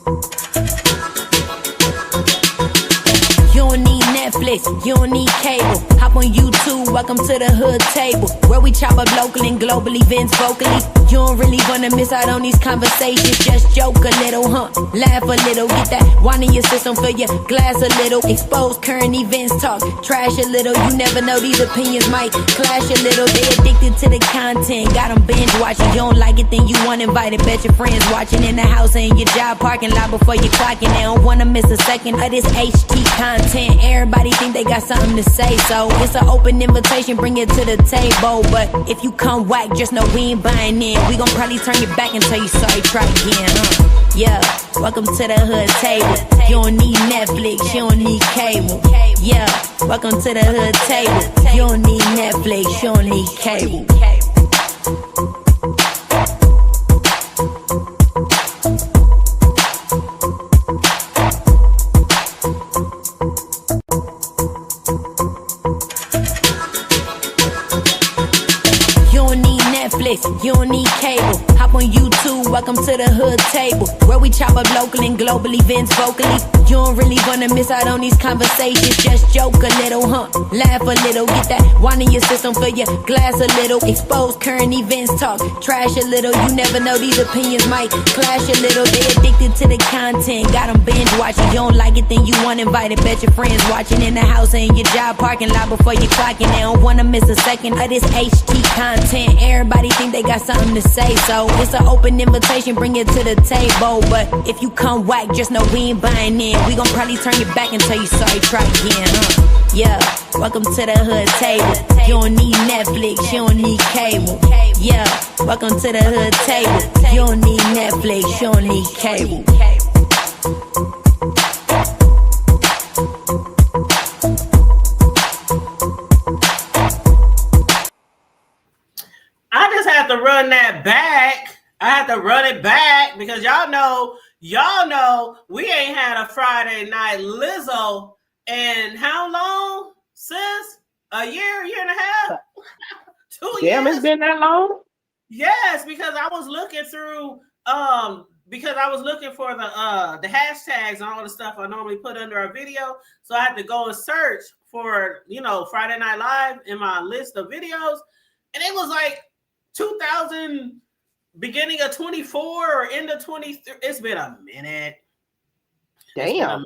You don't need Netflix, you don't need cable. Hop on YouTube, welcome to the hood table, where we chop up local and global events vocally. You don't really wanna miss out on these conversations. Just joke a little, laugh a little, get that wine in your system, fill your glass a little. Expose current events, talk trash a little. You never know, these opinions might clash a little. They addicted to the content, got them binge watching. You don't like it, then you want invited. Bet your friends watching in the house and your job parking lot before you clocking. They don't wanna miss a second of this HT content. Everybody think they got something to say, so it's an open invitation, bring it to the table. But if you come whack, just know we ain't buying in. We gon' probably turn your back and tell you sorry, try again. Yeah, welcome to the hood table. You don't need Netflix, you don't need cable. Yeah, welcome to the hood table. You don't need Netflix, you don't need cable. You don't need cable. Hop on YouTube, welcome to the hood table, where we chop up local and global events vocally. You don't really wanna miss out on these conversations. Just joke a little, laugh a little, get that wine in your system, fill your glass a little. Expose current events, talk trash a little. You never know, these opinions might clash a little. They addicted to the content, got them binge watching. You don't like it, then you want invited. Bet your friends watching in the house and your job parking lot before you clocking. They don't wanna miss a second of this HT content. Everybody think they got something to say, so it's an open invitation, bring it to the table. But if you come whack, just know we ain't buying in. We gon' probably turn your back and tell you sorry, try again. Yeah, welcome to the hood table. You don't need Netflix, you don't need cable. Yeah, welcome to the hood table. You don't need Netflix, you don't need cable. I just have to run that back. I have to run it back because y'all know we ain't had a Friday night Lizzo in how long, sis? A year and a half? 2 years? Damn, it's been that long? Yes, because I was looking through for the hashtags and all the stuff I normally put under a video. So I had to go and search for, Friday Night Live in my list of videos. And it was like 2000, beginning of 24 or end of 23. It's been a minute. Damn.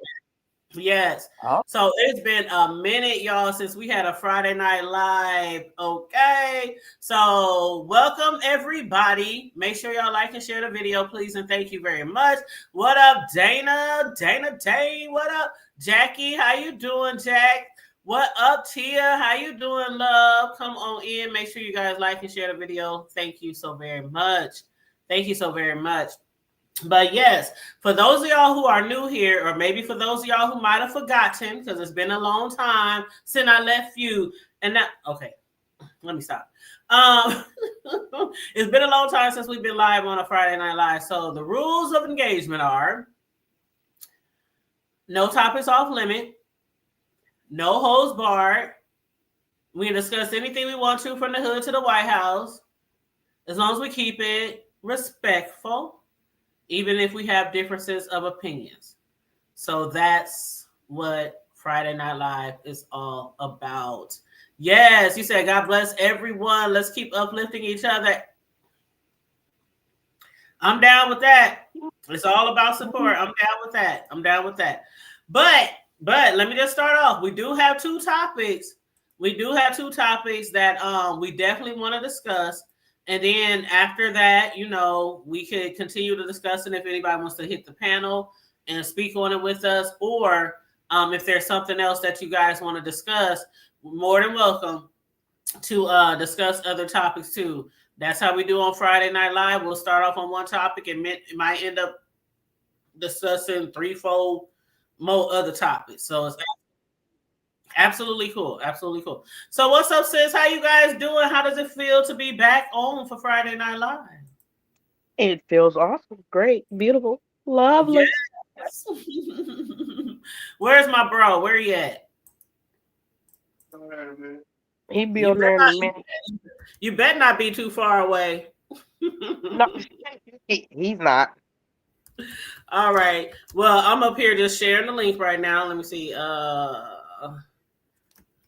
Yes. Oh. So it's been a minute, y'all, since we had a Friday Night Live. Okay. So welcome, everybody. Make sure y'all like and share the video, please. And thank you very much. What up, Dana? Dane. What up? Jackie, how you doing, Jack? What up, Tia? How you doing, love? Come on in. Make sure you guys like and share the video. Thank you so very much. Thank you so very much. But yes, for those of y'all who are new here, or maybe for those of y'all who might have forgotten, because it's been a long time since I left you. And that, okay, let me stop. It's been a long time since we've been live on a Friday Night Live. So the rules of engagement are no topics off limit. No holds barred. We can discuss anything we want to from the hood to the White House, as long as we keep it respectful, even if we have differences of opinions. So that's what Friday Night Live is all about. Yes, you said God bless everyone. Let's keep uplifting each other. I'm down with that. It's all about support. I'm down with that. But let me just start off. We do have two topics. That we definitely want to discuss. And then after that, we could continue to discuss it if anybody wants to hit the panel and speak on it with us. Or if there's something else that you guys want to discuss, more than welcome to discuss other topics too. That's how we do on Friday Night Live. We'll start off on one topic and it might end up discussing 3-4 more other topics. So it's absolutely cool. So what's up, sis? How you guys doing? How does it feel to be back on for Friday Night Live? It feels awesome. Great. Beautiful. Lovely. Yes. Where's my bro? Where he at? He be on there in a minute. You better not be too far away. No, he's not. All right. Well, I'm up here just sharing the link right now. Let me see.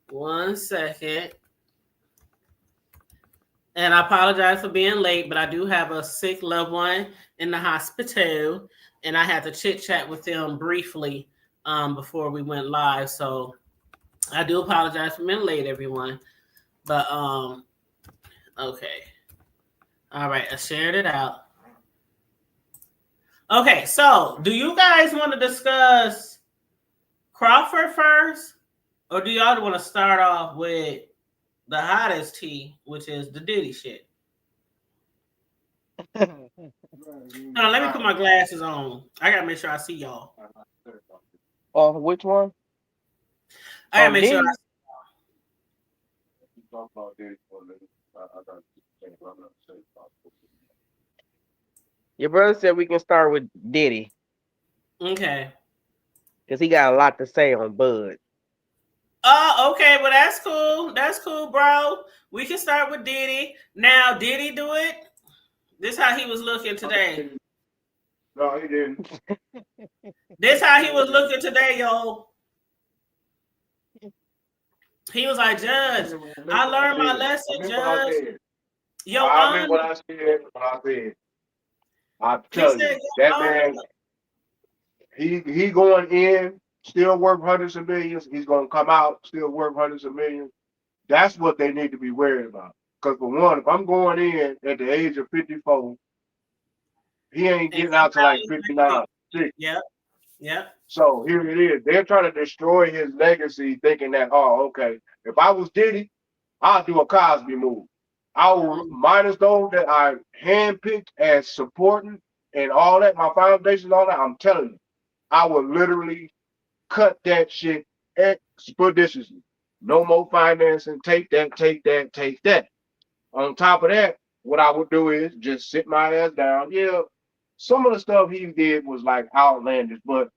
1 second. And I apologize for being late, but I do have a sick loved one in the hospital, and I had to chit chat with them briefly before we went live. So I do apologize for being late, everyone. But okay. All right, I shared it out. Okay, so do you guys want to discuss Crawford first, or do y'all want to start off with the hottest tea, which is the Diddy shit? No, let me put my glasses on. I gotta make sure I see y'all. Oh, which one? I gotta make sure I Your brother said we can start with Diddy. Okay. Because he got a lot to say on Bud. Oh, okay. Well, that's cool. That's cool, bro. We can start with Diddy. Now, did he do it? This how he was looking today. No, he didn't. This how he was looking today, yo. He was like, Judge, I learned my lesson, Judge. Yo, I mean what I said. I tell you, that man, he going in, still worth hundreds of millions. He's going to come out, still worth hundreds of millions. That's what they need to be worried about. Because for one, if I'm going in at the age of 54, he ain't getting out to like 59. Yep. So here it is. They're trying to destroy his legacy, thinking that, oh, okay, if I was Diddy, I'll do a Cosby move. I will minus those that I handpicked as supporting and all that, my foundations, all that. I'm telling you, I would literally cut that shit expeditiously. No more financing. Take that. On top of that, what I would do is just sit my ass down. Yeah, some of the stuff he did was like outlandish, but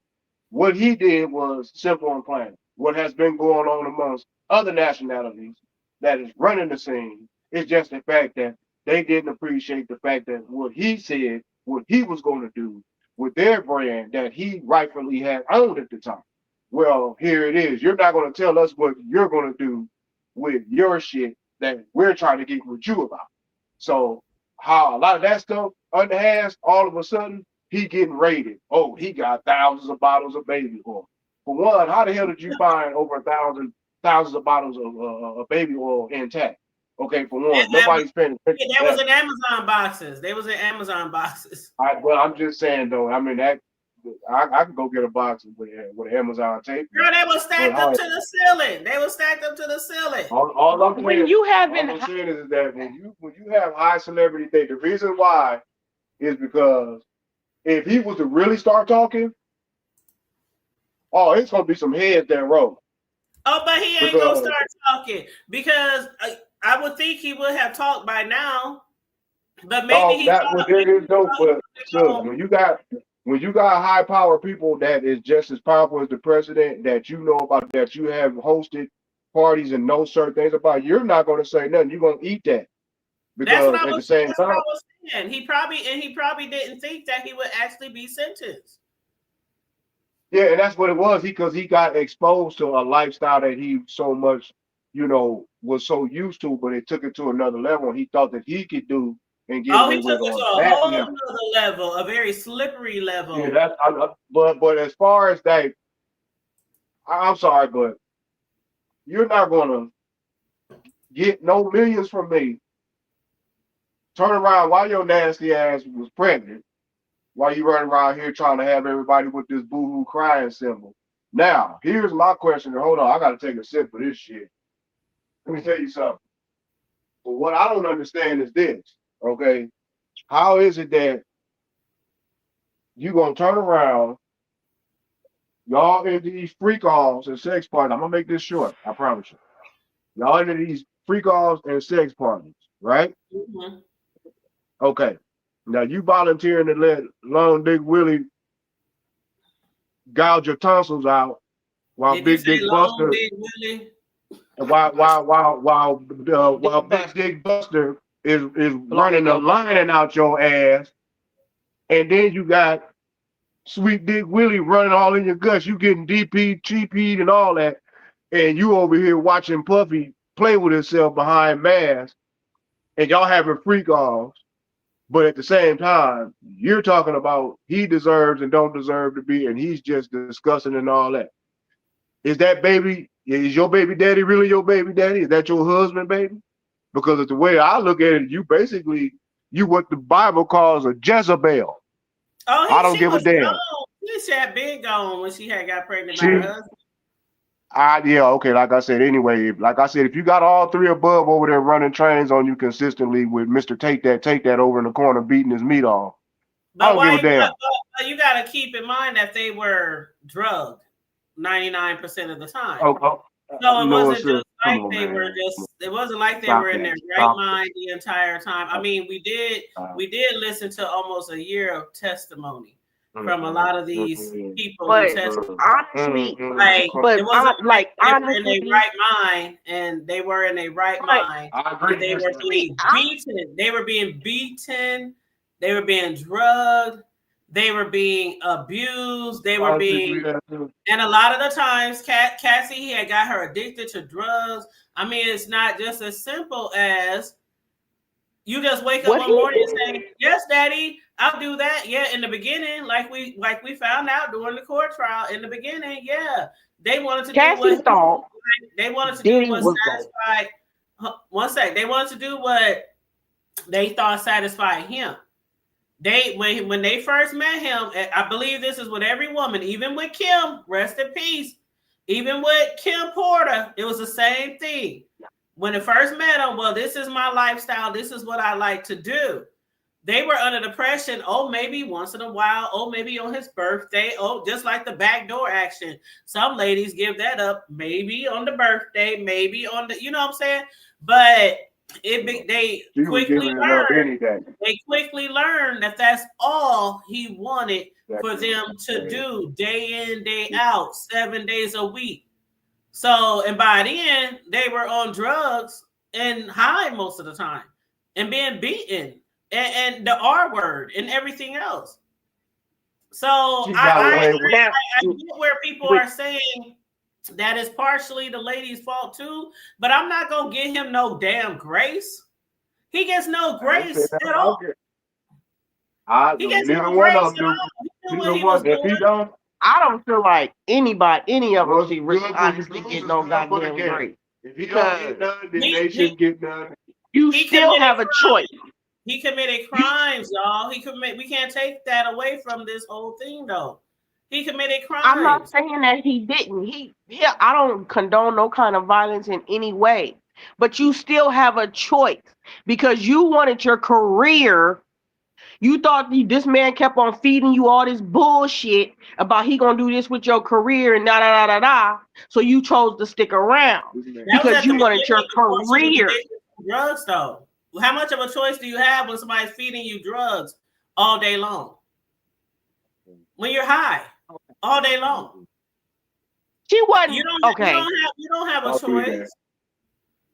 what he did was simple and plain. What has been going on amongst other nationalities that is running the scene is just the fact that they didn't appreciate the fact that what he said, what he was going to do with their brand that he rightfully had owned at the time. Well, here it is. You're not going to tell us what you're going to do with your shit that we're trying to get with you about. So how a lot of that stuff underhands, all of a sudden, he getting raided. Oh, he got thousands of bottles of baby oil. For one, how the hell did you find over thousands of bottles of baby oil intact? Okay, for one, nobody's paying attention. That was in Amazon boxes. They was in Amazon boxes. Well, I'm just saying though. I mean that I can go get a box with Amazon tape. Girl, they were stacked up to the ceiling. They were stacked up to the ceiling. All I'm saying is that when you have high celebrity thing, the reason why is because if he was to really start talking, oh, it's gonna be some heads that roll. Oh, but he ain't gonna start talking because I would think he would have talked by now. But maybe when you got high power people that is just as powerful as the president that you know about, that you have hosted parties and know certain things about, you're not gonna say nothing. You're gonna eat that. Because at the same time, he probably didn't think that he would actually be sentenced. Yeah, and that's what it was. Because he got exposed to a lifestyle that he so much, was so used to, but it took it to another level. And he thought that he could do and get away with it on that whole another level, a very slippery level. Yeah, but as far as that, I'm sorry, but you're not gonna get no millions from me. Turn around while your nasty ass was pregnant, while you running around here trying to have everybody with this boo-hoo crying symbol. Now, here's my question. Hold on, I got to take a sip of this shit. Let me tell you something. But what I don't understand is this, okay? How is it that you going to turn around, y'all into these freak-offs and sex parties? I'm going to make this short, I promise you. Y'all into these freak-offs and sex parties, right? Mm-hmm. Okay. Now you volunteering to let Long Dick Willie gouge your tonsils out while Big Dick Buster, while Big Dick Buster is running a lining out your ass, and then you got Sweet Dick Willie running all in your guts. You getting DP, TP'd, and all that, and you over here watching Puffy play with himself behind mask, and y'all having freak offs. But at the same time, you're talking about he deserves and don't deserve to be, and he's just discussing and all that. Is your baby daddy really your baby daddy? Is that your husband, baby? Because of the way I look at it, you what the Bible calls a Jezebel. Oh, I don't give a damn. She had been gone when she had got pregnant by her husband. Yeah, okay. Like I said, if you got all three above over there running trains on you consistently with Mr. Take that over in the corner beating his meat off, I don't give a damn. But you got to keep in mind that they were drugged 99% of the time. So it wasn't like they were in their right mind the entire time. I mean, we did listen to almost a year of testimony from a lot of these people. But honestly, it wasn't like they were in their right mind, and they were in their right mind. They were being beaten. They were being beaten. They were being drugged. They were being abused. They were being, and a lot of the times, Cassie had got her addicted to drugs. I mean, it's not just as simple as you just wake up one morning and say, "Yes, Daddy, I'll do that." Yeah, in the beginning, like we found out during the court trial, in the beginning, yeah, they wanted to do what they wanted to do was satisfy. One sec, they wanted to do what they thought satisfied him. When they first met him, I believe this is with every woman, even with Kim, rest in peace, even with Kim Porter, it was the same thing. When they first met him, well, this is my lifestyle, this is what I like to do. They were under the impression, oh, maybe once in a while, oh, maybe on his birthday, oh, just like the backdoor action. Some ladies give that up, maybe on the birthday, maybe on the, you know what I'm saying? But they quickly learned that that's all he wanted for them to do day in, day out, 7 days a week. So, and by the end, they were on drugs and high most of the time and being beaten and the R word and everything else. So I get where people are saying that is partially the lady's fault too, but I'm not gonna give him no damn grace. He gets no grace at all. He gets no grace at all. I don't feel like any of us should honestly get no goddamn grace. If he don't get none, then they shouldn't get none. You still have a choice. He committed crimes, y'all. We can't take that away from this whole thing, though. He committed crimes. I'm not saying that he didn't. I don't condone no kind of violence in any way. But you still have a choice because you wanted your career. You thought this man kept on feeding you all this bullshit about he gonna do this with your career and da. So you chose to stick around because you wanted your career. Drugs, though. How much of a choice do you have when somebody's feeding you drugs all day long? When you're high. All day long. She wasn't. You don't have a choice.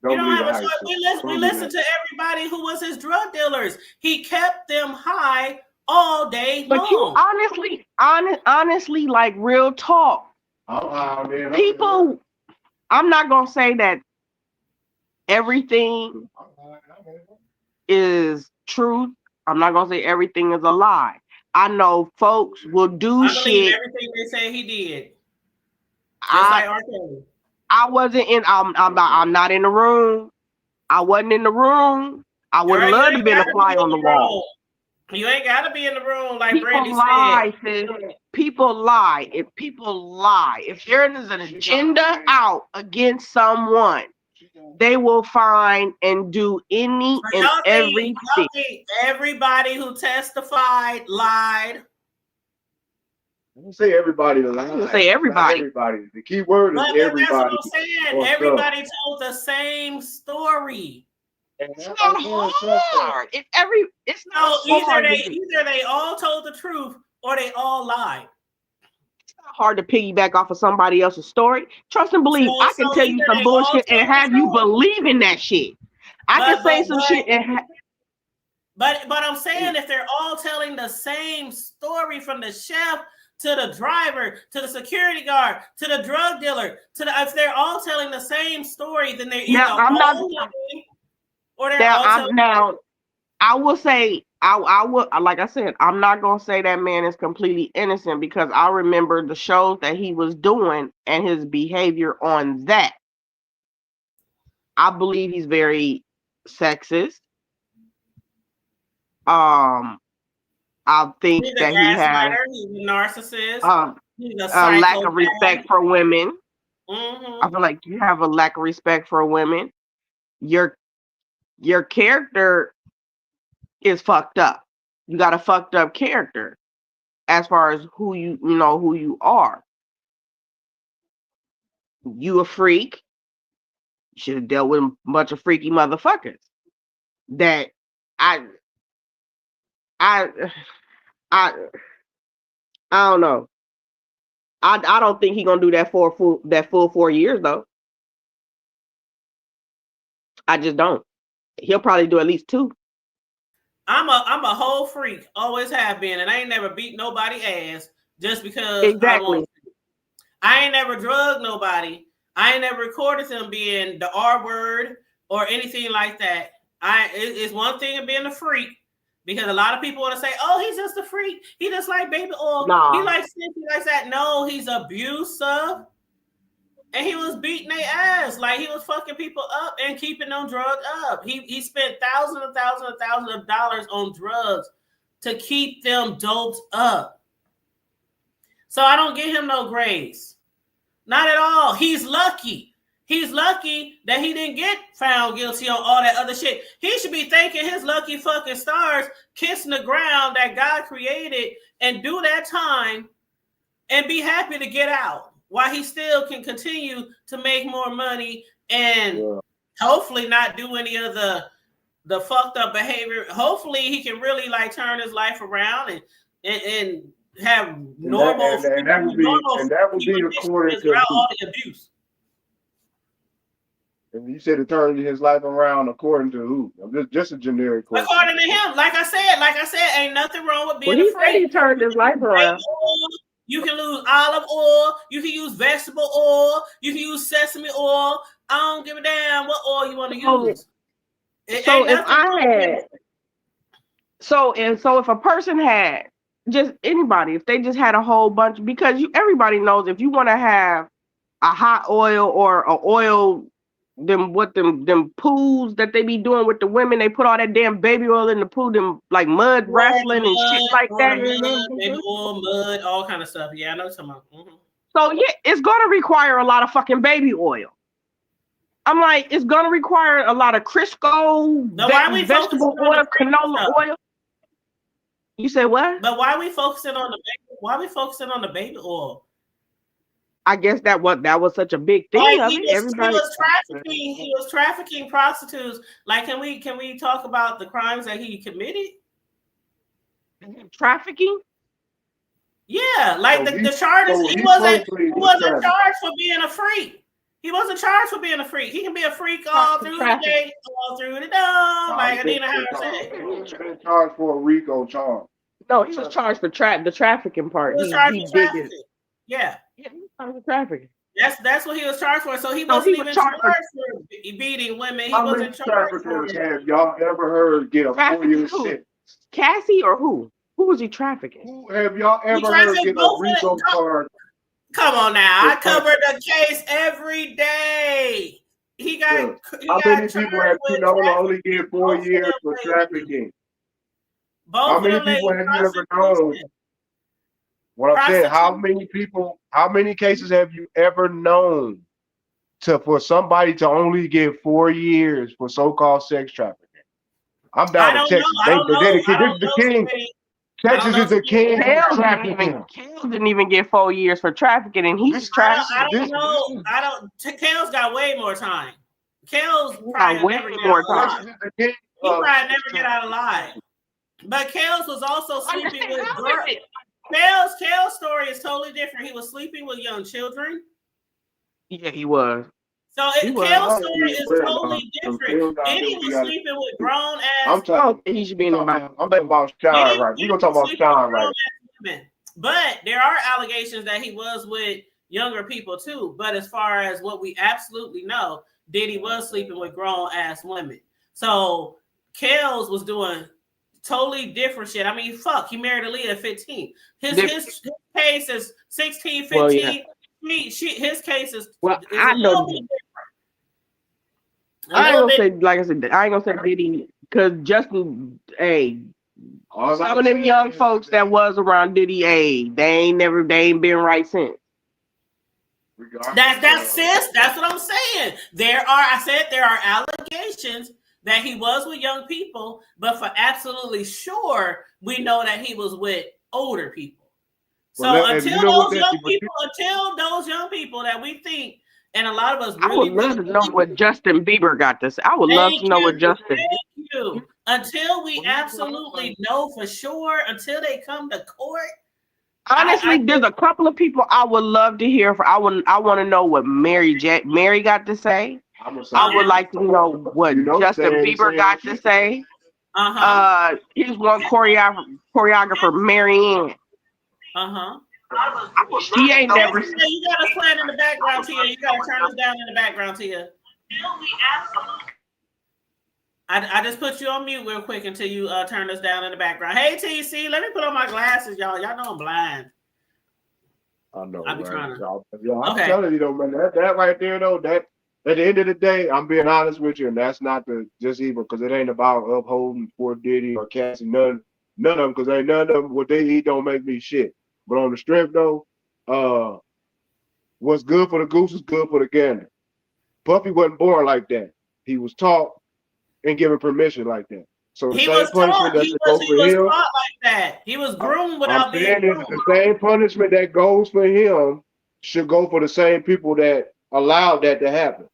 You don't have a choice. We listen to everybody who was his drug dealers. He kept them high all day long. But you honestly, like real talk. People, I'm not gonna say that everything is truth. I'm not gonna say everything is a lie. I know folks will do shit. Everything they say he did. Just like R. Kelly. I wasn't in. I'm not in the room. I wasn't in the room. I would love to have been a fly on the wall. You ain't got to be in the room like people Brandy lie, said. Sis. People lie. If there is an agenda out against someone, they will find and do any and everything. Everybody who testified lied. I don't say everybody lied. I don't say everybody. Everybody. The key word is everybody. That's what I'm saying. Everybody told the same story. It's not hard. It's not hard. Either they all told the truth or they all lied. It's not hard to piggyback off of somebody else's story. Trust and believe. I can tell you some bullshit and have you believe in that shit. I can say some shit and But I'm saying if they're all telling the same story from the chef, to the driver, to the security guard, to the drug dealer, to the if they're all telling the same story, then they're either all lying or they're all telling. Now, I will say, I will, like I said, I'm not gonna say that man is completely innocent because I remember the shows that he was doing and his behavior on that. I believe he's very sexist. I think He's that he has he's a narcissist. He's a lack of respect for women. Mm-hmm. I feel like you have a lack of respect for women. Your character is fucked up. You got a fucked up character as far as who you are. You a freak. You should have dealt with a bunch of freaky motherfuckers. That I don't know. I don't think he's gonna do that for full 4 years though. I just don't. He'll probably do at least 2. I'm a whole freak, always have been, and I ain't never beat nobody ass just because exactly. I ain't never drugged nobody. I ain't never recorded them being the R word or anything like that. It's one thing of being a freak because a lot of people want to say, "Oh, he's just a freak. He just like baby oil. Nah. He likes this, he likes that." No, he's abusive. And he was beating their ass, like he was fucking people up and keeping them drugged up. He spent thousands of dollars on drugs to keep them doped up. So I don't give him no grace. Not at all. He's lucky. He's lucky that he didn't get found guilty on all that other shit. He should be thanking his lucky fucking stars, kissing the ground that God created and do that time and be happy to get out. While he still can continue to make more money and hopefully not do any of the fucked up behavior. Hopefully he can really like turn his life around and have normal and that would be according to all the abuse. And you said to turn his life around according to who? Just a generic question. According to him, like I said, ain't nothing wrong with being a freak. He turned his life around. You can use olive oil. You can use vegetable oil. You can use sesame oil. I don't give a damn what oil you want to use. So if a person had just anybody, if they just had a whole bunch, because everybody knows if you want to have a hot oil or a oil, them pools that they be doing with the women, they put all that damn baby oil in the pool, them like mud wrestling and shit like that. Baby oil, mud, all kind of stuff. Yeah, I know some of them. So yeah, it's gonna require a lot of fucking baby oil. I'm like, it's gonna require a lot of Crisco, vegetable oil, canola oil. You say what? But why are we focusing on the baby oil? I guess that was such a big thing. Like he was trafficking prostitutes. Like, can we talk about the crimes that he committed? Trafficking? Yeah, like the charges. He wasn't charged for being a freak. He wasn't charged for being a freak. He can be a freak all through the day, all through the dawn. Like Adina Howard said. He was charged for a RICO charge. No, he was charged for the trafficking part. He was charged for trafficking. Yeah. Yeah, he was charged for trafficking. That's what he was charged for. So he wasn't even charged for beating women. He wasn't charged for it. Have y'all ever heard get a 4-year sentence? Cassie or who? Who was he trafficking? Who have y'all ever heard get a RICO charge? Come on now. I cover the case every day. He got how many people have you known only get 4 years for trafficking? How many people have you ever known? What I'm saying, how many cases have you ever known for somebody to only get 4 years for so-called sex trafficking? I'm down with Texas. This is the king. Texas is the king of trafficking. Kales didn't even get 4 years for trafficking, and he's trafficking. Kale's got way more time. Kale's got way more time. He probably never get out alive. But Kale's was also sleeping with girls. Kale's story is totally different. He was sleeping with young children. Yeah, he was. So Kale's story is totally different. Diddy was sleeping with grown ass. He should be in the. I'm talking about Sean right. We're gonna talk about Sean right. But there are allegations that he was with younger people too. But as far as what we absolutely know, Diddy was sleeping with grown ass women. So Kels was doing totally different shit. I mean, fuck, he married Aaliyah at 15. His case is 16, 15. Well, yeah. His case is I know. I ain't gonna say, like I said, I ain't gonna say Diddy, because Justin, some of them young folks that was around Diddy, they ain't been right since. That's sis. That's what I'm saying. There are allegations that he was with young people, but for absolutely sure, we know that he was with older people. So until those young people that we think, and a lot of us really I would love to know what Justin Bieber got to say. I would love to know what Justin. Thank you. Until we absolutely know for sure, until they come to court. Honestly, there's a couple of people I would love to hear from. I want to know what Mary got to say. I would like to know what Justin Bieber got to say. Here's one choreographer, Marianne. She ain't never. You got us playing in the background, Tia. You got to turn us down in the background, Tia. I just put you on mute real quick until you turn us down in the background. Hey, TC, let me put on my glasses, y'all. Y'all know I'm blind. I know. I'll be trying to. I'm telling you, though, man, that right there, though, that at the end of the day, I'm being honest with you, and that's not just even because it ain't about upholding poor Diddy or Cassie, none of them, because ain't none of them what they eat don't make me shit. But on the strength, though, what's good for the goose is good for the gander. Puffy wasn't born like that. He was taught and given permission like that. So the same punishment that goes for him, like that. He was groomed without being groomed. The same punishment that goes for him should go for the same people that allowed that to happen.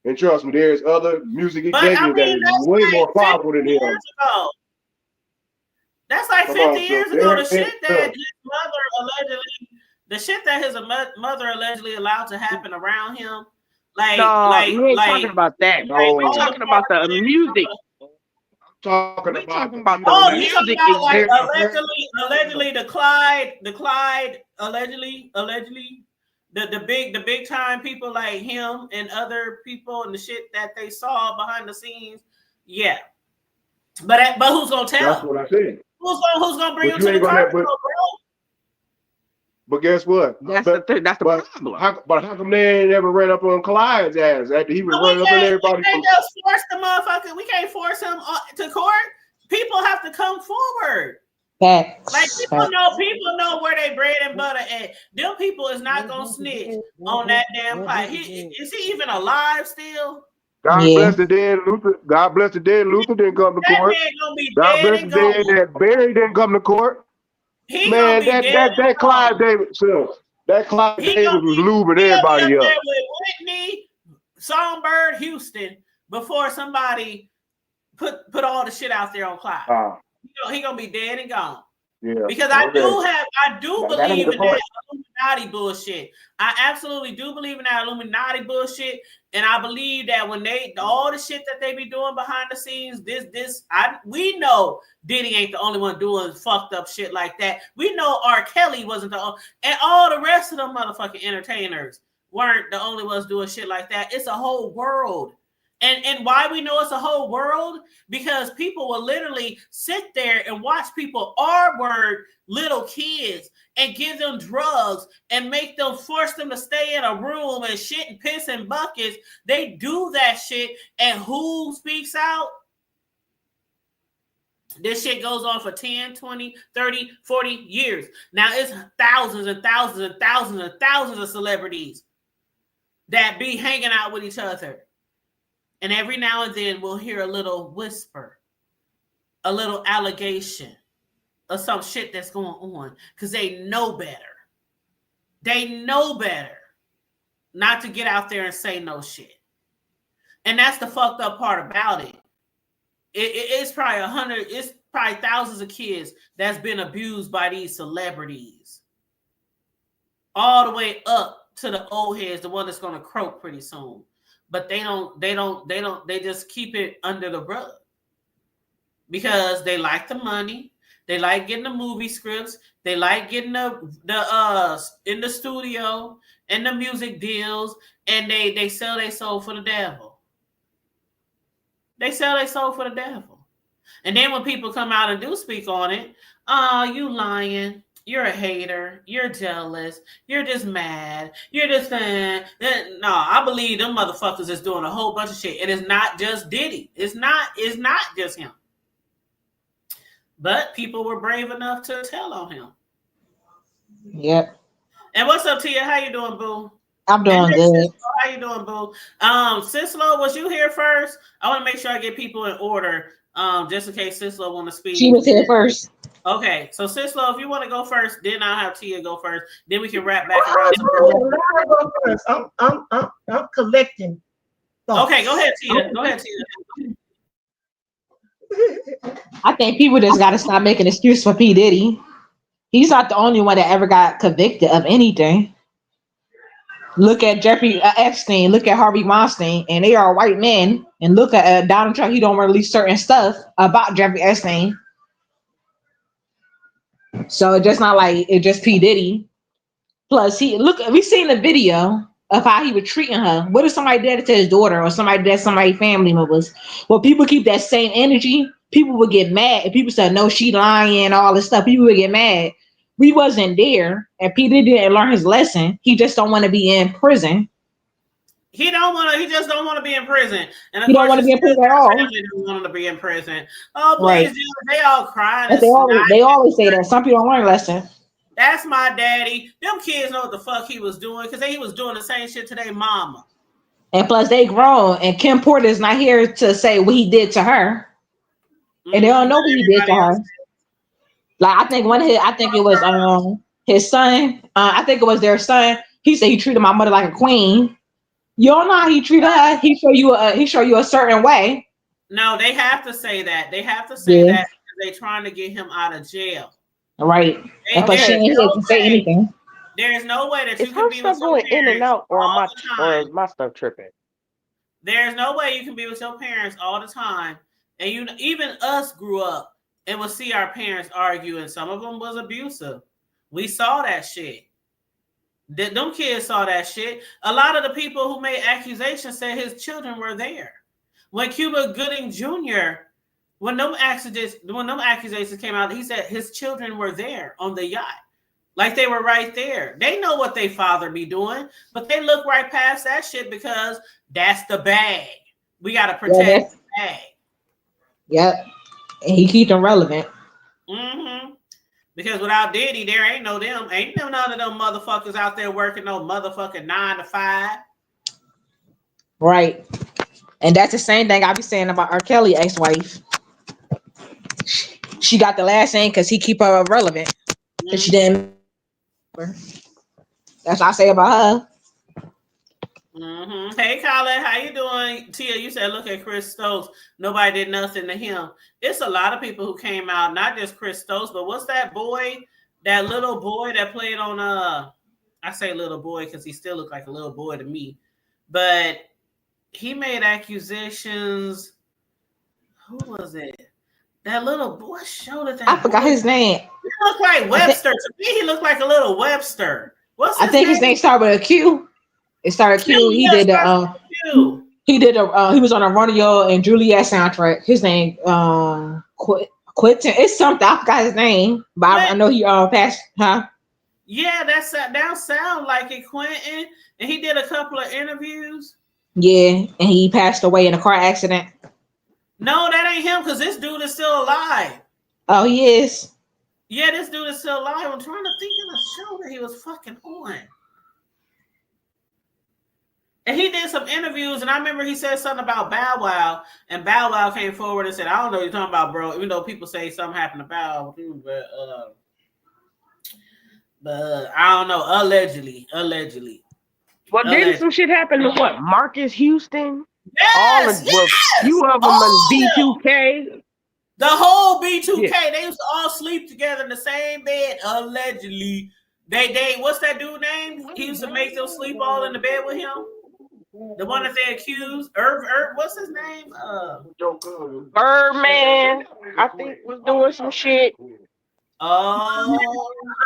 And trust me, there's other music executives that is way more powerful than him. That's like 50 years ago. The shit that his mother allegedly allowed to happen around him. We ain't talking about that, bro. We're talking about the music. Talking about the music. Like allegedly the Clyde, allegedly the big time people like him and other people and the shit that they saw behind the scenes. Yeah, but who's gonna tell? That's what I said. Who's gonna bring him to the carpet, bro? But guess what? That's the problem. But how come they ain't ever ran up on Clyde's ass after he was running up on everybody? We can't just force the motherfucker. We can't force him to court. People have to come forward. Like people know where they bread and butter at. Them people is not gonna snitch on that damn pipe. Is he even alive still? God bless the dead Luther. God bless the dead Luther didn't come to court. God bless the dead that Barry didn't come to court. Man, that Clyde Davis, that Clyde Davis was lubing everybody up. There with Whitney, Songbird, Houston, before somebody put all the shit out there on Clyde. He gonna be dead and gone. Yeah, because I do believe in that Illuminati bullshit. I absolutely do believe in that Illuminati bullshit, and I believe that when all the shit that they be doing behind the scenes, we know Diddy ain't the only one doing fucked up shit like that. We know R. Kelly wasn't the only, and all the rest of them motherfucking entertainers weren't the only ones doing shit like that. It's a whole world. And why we know it's a whole world? Because people will literally sit there and watch people R-word little kids and give them drugs and make them force them to stay in a room and shit and piss in buckets. They do that shit, and who speaks out? This shit goes on for 10, 20, 30, 40 years. Now it's thousands and thousands and thousands and thousands of celebrities that be hanging out with each other. And every now and then we'll hear a little whisper, a little allegation of some shit that's going on because they know better. They know better not to get out there and say no shit. And that's the fucked up part about it. It's probably it's probably thousands of kids that's been abused by these celebrities. All the way up to the old heads, the one that's going to croak pretty soon. But they just keep it under the rug because they like the money. They like getting the movie scripts. They like getting the in the studio and the music deals, and they sell their soul for the devil. They sell their soul for the devil. And then when people come out and do speak on it, oh, you lying. You're a hater. You're jealous. You're just mad. You're just saying. No, I believe them motherfuckers is doing a whole bunch of shit. It is not just Diddy. It's not just him. But people were brave enough to tell on him. Yep. And what's up, Tia? How you doing, boo? I'm doing good. Sislo, how you doing, boo? Sislo, was you here first? I want to make sure I get people in order. Just in case Sislo want to speak. She was here first. Okay, so Sislo, if you want to go first, then I'll have Tia go first. Then we can wrap back around. I'm collecting. Thoughts. Okay, go ahead, Tia. Go ahead, Tia. I think people just got to stop making excuses for P. Diddy. He's not the only one that ever got convicted of anything. Look at Jeffrey Epstein. Look at Harvey Weinstein, and they are white men. And look at Donald Trump. He don't release certain stuff about Jeffrey Epstein. So it's just not like it's just P. Diddy. Plus, we seen the video of how he was treating her. What if somebody did it to his daughter or somebody did somebody's family members? Well, people keep that same energy. People would get mad. If people said, no, she lying, all this stuff, people would get mad. We wasn't there, and P. Diddy didn't learn his lesson. He just don't want to be in prison. He just don't want to be in prison. And he don't want to be in prison at all. He don't want to be in prison. Oh, please, right. They all crying. They always say that. Some people don't learn a lesson. That's my daddy. Them kids know what the fuck he was doing because he was doing the same shit to their mama. And plus, they grown, and Kim Porter is not here to say what he did to her, and they don't know what he did to her. Like I think it was his son. I think it was their son. He said he treated my mother like a queen. You don't know how he treated her. He show you a certain way. No, they have to say that. They have to say that because they're trying to get him out of jail. Right. But she ain't here to say anything. There is no way that you can be with your parents in and out, or is my stuff tripping? There's no way you can be with your parents all the time. And even us grew up and would see our parents argue, and some of them was abusive. We saw that shit. Them kids saw that shit. A lot of the people who made accusations said his children were there. When Cuba Gooding Jr., when them accusations came out, he said his children were there on the yacht. Like they were right there. They know what their father be doing, but they look right past that shit because that's the bag. We got to protect the bag. Yep. And he keep them relevant. Mm-hmm. Because without Diddy, there ain't none of them motherfuckers out there working no motherfucking 9 to 5. Right. And that's the same thing I be saying about R. Kelly ex-wife. She got the last name because he keep her relevant. Because she didn't. That's what I say about her. Mm-hmm. Hey, Colin, how you doing? Tia, you said look at Chris Stokes. Nobody did nothing to him. It's a lot of people who came out, not just Chris Stokes, but what's that boy, that little boy that played on I say little boy because he still looked like a little boy to me, but he made accusations. Who was it? That little boy showed it. I forgot his name. He looked like Webster. To me, he looked like a little Webster. What's his name? His name started with a Q. It started Q. He did he was on a Romeo and Juliet soundtrack. His name Quentin. It's something. I forgot his name, but I know he passed. Huh? Yeah, that sound like it, Quentin. And he did a couple of interviews. Yeah, and he passed away in a car accident. No, that ain't him because this dude is still alive. Oh, he is. Yeah, this dude is still alive. I'm trying to think of the show that he was fucking on. And he did some interviews, and I remember he said something about Bow Wow, and Bow Wow came forward and said, I don't know what you're talking about, bro, even though people say something happened to Bow Wow, but I don't know, allegedly. Well, didn't some shit happen to what? Marcus Houston? Yes, few of them on B2K. The whole B2K, they used to all sleep together in the same bed, allegedly. They what's that dude name? He used to make them sleep all in the bed with him. The one that they accused, what's his name? Birdman, I think, was doing some shit. Oh,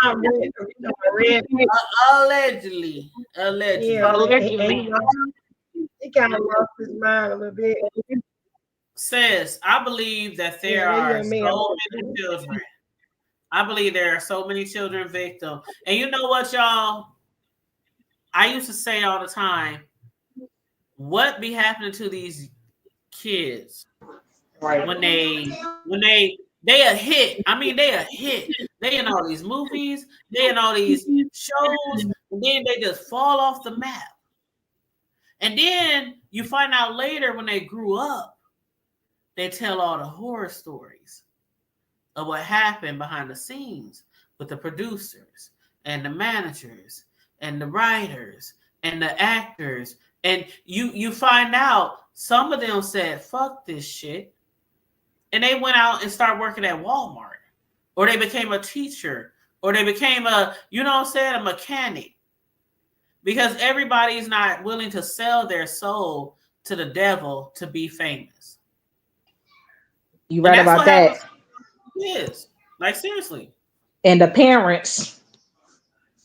I read it. allegedly. Yeah, Allegedly. he kind of lost his mind a little bit. Sis, I believe that there Yeah, that are young man. so many children. I believe there are so many children victims. And you know what, y'all? I used to say all the time, what be happening to these kids when they a hit? I mean, they a hit. They in all these movies, they in all these shows, and then they just fall off the map. And then you find out later when they grew up, they tell all the horror stories of what happened behind the scenes with the producers and the managers and the writers and the actors. And you find out some of them said, fuck this shit. And they went out and started working at Walmart. Or they became a teacher. Or they became a mechanic. Because everybody's not willing to sell their soul to the devil to be famous. You right about that. Yes. Like, seriously. And the parents.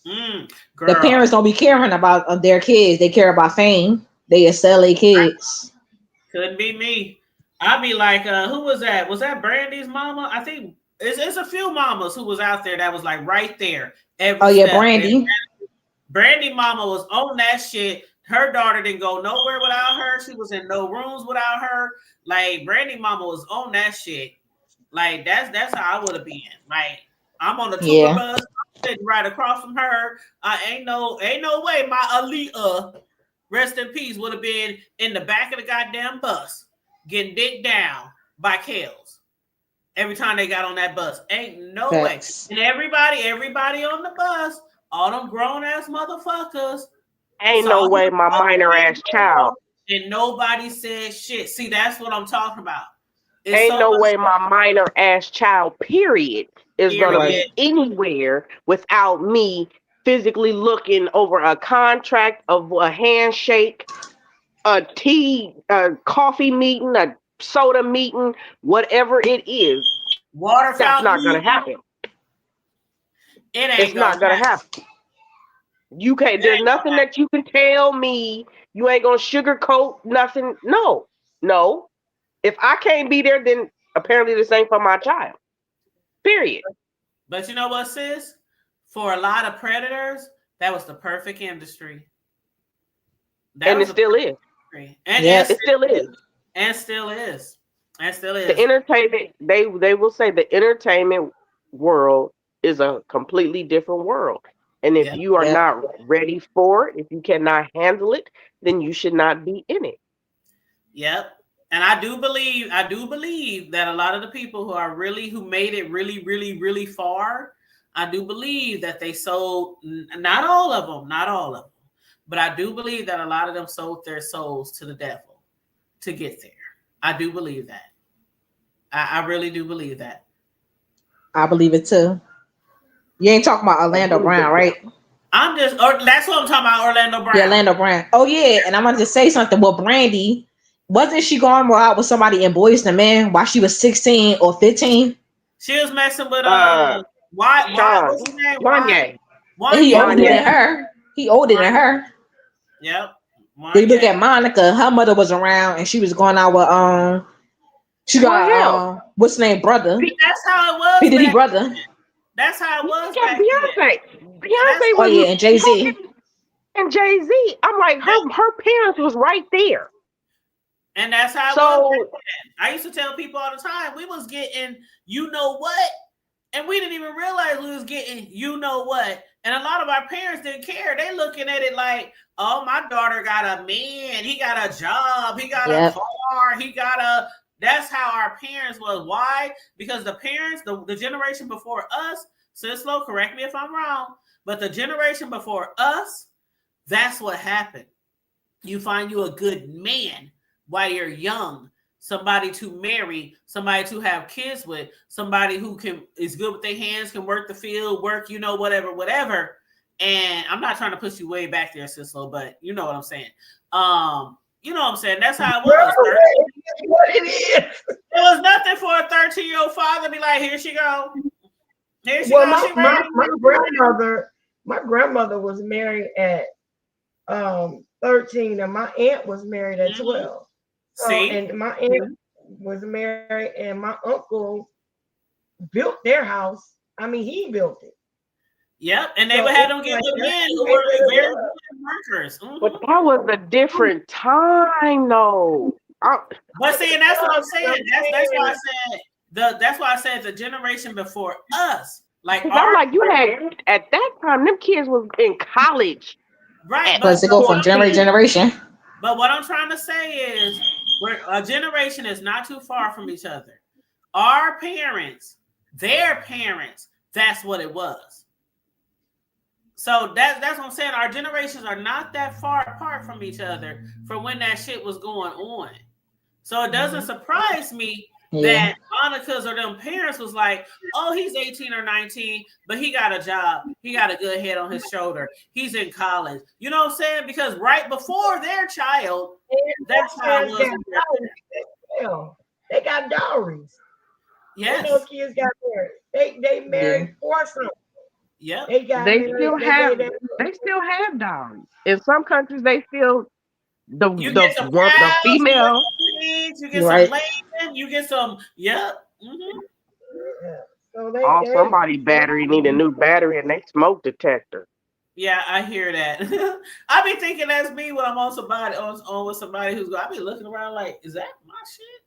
Girl. The parents don't be caring about their kids. They care about fame. They sell their kids. Couldn't be me. I'd be like, who was that? Was that Brandy's mama? I think it's a few mamas who was out there that was like right there. Oh yeah, Brandy. Brandy mama was on that shit. Her daughter didn't go nowhere without her. She was in no rooms without her. Like, Brandy mama was on that shit. Like, that's how I would have been. Like, I'm on the tour bus, I'm sitting right across from her. Ain't no way my Aaliyah, rest in peace, would have been in the back of the goddamn bus getting dicked down by Kels every time they got on that bus. Ain't no way. And everybody on the bus, all them grown ass motherfuckers. Ain't no way my minor ass child. And nobody said shit. See, that's what I'm talking about. Ain't no way my minor ass child, period, is gonna be anywhere without me physically looking over a contract of a handshake, a coffee meeting, a soda meeting, whatever it is. Water fountain. That's not gonna happen. It's not gonna happen. You can't. There's nothing that you can tell me. You ain't gonna sugarcoat nothing. No. If I can't be there, then apparently this ain't for my child. Period. But you know what, sis? For a lot of predators, that was the perfect industry. And it still is. And it still is. And still is. The entertainment, they will say the entertainment world is a completely different world. And if you are not ready for it, if you cannot handle it, then you should not be in it. Yep. And I do believe that a lot of the people who made it really, really, really far, I do believe that they sold, not all of them, but I do believe that a lot of them sold their souls to the devil to get there. I do believe that. I really do believe that. I believe it too. You ain't talking about Orlando Brown, right? That's what I'm talking about, Orlando Brown. Yeah, Orlando Brown. Oh yeah, and I wanted to say something. Well, Brandy, wasn't she going out with somebody in Boys II Men while she was 16 or 15? She was messing with what's his name? Wanye. He older than her. He older than her. Yep. They look at Monica. Her mother was around, and she was going out with She got what's his name, brother? That's how it was. P. Diddy brother. That's how it was. Beyonce was and Jay-Z. And Jay-Z. I'm like, her parents was right there. And that's how it was. I used to tell people all the time, we was getting you know what? And we didn't even realize we was getting you know what. And a lot of our parents didn't care. They looking at it like, oh, my daughter got a man, he got a job, he got a car, that's how our parents was. Why? Because the parents, the generation before us, Sislo, correct me if I'm wrong, but the generation before us, that's what happened. You find you a good man while you're young, somebody to marry, somebody to have kids with, somebody who is good with their hands, can work the field, whatever. And I'm not trying to push you way back there, Sislo, but you know what I'm saying. That's how it was. What it is. It was nothing for a 13-year-old father to be like, here she go. Here she Well, goes. She ready. my grandmother was married at 13, and my aunt was married at 12. So, See? and my aunt was married, and my uncle built their house. I mean, he built it. Yep, and they So would have it's them get like with that's men the who way were that it very was. good workers. But that was a different time, though. But see, and that's what I'm saying. That's why I saying, said that's why I said the generation before us, like I'm our like, you had at that time, them kids was in college. right. Plus, it go from generation to generation. But what I'm trying to say is, a generation is not too far from each other. Our parents, their parents, that's what it was. So that's what I'm saying. Our generations are not that far apart from each other from when that shit was going on. So it doesn't surprise me that Monica's or them parents was like, oh, he's 18 or 19, but he got a job. He got a good head on his shoulder. He's in college. You know what I'm saying? Because right before their child, that child was. They got dowries. Yes. When those kids got married, they married for something. Yep. They got They married. still have dowries. In some countries, they still the some one the cows, female. You get some land. You get some. Yep. Mm-hmm. So somebody battery need a new battery and they smoke detector. Yeah, I hear that. I be thinking that's me when I'm on somebody on with somebody who's going. I be looking around like, is that my shit?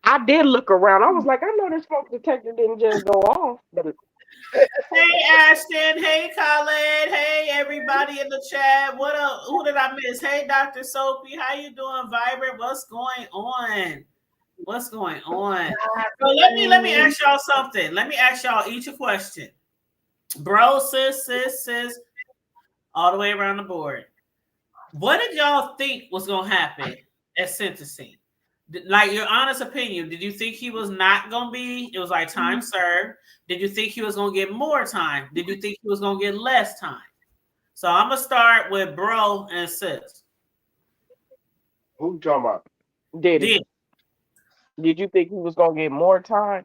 I did look around. I was like, I know the smoke detector didn't just go off, but. Hey Ashton, hey Colin, hey everybody in the chat. What up? Who did I miss? Hey Dr. Soapy, how you doing, Vibrant? What's going on? What's going on? So let me ask y'all something. Let me ask y'all each a question. Bro, sis, all the way around the board. What did y'all think was gonna happen at sentencing? Like your honest opinion, did you think he was not gonna be? It was like time served. Did you think he was gonna get more time? Did you think he was gonna get less time? So I'm gonna start with bro and sis. Who you talking about? Did you think he was gonna get more time,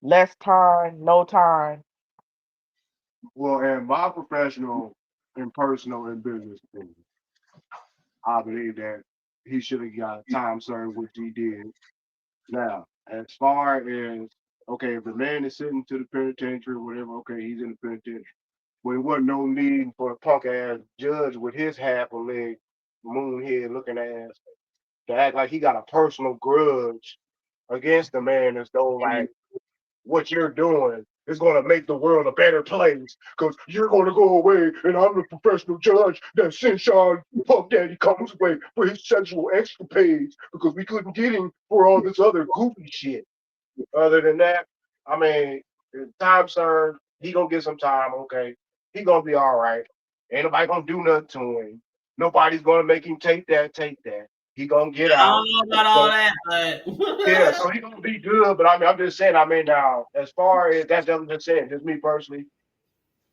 less time, no time? Well, in my professional and personal and business opinion, I believe that he should have got time served, which he did. Now, as far as okay, if the man is sitting to the penitentiary or whatever, okay, he's in the penitentiary. But it wasn't no need for a punk ass judge with his half a leg, moon head looking ass to act like he got a personal grudge against the man as though like what you're doing is going to make the world a better place because you're going to go away and I'm the professional judge that sent Sean Puff Daddy comes away for his sexual escapades because we couldn't get him for all this other goofy shit. Other than that, I mean, time served, he going to get some time, okay? He going to be all right. Ain't nobody going to do nothing to him. Nobody's going to make him take that. He gonna get out. I don't know about all that, but yeah, so he gonna be good. But I mean, I'm just saying. I mean, now as far as that's just saying, just me personally,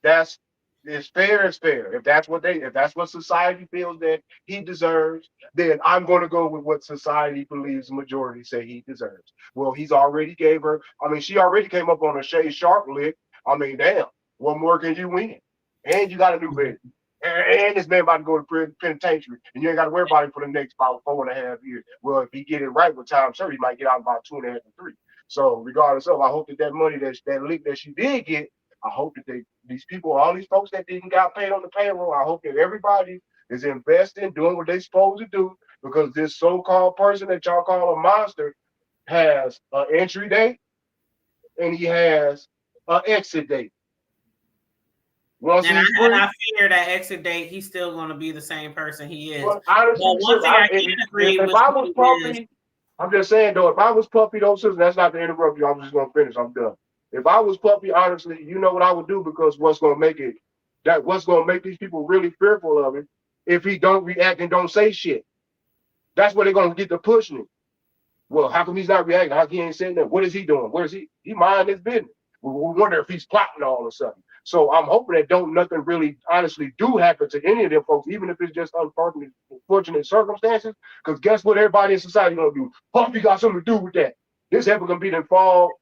that's it's fair. It's fair. If that's what society feels that he deserves, then I'm gonna go with what society believes the majority say he deserves. Well, he's already gave her. I mean, she already came up on a Shay Sharp lick. I mean, damn, what more can you win? And you got a new baby. And this man about to go to penitentiary, and you ain't got to worry about it for the next about 4.5 years. Well, if he get it right with time, sure, he might get out about 2.5 to 3. So, regardless of, I hope that money that leak that she did get, I hope that these people, all these folks that didn't got paid on the payroll, I hope that everybody is investing, doing what they supposed to do, because this so-called person that y'all call a monster has an entry date and he has an exit date. and I fear that exit date, he's still going to be the same person he is. Well, honestly, but one thing I can agree with, if I was Puffy, I'm just saying though, if I was Puffy, those sisters, that's not to interrupt you. I'm just going to finish. I'm done. If I was Puffy, honestly, you know what I would do, because what's going to make these people really fearful of him if he don't react and don't say shit. That's where they're going to get to pushing him. Well, how come he's not reacting? How come he ain't saying that? What is he doing? Where is he? He mind his business. We wonder if he's plotting all of a sudden. So I'm hoping that nothing really honestly do happen to any of them folks, even if it's just unfortunate circumstances. Because guess what everybody in society gonna do? Puffy got something to do with that. This ever gonna be the fall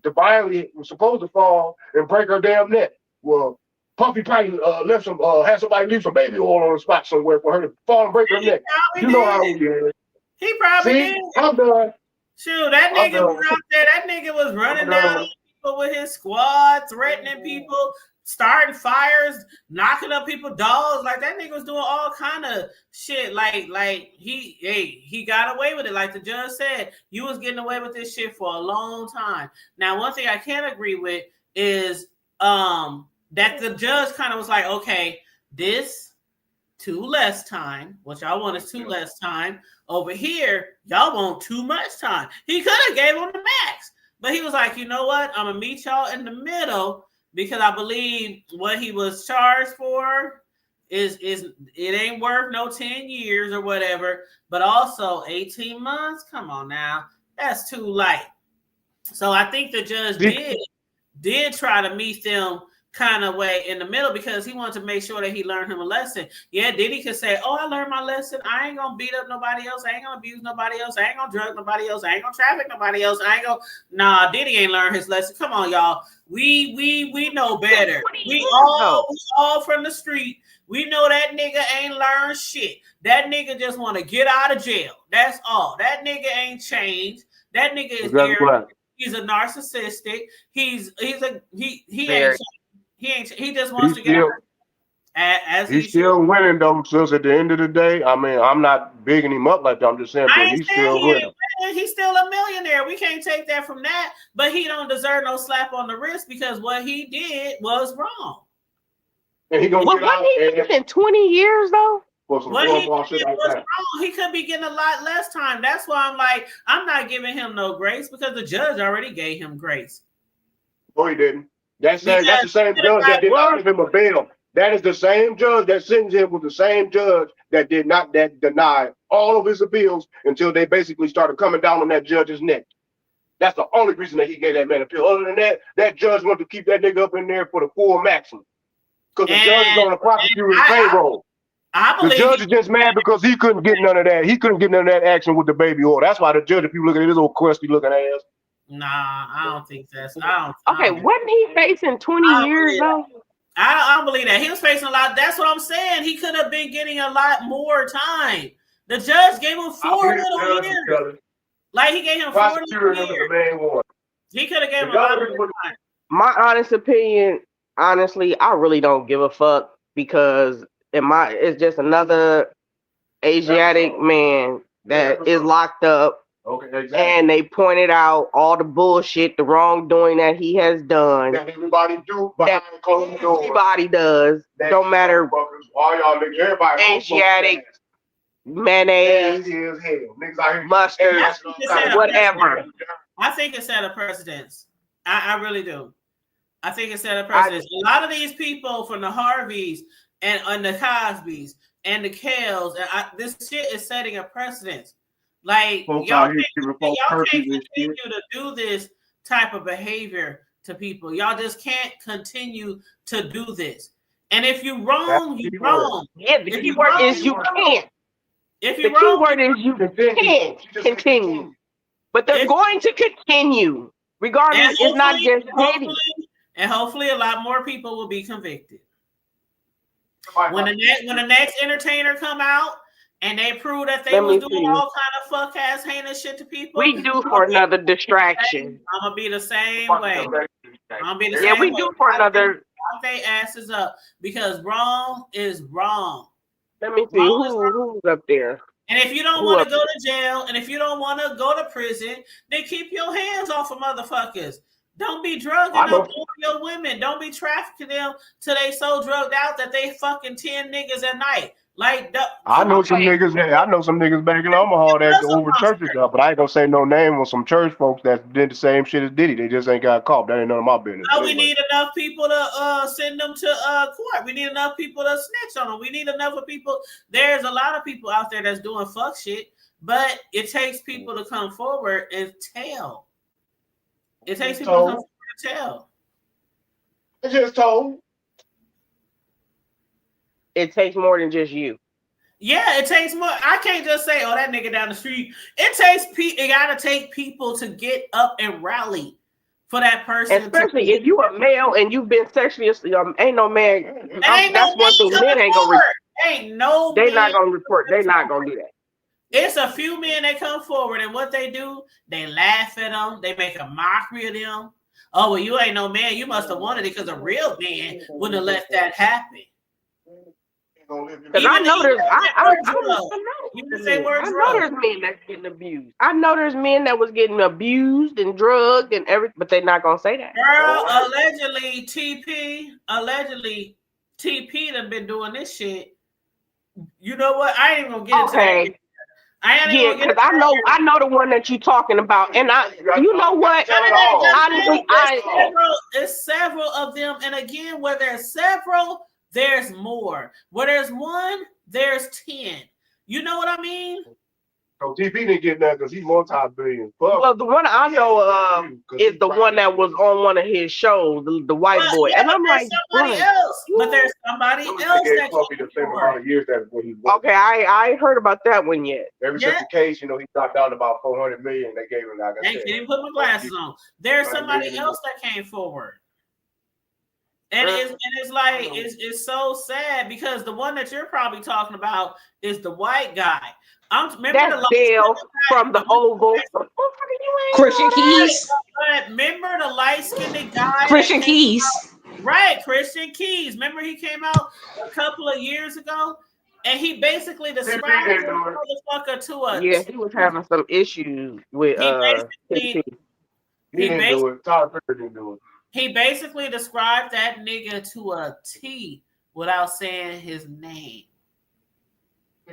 divinely was supposed to fall and break her damn neck. Well, Puffy probably left some, had somebody leave some baby oil on the spot somewhere for her to fall and break her neck. You know how we did. He probably did. I'm done. Shoot, that nigga was out there. That nigga was running down people with his squad, threatening people, starting fires, knocking up people's dogs. Like that nigga was doing all kind of shit. Like he got away with it. Like the judge said, you was getting away with this shit for a long time. Now, one thing I can't agree with is that the judge kind of was like, okay, this 2 less time, what y'all want is 2 less time. Over here, y'all want too much time. He could have gave him the max, but he was like, you know what? I'm gonna meet y'all in the middle because I believe what he was charged for is it ain't worth no 10 years or whatever, but also 18 months. Come on now, that's too light. So I think the judge did try to meet them kind of way in the middle because he wanted to make sure that he learned him a lesson. Yeah, Diddy could say, oh, I learned my lesson. I ain't gonna beat up nobody else. I ain't gonna abuse nobody else. I ain't gonna drug nobody else. I ain't gonna traffic nobody else. I ain't gonna. Nah, Diddy ain't learned his lesson. Come on, y'all. We know better. We all from the street. We know that nigga ain't learned shit. That nigga just want to get out of jail. That's all. That nigga ain't changed. That nigga is there. He's a narcissistic. He just wants to get out. He's still winning though, sis. At the end of the day, I mean, I'm not bigging him up like that. I'm just saying, but he's still winning. He's still a millionaire. We can't take that from that. But he don't deserve no slap on the wrist because what he did was wrong. And he gonna get out. In 20 years though. What he did was wrong. He could be getting a lot less time. That's why I'm like, I'm not giving him no grace because the judge already gave him grace. No, he didn't. That's the same judge that did not give him a bail. That is the same judge that sentenced him with the same judge that denied all of his appeals until they basically started coming down on that judge's neck. That's the only reason that he gave that man an appeal. Other than that, that judge wanted to keep that nigga up in there for the full maximum. Because the judge is on the prosecutor's payroll. The judge is just mad because he couldn't get none of that. He couldn't get none of that action with the baby oil. That's why the judge, if you look at his old crusty looking ass. Nah, I don't think that's. Wasn't he facing 20 years though? I don't believe that. He was facing a lot. That's what I'm saying. He could have been getting a lot more time. The judge gave him 4 little years. Like he gave him 4 little years. He could have gave him a lot more time. My honest opinion, honestly, I really don't give a fuck because it's just another Asiatic man that is locked up. Okay, exactly. And they pointed out all the bullshit, the wrongdoing that he has done. That everybody do behind closed doors. Everybody does. Don't matter. All y'all niggas, everybody. Asiatic, mayonnaise, mustard, whatever. I think it set a precedence. I really do. I think it set a precedence. A lot of these people from the Harveys and the Cosbys and the Kales, this shit is setting a precedence. Like y'all can't continue to do this type of behavior to people. Y'all just can't continue to do this. And if you wrong, you wrong. Yeah, the key word is you can't. If you wrong, the key word is you can't continue. But they're going to continue, regardless. It's not just Diddy. And hopefully, a lot more people will be convicted. When the next entertainer come out. And they prove that they was doing all kind of fuck ass heinous shit to people. We do for another distraction. I'm gonna be the same way. Yeah, we do for another. They asses up because wrong is wrong. Let me see who's up there. And if you don't want to go to jail, and if you don't want to go to prison, then keep your hands off of motherfuckers. Don't be drugging up all your women. Don't be trafficking them till they so drugged out that they fucking 10 niggas at night. Like I know some niggas back in Omaha that over churches up, but I ain't gonna say no name on some church folks that did the same shit as Diddy. They just ain't got caught. That ain't none of my business. No, we need enough people to send them to court. We need enough people to snitch on them. We need enough of people. There's a lot of people out there that's doing fuck shit, but it takes people to come forward and tell. It takes people to come forward and tell. It's just told. It takes more than just you. Yeah, it takes more. I can't just say, "Oh, that nigga down the street." It gotta take people to get up and rally for that person. Especially if you a male and you've been sexually, ain't no man. That's one thing. Men ain't gonna. Ain't no. They not gonna report. They not gonna do that. It's a few men that come forward, and what they do, they laugh at them. They make a mockery of them. Oh, well, you ain't no man. You must have wanted it because a real man wouldn't have let that happen. Because I know there's men that's getting abused. I know there's men that was getting abused and drugged and everything, but they're not gonna say that. Girl, allegedly TP done been doing this shit. You know what? I ain't even gonna get into that. Because I know the one that you're talking about, and you know what? Honestly, it's several of them, and again, where there's several, there's more. Where there's one, there's 10. You know what I mean? So TP didn't get nothing because he's multi-billion. Well, the one I know is the one that was on one of his shows, the white boy, and I'm like, somebody else. But there's somebody else that the same amount of years that when he. Okay, I ain't heard about that one yet. Ever since the case, he dropped down to about 400 million. They gave him like I said. Can't even put my glasses on. There's somebody else that came forward. And it's like it's so sad because the one that you're probably talking about is the white guy. That's Dale from the Oval. Christian Keys. Remember the light-skinned guy? Christian Keys. Right, Christian Keys. Remember he came out a couple of years ago? And he basically described the motherfucker to us. Yeah, he was having some issues with He didn't do it. Todd Perry didn't do it. He basically described that nigga to a T without saying his name.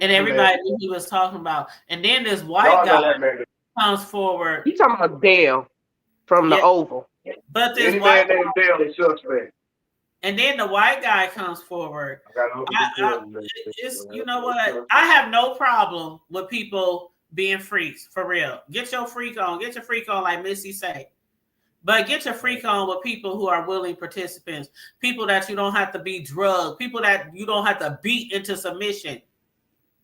And everybody knew he was talking about. And then this white guy comes forward. He's talking about Dale from the Oval. But this white guy named Dale is suspect. And then the white guy comes forward. You know what? I have no problem with people being freaks, for real. Get your freak on. Get your freak on like Missy say. But get your freak on with people who are willing participants. People that you don't have to be drugged. People that you don't have to beat into submission.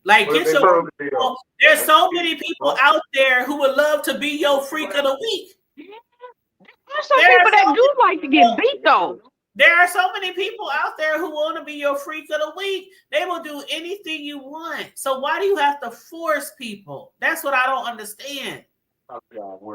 Like, there's so many people out there who would love to be your freak of the week. There's some people that do like to get beat, though. There are so many people out there who want to be your freak of the week. They will do anything you want. So why do you have to force people? That's what I don't understand. Because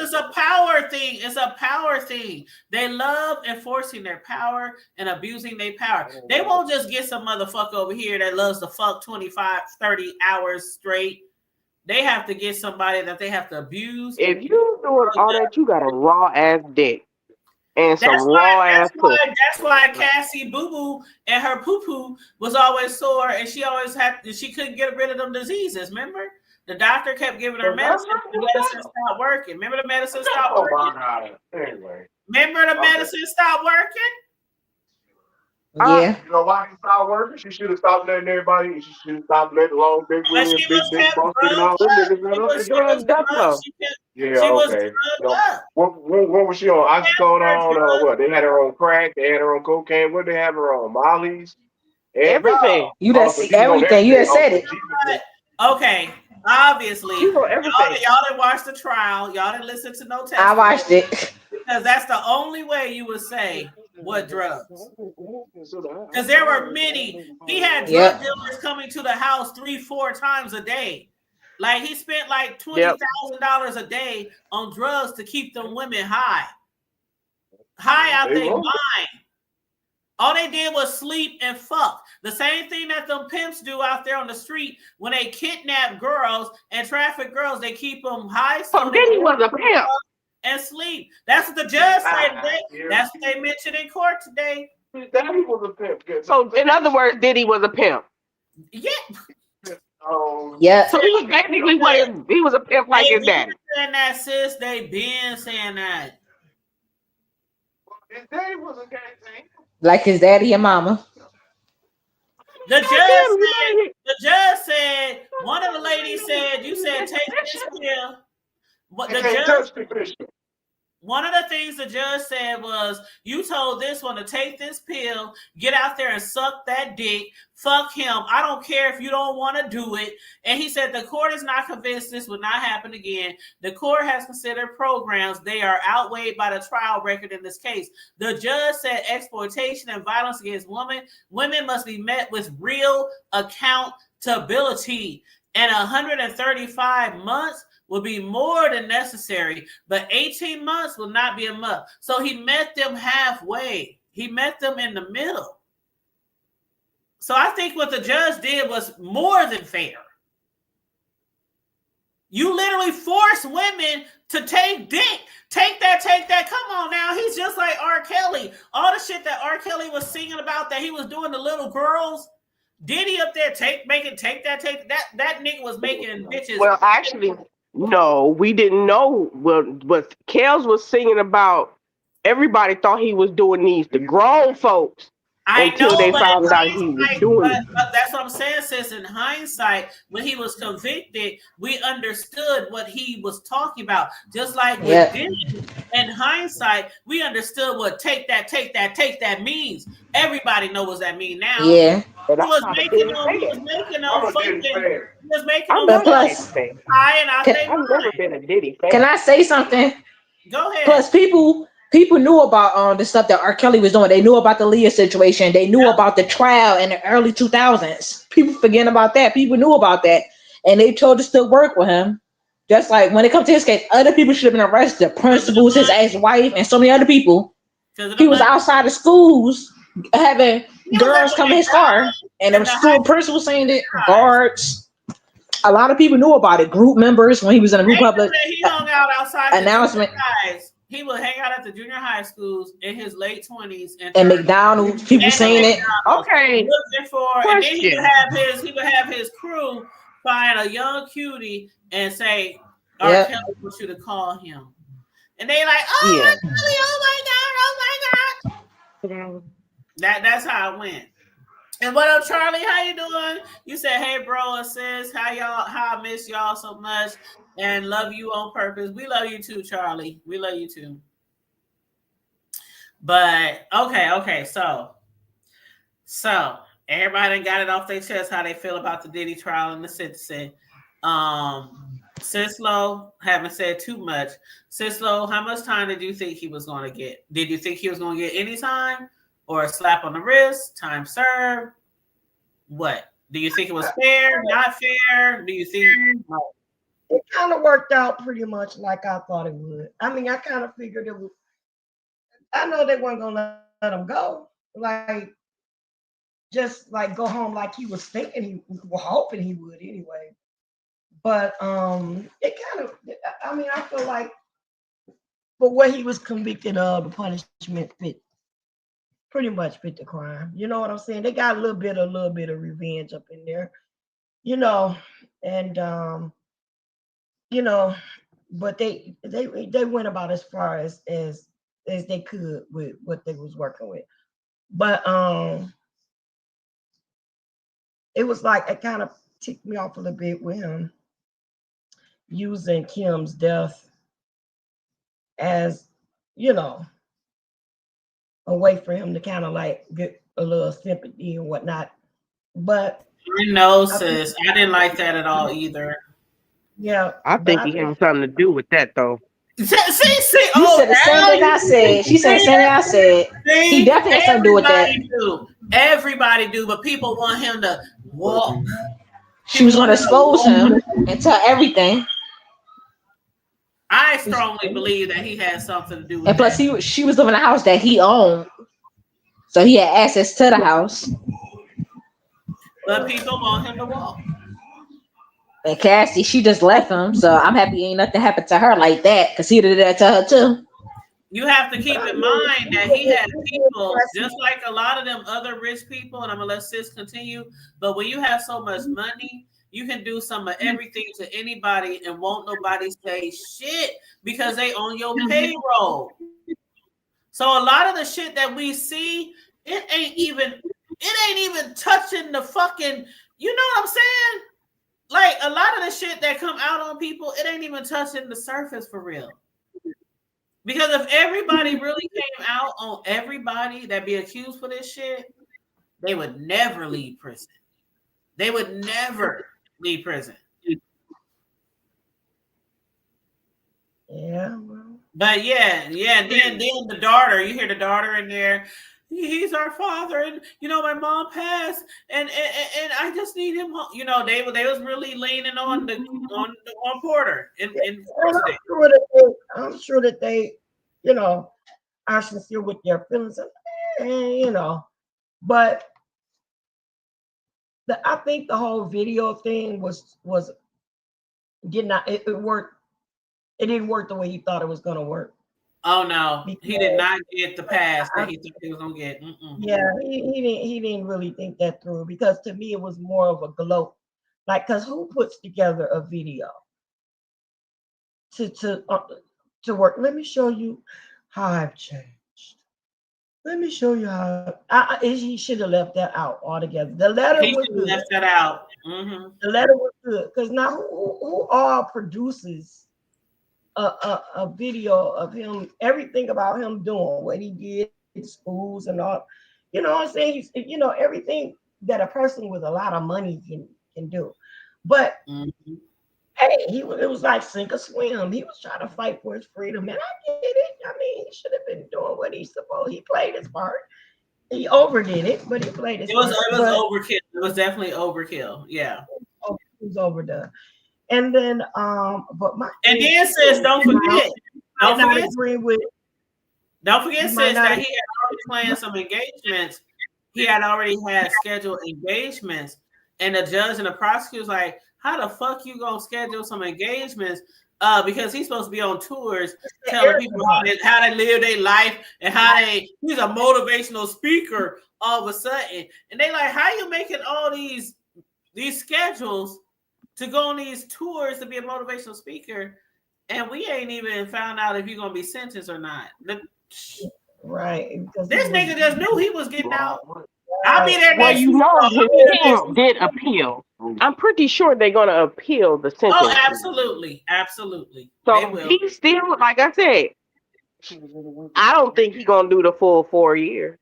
it's a power thing. It's a power thing. They love enforcing their power and abusing their power. They won't just get some motherfucker over here that loves to fuck 25, 30 hours straight. They have to get somebody that they have to abuse. If you doing all that, you got a raw ass dick. And some raw ass pussy. That's why Cassie Boo Boo and her poo poo was always sore, and she couldn't get rid of them diseases. Remember, the doctor kept giving her medicine. The medicine stopped working. Remember, the medicine stopped working. Oh my God! Anyway, remember the medicine stopped working. Yeah. You know why he stopped working? She should have stopped letting everybody. She should have stopped letting long big women, big busted and all them niggas. Yeah, okay. What was she on? Oxycodone on what? They had her on crack. They had her on cocaine. What did they have her on? Molly's. Everything. You just everything. You just said it. Okay. Obviously, y'all didn't watch the trial. Y'all didn't listen to no testimony. I watched it. Because that's the only way you would say what drugs. Because there were many. He had drug dealers coming to the house 3-4 times a day. Like, he spent like $20,000 a day on drugs to keep them women high out their mind. All they did was sleep and fuck. The same thing that them pimps do out there on the street when they kidnap girls and traffic girls. They keep them high. So Diddy was a pimp. And sleep. That's what the judge said today. That's what they mentioned in court today. Diddy was a pimp. So, in other words, Diddy was a pimp. Yeah. Yeah. So he was technically he was a pimp like his daddy. Saying that, sis. They been saying that. His daddy was a gang thing. Like his daddy and mama. The judge said, one of the ladies said, you said take this pill. But the judge, One of the things the judge said was, you told this one to take this pill, get out there and suck that dick, fuck him. I don't care if you don't want to do it. And he said the court is not convinced this would not happen again. The court has considered programs. They are outweighed by the trial record in this case. The judge said exploitation and violence against women must be met with real accountability. And 135 months will be more than necessary, but 18 months will not be enough. So he met them halfway. He met them in the middle. So I think what the judge did was more than fair. You literally force women to take dick. Take that. Come on now. He's just like R. Kelly. All the shit that R. Kelly was singing about that he was doing to little girls. Diddy up there take that. That nigga was making bitches. Well, actually, no, we didn't know what Kels was singing about. Everybody thought he was doing these to grown folks until they found out he was doing it. But that's what I'm saying, sis. In hindsight, when he was convicted, we understood what he was talking about. Just like with Diddy, in hindsight, we understood what take that means. Everybody knows what that means now. Yeah. He was making them high and out there. I've never been a Diddy fan. Can I say something? Go ahead. Plus, people knew about the stuff that R. Kelly was doing. They knew about the Leah situation. They knew about the trial in the early 2000s. People forget about that. People knew about that, and they chose to still work with him. Just like when it comes to his case, other people should have been arrested. The principals, his ex-wife, and so many other people. He was outside of schools having girls come in his car, and there was school principals saying it, guards. A lot of people knew about it. Group members when he was in a group public. He hung out outside announcement. He would hang out at the junior high schools in his late 20s and McDonald's. People saying it. Okay. And then he would have his crew find a young cutie and say, "R. Kelly wants you to call him," and they like, "Oh, R. Kelly, oh my god." That's how it went. And what up, Charlie? How you doing? You said, "Hey, bro and sis, how I miss y'all so much and love you on purpose." We love you too, Charlie. We love you too. But okay. So everybody got it off their chest how they feel about the Diddy trial and the sentencing. Sislo, haven't said too much. Sislo, how much time did you think he was going to get? Did you think he was going to get any time? Or a slap on the wrist, time served? What? Do you think it was fair, not fair? Do you think it kind of worked out pretty much like I thought it would? I mean, I kind of figured it would. I know they weren't gonna let him go. Like, just like go home like he was thinking he was hoping he would anyway. But it kind of, I mean, I feel like for what he was convicted of, the punishment pretty much fit the crime. You know what I'm saying? They got a little bit of revenge up in there, you know, and but they went about as far as they could with what they was working with. But it was like it kind of ticked me off a little bit with him using Kim's death as, a way for him to kind of like get a little sympathy and whatnot. But I know, sis, I didn't like that at all either. Yeah, I think he had something to do with that, though. You said the same thing I said. She said the same thing I said. He definitely had something to do with that. Everybody do, but people want him to walk. She was going to expose him and tell everything. I strongly believe that he had something to do with and plus, that. she was living in a house that he owned, so he had access to the house. But people want him to walk. And Cassie, she just left him, so I'm happy ain't nothing happened to her like that, because he did that to her too. You have to keep in mind that he had people, just like a lot of them other rich people, and I'm gonna let sis continue. But when you have so much money, you can do some of everything to anybody and won't nobody say shit because they on your payroll. So a lot of the shit that we see, it ain't even touching the fucking, you know what I'm saying? Like a lot of the shit that come out on people, it ain't even touching the surface for real. Because if everybody really came out on everybody that be accused for this shit, they would never leave prison. They would never leave prison. Yeah. Well. But yeah. Then the daughter, you hear the daughter in there. He's our father, and my mom passed, and I just need him home. They was really leaning on on Porter in I'm sure that they, are sincere with their feelings, but I think the whole video thing was did not it worked. It didn't work the way he thought it was going to work. Oh no, he did not get the pass that he thought he was gonna get. Yeah, he didn't really think that through, because to me it was more of a gloat, like, because who puts together a video to work? Let me show you how I've changed. Let me show you how. He should have left that out altogether. The letter was good. Left that out. Mm-hmm. The letter was good, because now who all produces a video of him, everything about him doing what he did, his schools and all, what I'm saying? Everything that a person with a lot of money can do. But hey, it was like sink or swim. He was trying to fight for his freedom, and I get it. I mean, he should have been doing what he's supposed. He played his part. He overdid it, but he played his part. It was overkill. It was definitely overkill. Yeah. It was overdone. And then, but and then sis, don't forget, sis, that he had already planned some engagements. He had already had scheduled engagements, and the judge and the prosecutor was like, "How the fuck you gonna schedule some engagements?" Because he's supposed to be on tours telling people how they live their life and he's a motivational speaker all of a sudden, and they like, "How you making all these schedules to go on these tours to be a motivational speaker, and we ain't even found out if you're gonna be sentenced or not?" Right. This nigga just knew he was getting out. I'll be there well, next his team did appeal. I'm pretty sure they're gonna appeal the sentence. Oh, absolutely. So he still, like I said, I don't think he's gonna do the full 4 years.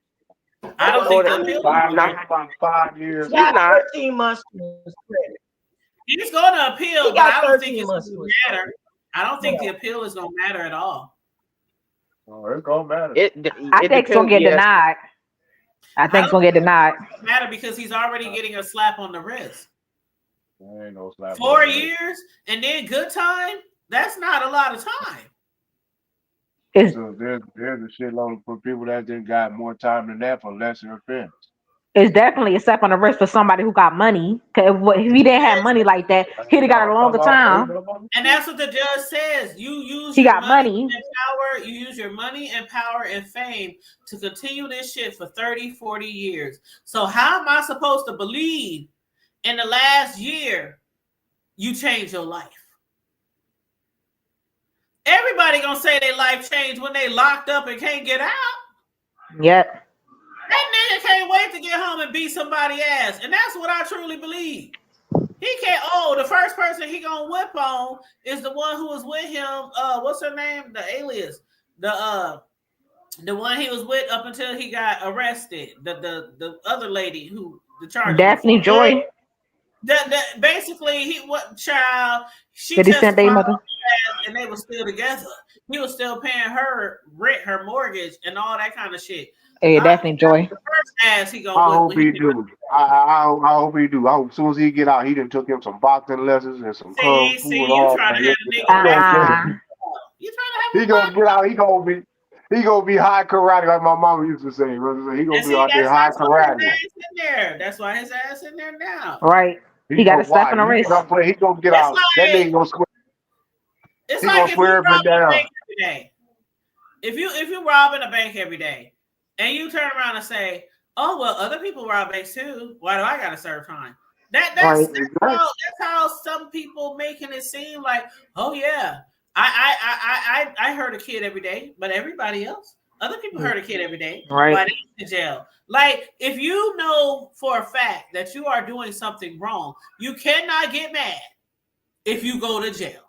I don't think about 5 years. Yeah, 13 months. He's going to appeal, but I don't think it's going to matter. I don't think the appeal is going to matter at all. Oh, it's going to matter. I think it's going to get denied. I think it's going to get denied. It doesn't matter because he's already getting a slap on the wrist. There ain't no slap. 4 years and then good time? That's not a lot of time. So there's a shitload for people that didn't got more time than that for lesser offense. It's definitely a slap on the wrist for somebody who got money. Because if he didn't have money like that, he'd have got a longer time. And that's what the judge says. You use money and power. You use your money and power and fame to continue this shit for 30, 40 years. So how am I supposed to believe in the last year you changed your life? Everybody gonna say their life changed when they locked up and can't get out. Yep. That nigga can't wait to get home and beat somebody's ass. And that's what I truly believe. He can't, the first person he gonna whip on is the one who was with him. What's her name? The alias. The one he was with up until he got arrested. The other lady who the charge. Daphne Joy. Basically she did he send their mother? And they were still together. He was still paying her rent, her mortgage, and all that kind of shit. Hey, Daphne Joy. The first ass he gonna I hope he do. I hope he do. I hope as soon as he get out, he done took him some boxing lessons and some kung fu and all. Trying to have a nigga. You trying to have he gonna get out. He gonna be high karate like my mama used to say. He gonna be out there high karate. That's why his ass in there now. Right. He got a slap on the wrist. He gonna get out. That nigga gonna swear. It's like if you rob a bank every day. If you robbing a bank every day, and you turn around and say, "Oh well, other people rob banks too. Why do I gotta serve time?" That's how some people making it seem like, "Oh yeah, I hurt a kid every day, but everybody else, other people hurt a kid every day. Right? Why they in jail?" Like if you know for a fact that you are doing something wrong, you cannot get mad if you go to jail.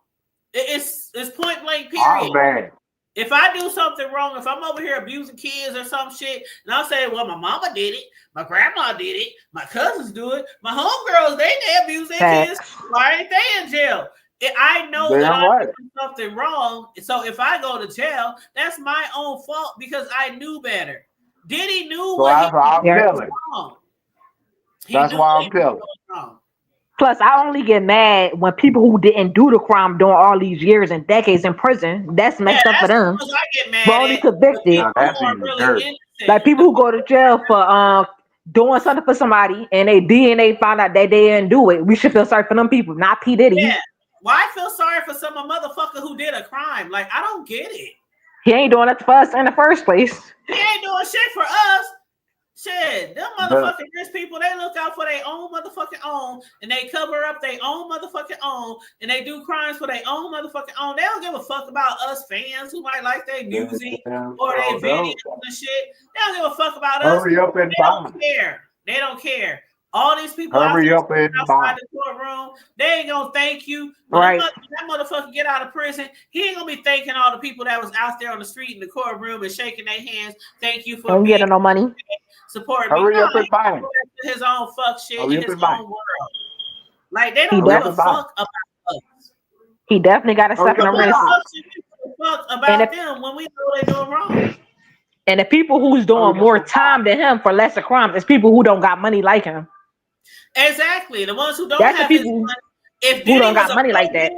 It's point blank period. I'm mad. If I do something wrong, if I'm over here abusing kids or some shit, and I'll say, well, my mama did it, my grandma did it, my cousins do it, my homegirls, they abuse their kids. Why ain't they in jail? I know that I did something wrong. So if I go to jail, that's my own fault because I knew better. Diddy knew what he was wrong. That's why I'm telling. Plus, I only get mad when people who didn't do the crime during all these years and decades in prison. That's messed up for them. I get mad We're only convicted. Like people who go to jail for doing something for somebody and they DNA found out that they didn't do it. We should feel sorry for them people, not P. Diddy. Yeah. Why feel sorry for some motherfucker who did a crime? Like, I don't get it. He ain't doing it for us in the first place. He ain't doing shit for us. Shit, them motherfucking rich people, they look out for their own motherfucking own, and they cover up their own motherfucking own, and they do crimes for their own motherfucking own. They don't give a fuck about us fans who might like their music or their videos and shit. They don't give a fuck about us. They don't care. They don't care. All these people outside the courtroom, they ain't gonna thank you. Right. That motherfucker get out of prison, he ain't gonna be thanking all the people that was out there on the street in the courtroom and shaking their hands. Thank you for getting no money. Supporting me. No, his own fuck shit in his own world. Like they don't give a fuck about us. He definitely got a second arrest. Fuck about them when we know they doing wrong. And the people who's doing more time than him for lesser crimes is people who don't got money like him. Exactly. The ones who don't have his money. If Diddy don't got money like that.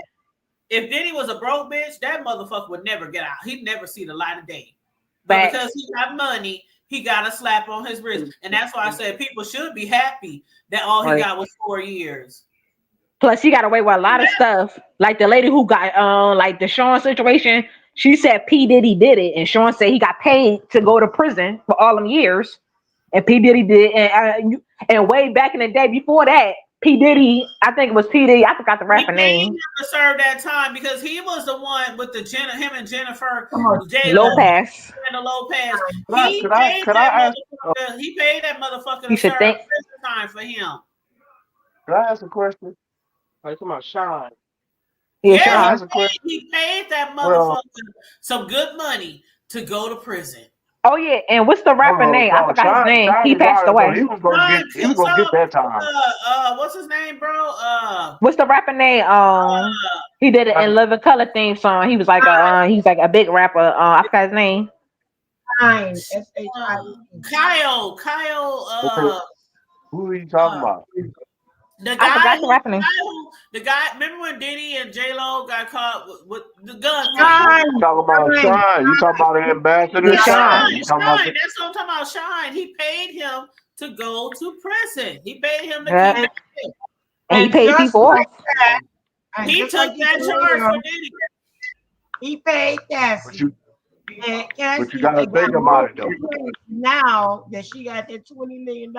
If Diddy was a broke bitch, that motherfucker would never get out. He'd never see the light of day. But because he got money, he got a slap on his wrist. And that's why I said people should be happy that all he got was 4 years. Plus, he got away with a lot of stuff. Like the lady who got like the Sean situation, she said P. Diddy did it. And Sean said he got paid to go to prison for all them years. And P. Diddy did. And way back in the day before that, P. Diddy, I think it was P. Diddy, I forgot the rapper name. He had to serve that time because he was the one with the him and Jennifer Lopez. He paid that motherfucker to serve prison time for him. Can I ask a question? Like, come on, Sean. Yeah, he paid that motherfucker some good money to go to prison. Oh yeah, and what's the rapper name? I forgot his name. He passed away. He was gonna get that time. What's his name, bro? What's the rapper name? He did it in Living Color theme song. He was like he's like a big rapper. I forgot his name. Kyle. Who are you talking about? The guy, I forgot the rapper name. The guy, remember when Diddy and J-Lo got caught with the gun? You talking about Shine. You talking about an ambassador? Shine. That's what I'm talking about. Shine. He paid him to go to prison. He paid him to keep it. And he paid people off. He took that charge for Diddy. He paid that. But you gotta think about it though. Now that she got that $20 million,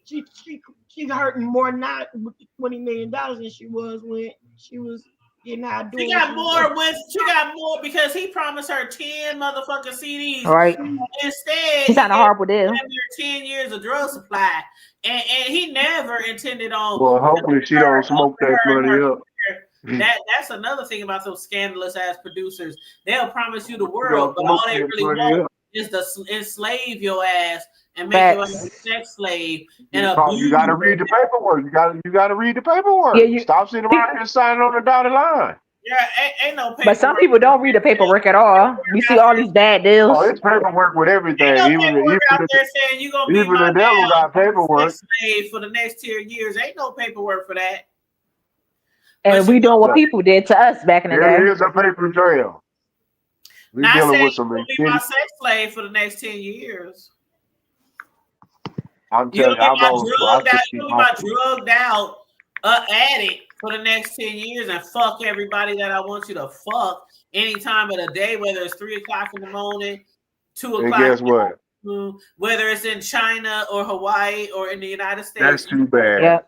she's hurting more now with the $20 million than she was when she was getting out doing. She got more because he promised her 10 motherfucking CDs. Right. Instead, he's not a horrible deal. 10 years of drug supply, and he never intended on. Well, hopefully she don't smoke that money up. That's another thing about those scandalous ass producers. They'll promise you the world, but all they really want is to enslave your ass and make you a sex slave. And you got to read the paperwork. You got to read the paperwork. Yeah, stop sitting around here signing on the dotted line. Yeah, ain't no paperwork. But some people don't read the paperwork at all. We see all these bad deals. Oh, it's paperwork with everything. Even the devil got paperwork. Slave for the next 10 years. Ain't no paperwork for that. And we doing what people did to us back in the day. Here's a paper trail. We dealing with some. Be my sex slave for the next 10 years. I'm telling you, my drugged out addict for the next 10 years and fuck everybody that I want you to fuck any time of the day, whether it's 3 o'clock in the morning, 2 o'clock. And guess what? Whether it's in China or Hawaii or in the United States. That's too bad. Yep.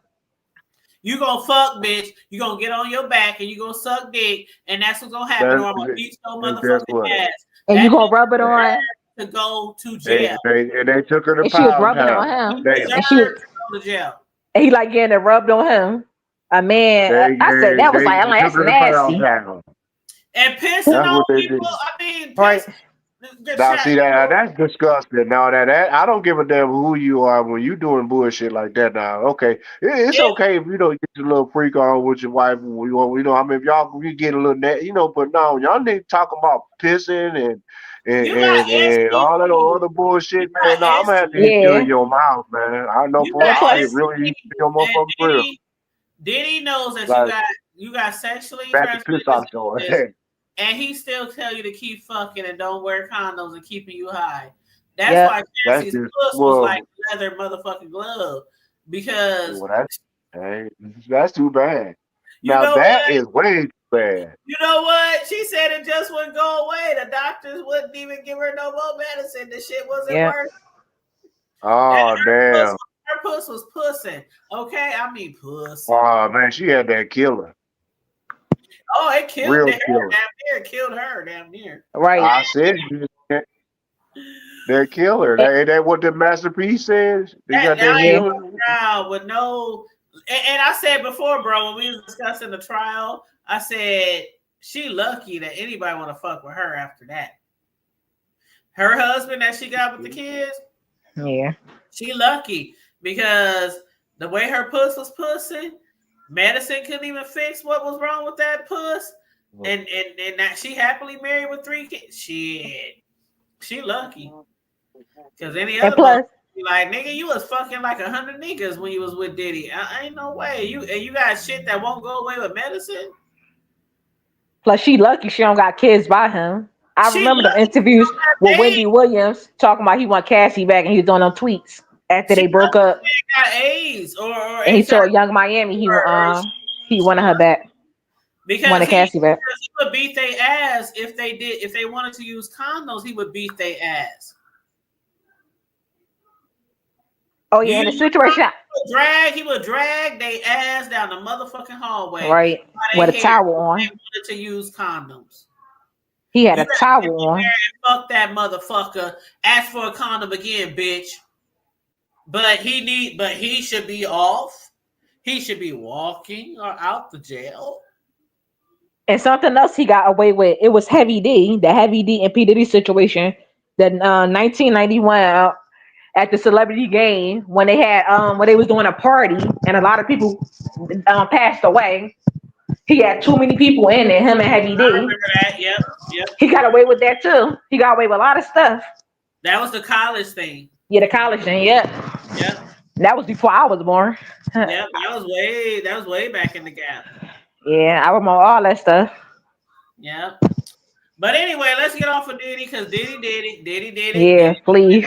You gonna fuck, bitch. You gonna get on your back and you gonna suck dick, and that's what's gonna happen. Or I'm gonna beat your motherfucking ass. And you gonna rub it on to go to jail. And they took her to she was rubbing on him. And she was to jail. And he like getting it rubbed on him. A man. I said that was like, I'm like, that's nasty. And pissing That's on what they people. do. I mean, Right. Now, see that that's disgusting. Now that I don't give a damn who you are when you doing bullshit like that. Now, okay, it's okay if you don't get your little freak on with your wife. I mean, if you get a little net, but no, y'all need to talk about pissing You got and all that STD. other bullshit, You man. got No, I'm gonna have to hit STD. you in Yeah. your mouth, man. I know You for And got I plus, really STD. hit your And motherfucking grill. Diddy knows that Like you got sexually back to piss transmitted off your diseases, head. and he still tell you to keep fucking and don't wear condoms and keeping you high. That's yeah. why That's Cassie's just puss was like well, leather motherfucking glove. Because hey, that's too bad. you Now know that what? is way too bad. You know what? She said it just wouldn't go away. The doctors wouldn't even give her no more medicine. The shit wasn't Yeah. working. And Oh damn. her puss was pussing. Okay? I mean pussing. Oh man, she had that killer. Oh, it killed Real her killer. damn near. It killed her damn near. Right. I said that killer. That what the masterpiece says? They That got now that Yeah. ain't killer. no trial with no. And I said before, bro, when we was discussing the trial, I said she lucky that anybody want to fuck with her after that. Her husband that she got with the kids, Yeah. she lucky because the way her puss was pussing, medicine couldn't even fix what was wrong with that puss. And that she happily married with 3 kids. Shit. She lucky. Because any And other plus, be like, nigga, you was fucking like 100 niggas when you was with Diddy. Ain't no way. You got shit that won't go away with medicine. she lucky she don't got kids by him. I She remember them lucky interviews with she Wendy Williams talking about he want Cassie back, and he was doing them tweets after they broke lucky up, she ain't got AIDS or and he HIV told Young Miami he wanted her back, because wanted Cassie back. he would beat their ass if they wanted to use condoms. He would beat their ass. Oh yeah, in the situation, He would drag their ass down the motherfucking hallway right, with a towel on. they wanted to use condoms. He had You a better towel get in on. there and fuck that motherfucker. Ask for a condom again, bitch. But he should be off. He should be walking or out the jail. And something else he got away with. It was Heavy D, the Heavy D and P Diddy situation. The 1991 at the celebrity game when they had when they was doing a party and a lot of people passed away. He had too many people in it. Him and Heavy I D. remember that. Yep. He got away with that too. He got away with a lot of stuff. That was the college thing. Yeah, the college thing. Yep. That was before I was born. Yep. That was way back in the gap. Yeah, I remember all that stuff. Yep. But anyway, let's get off of Diddy because Diddy. Yeah, please.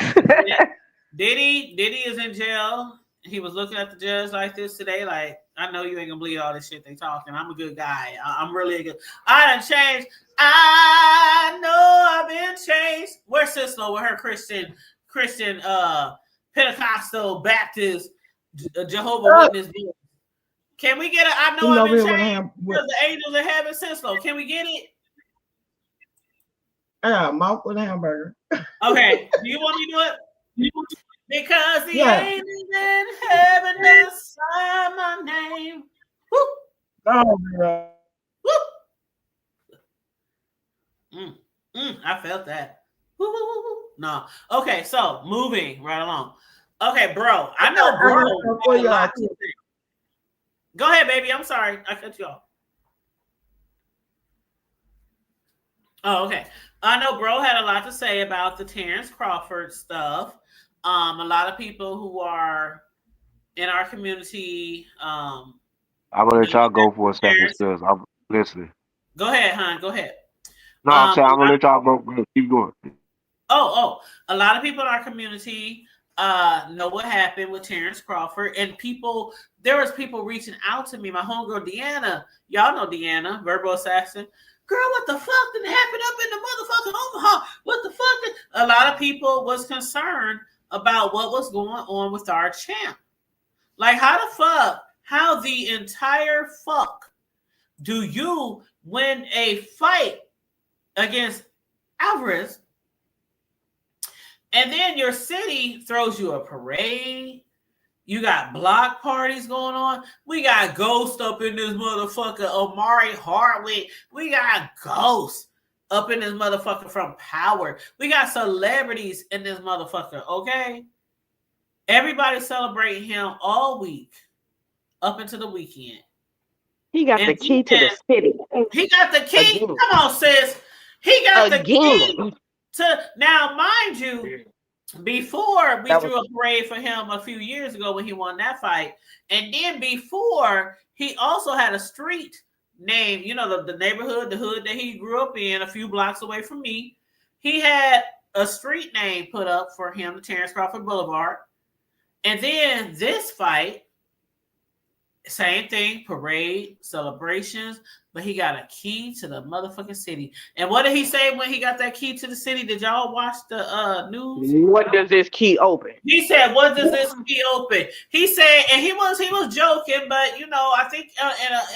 Diddy is in jail. He was looking at the judge like this today, like, I know you ain't gonna believe all this shit they talking. I'm a good guy. I'm really a good. I done changed. I know I've been changed. Where's Sislo with her Christian, Pentecostal, Baptist, Jehovah Witness? Can we get I know I've been changed because the angels in heaven, Sislo. Can we get it? Mouth with a hamburger. Okay. Do you want me to do it? Because the angels in heaven has signed my name. Woo. Oh, girl. Woo. I felt that. Woo. No. Okay, so moving right along. Okay, bro. I know bro. Go ahead, baby. I'm sorry. I cut you off. Oh, okay. I know bro had a lot to say about the Terence Crawford stuff. A lot of people who are in our community. I'm gonna let y'all go for a second, because I'm listening. Go ahead, hon. Go ahead. No, I'm saying I'm gonna let y'all go. Keep going. Oh, a lot of people in our community know what happened with Terence Crawford, and there was people reaching out to me. My homegirl Deanna, y'all know Deanna, verbal assassin. Girl, what the fuck did happen up in the motherfucking Omaha? What the fuck? A lot of people was concerned about what was going on with our champ. Like, how the entire fuck do you win a fight against Alvarez, and then your city throws you a parade, You got block parties going on. We got Ghost up in this motherfucker. Omari Hardwick. We got Ghost up in this motherfucker from Power. We got celebrities in this motherfucker, okay? Everybody celebrating him all week up into the weekend. He got the key to the city. He got the key. Again. Come on, sis. He got the key Again. to, now, mind you, before we That threw a parade for him a few years ago when he won that fight, and then before, he also had a street name, you know, the neighborhood, the hood that he grew up in a few blocks away from me. He had a street name put up for him, Terence Crawford Boulevard. And then this fight, same thing, parade, celebrations, but he got a key to the motherfucking city. And what did he say when he got that key to the city? Did y'all watch the news? What does this key open? He said, "What does this key open?" He said, and he was joking, but you know, I think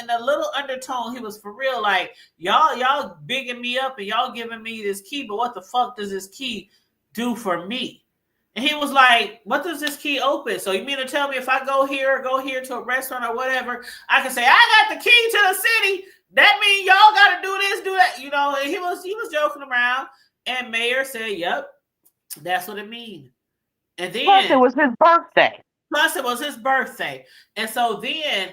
in a little undertone, he was for real. Like y'all bigging me up and y'all giving me this key, but what the fuck does this key do for me? And he was like, "What does this key open?" So you mean to tell me if I go here to a restaurant or whatever, I can say I got the key to the city. That means y'all got to do this, do that, you know? And he was joking around, and Mayor said, "Yep, that's what it means." And then Plus, it was his birthday. And so then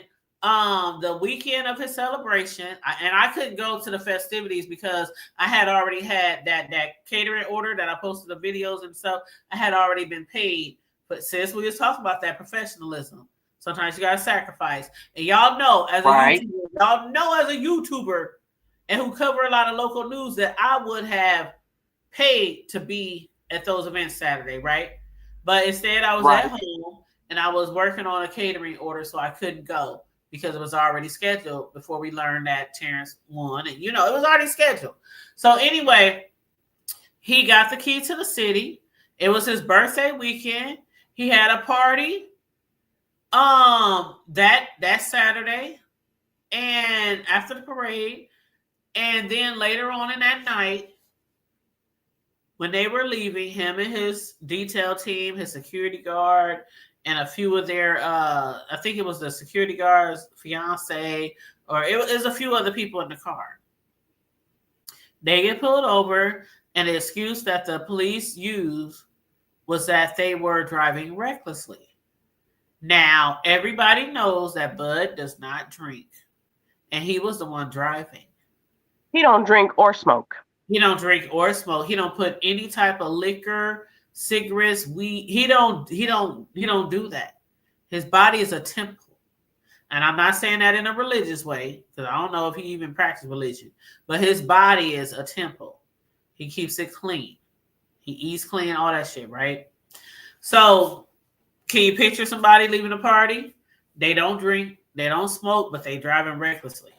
the weekend of his celebration, and I couldn't go to the festivities because I had already had that catering order that I posted the videos and stuff. I had already been paid. But since we was talking about that professionalism, sometimes you gotta sacrifice. And y'all know as a YouTuber and who cover a lot of local news that I would have paid to be at those events Saturday, right? But instead I was at home and I was working on a catering order, so I couldn't go because it was already scheduled before we learned that Terence won. And, you know, it was already scheduled. So anyway, he got the key to the city. It was his birthday weekend. He had a party that Saturday and after the parade. And then later on in that night, when they were leaving, him and his detail team, his security guard, and a few of their, I think it was the security guard's fiance, or it was a few other people in the car. They get pulled over, and the excuse that the police used was that they were driving recklessly. Now, everybody knows that Bud does not drink, and he was the one driving. He don't drink or smoke. He don't drink or smoke. He don't put any type of liquor, cigarettes, weed. He don't do that. His body is a temple. And I'm not saying that in a religious way, because I don't know if he even practices religion, but his body is a temple. He keeps it clean. He eats clean, all that shit, right? So can you picture somebody leaving a party? They don't drink, they don't smoke, but they driving recklessly,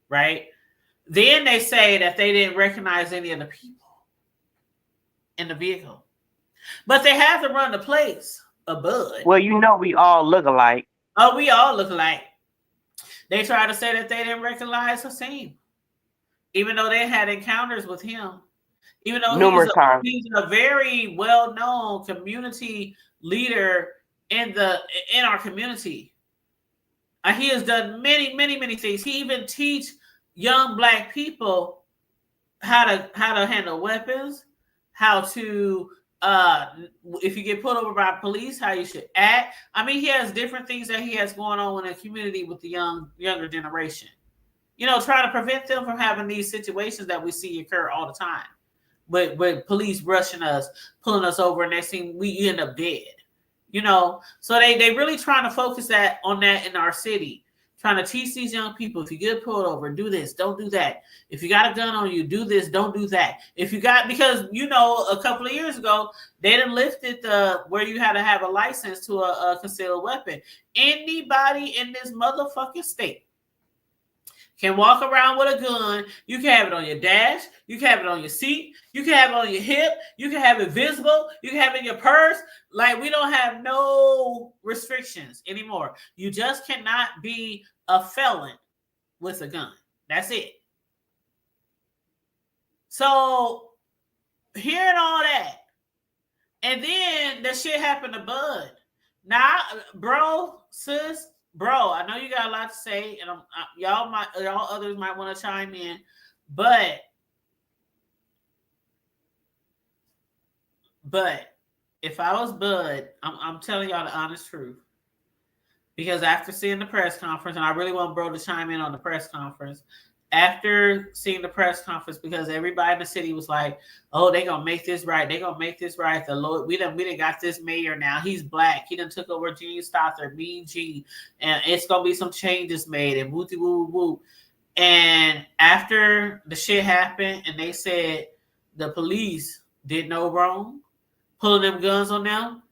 right? Then they say that they didn't recognize any of the people in the vehicle. But they have to run the place of Bud. Well, you know we all look alike. Oh, we all look alike. They try to say that they didn't recognize Hasim, even though they had encounters with him. Even though numerous times. He's a very well-known community leader in our community. He has done many, many, many things. He even teach young Black people how to handle weapons, how to if you get pulled over by police, how you should act. I mean, he has different things that he has going on in the community with the younger generation. You know, trying to prevent them from having these situations that we see occur all the time. With police rushing us, pulling us over, and next thing we end up dead. You know, so they really trying to focus on that in our city. Trying to teach these young people, if you get pulled over, do this, don't do that. If you got a gun on you, do this, don't do that. Because, you know, a couple of years ago, they done lifted where you had to have a license to a concealed weapon. Anybody in this motherfucking state can walk around with a gun. You can have it on your dash. You can have it on your seat. You can have it on your hip. You can have it visible. You can have it in your purse. Like, we don't have no restrictions anymore. You just cannot be a felon with a gun. That's it. So, hearing all that, and then the shit happened to Bud. Nah, bro, sis, bro. I know you got a lot to say, and y'all others might want to chime in, but if I was Bud, I'm telling y'all the honest truth. Because after seeing the press conference, and I really want bro to chime in on the press conference, after seeing the press conference, because everybody in the city was like, "Oh, they gonna make this right. They gonna make this right." The Lord, we done got this mayor now. He's black. He done took over Gene Stothard, Mean Gene, and it's gonna be some changes made and woo woo woo. And after the shit happened, and they said the police did no wrong, pulling them guns on them.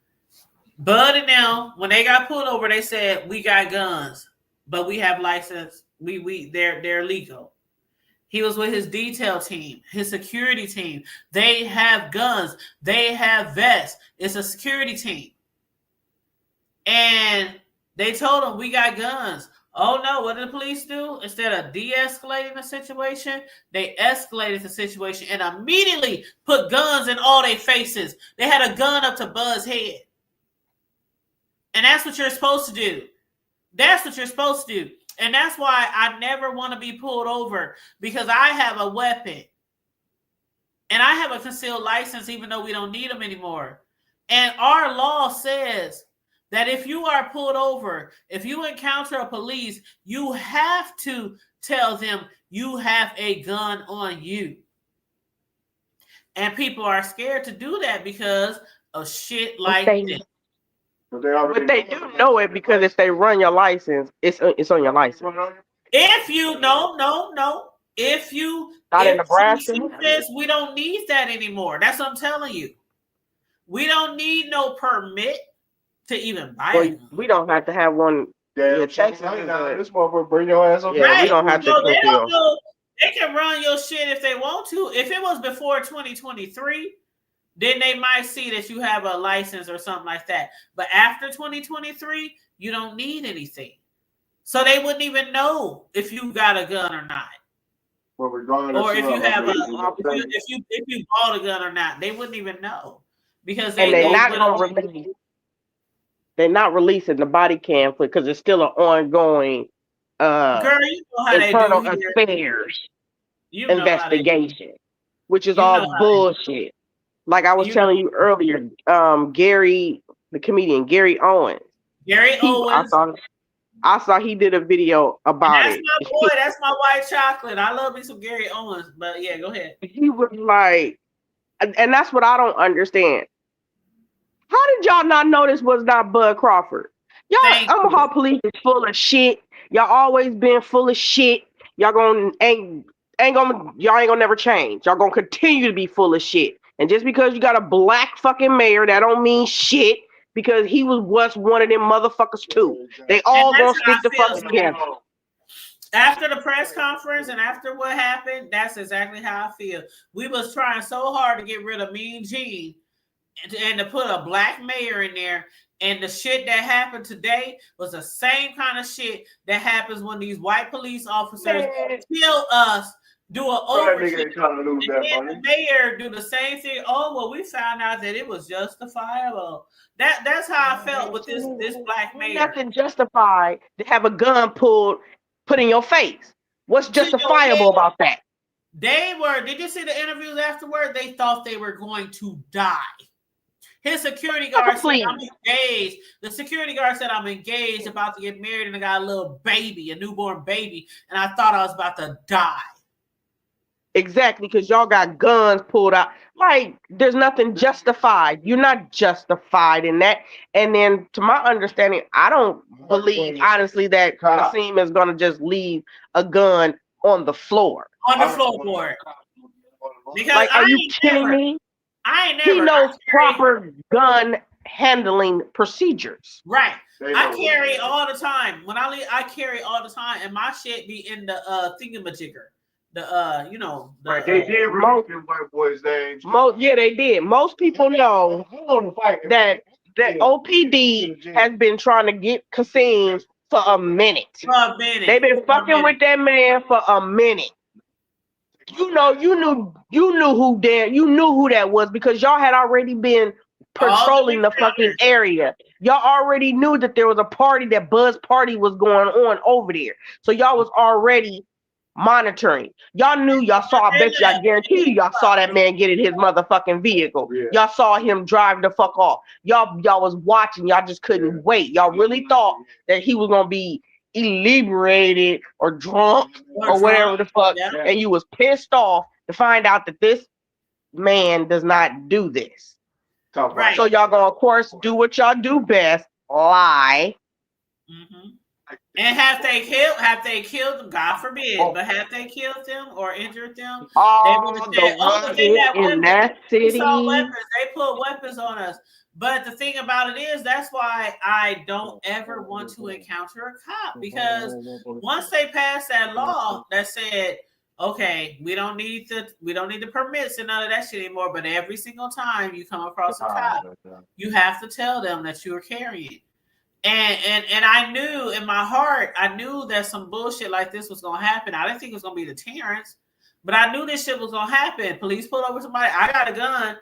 Bud and them, when they got pulled over, they said, "We got guns, but we have license. They're legal." He was with his detail team, his security team. They have guns. They have vests. It's a security team. And they told him, "We got guns." Oh no, what did the police do? Instead of de-escalating the situation, they escalated the situation and immediately put guns in all their faces. They had a gun up to Bud's head. And that's what you're supposed to do. That's what you're supposed to do. And that's why I never want to be pulled over, because I have a weapon. And I have a concealed license, even though we don't need them anymore. And our law says that if you are pulled over, if you encounter a police, you have to tell them you have a gun on you. And people are scared to do that because of shit like this. But they do know it, because if they run your license, it's on your license. If you no. If you not in Nebraska, says we don't need that anymore. That's what I'm telling you. We don't need no permit to even buy it. We don't have to have one. Yeah, Texas. This motherfucker bring your ass up. Yeah, right. We don't have to. They can run your shit if they want to. If it was before 2023. Then they might see that you have a license or something like that. But after 2023, you don't need anything. So they wouldn't even know if you got a gun or not. Well, regardless, or if you have if you bought a gun or not, they wouldn't even know, because they're not releasing the body cam because it's still an ongoing girl, you know how internal they do affairs investigation, which is all bullshit. Like I was telling you earlier, Gary, the comedian Gary Owens. I saw he did a video about it. That's my boy. That's my white chocolate. I love me some Gary Owens. But yeah, go ahead. He was like, and that's what I don't understand. How did y'all not know this was not Bud Crawford? Y'all, Omaha police is full of shit. Y'all always been full of shit. Y'all ain't gonna never change. Y'all gonna continue to be full of shit. And just because you got a black fucking mayor, that don't mean shit, because he was one of them motherfuckers too. They all gonna stick the fuck together. After the press conference and after what happened, that's exactly how I feel. We was trying so hard to get rid of Mean Gene and to put a black mayor in there. And the shit that happened today was the same kind of shit that happens when these white police officers kill us, do an overkill, and the mayor do the same thing. Oh, well, we found out that it was justifiable. That's how I felt with this black mayor. Nothing justified to have a gun put in your face. What's justifiable about that? Did you see the interviews afterward? They thought they were going to die. His security guard said, "I'm engaged." The security guard said, "I'm engaged, about to get married, and I got a little baby, a newborn baby, and I thought I was about to die." Exactly, because y'all got guns pulled out. Like, there's nothing justified. You're not justified in that. And then, to my understanding, I don't believe, honestly, that Kasim is going to just leave a gun on the floor. On the floorboard. Because like, are you kidding me? He knows proper gun handling procedures. Right. I carry all the time. When I leave, I carry all the time, and my shit be in the thingamajigger. Right. They did remove them white boys' names. They did. Most people know that OPD has been trying to get Kasim for a minute. They've been fucking with that man for a minute. You knew who that was, because y'all had already been patrolling the fucking area. Y'all already knew that there was a party, that Buzz party was going on over there. So y'all was already monitoring. Y'all knew, y'all saw, I bet you, I guarantee you, y'all saw that man get in his motherfucking vehicle. Yeah. Y'all saw him drive the fuck off. Y'all was watching. Y'all just couldn't wait. Y'all really thought that he was gonna be inebriated or drunk or whatever the fuck, and you was pissed off to find out that this man does not do this. Right. So y'all gonna, of course, do what y'all do best, lie. Mm-hmm. And have they killed them? God forbid, but have they killed them or injured them? They would have said, "Oh, but they got weapons. We saw weapons. They put weapons on us." But the thing about it is, that's why I don't ever want to encounter a cop, because once they passed that law that said, "Okay, we don't need the permits and none of that shit anymore," but every single time you come across a cop, you have to tell them that you are carrying. And I knew in my heart, I knew that some bullshit like this was gonna happen. I didn't think it was gonna be the Terrence, but I knew this shit was gonna happen. Police pulled over somebody. I got a gun,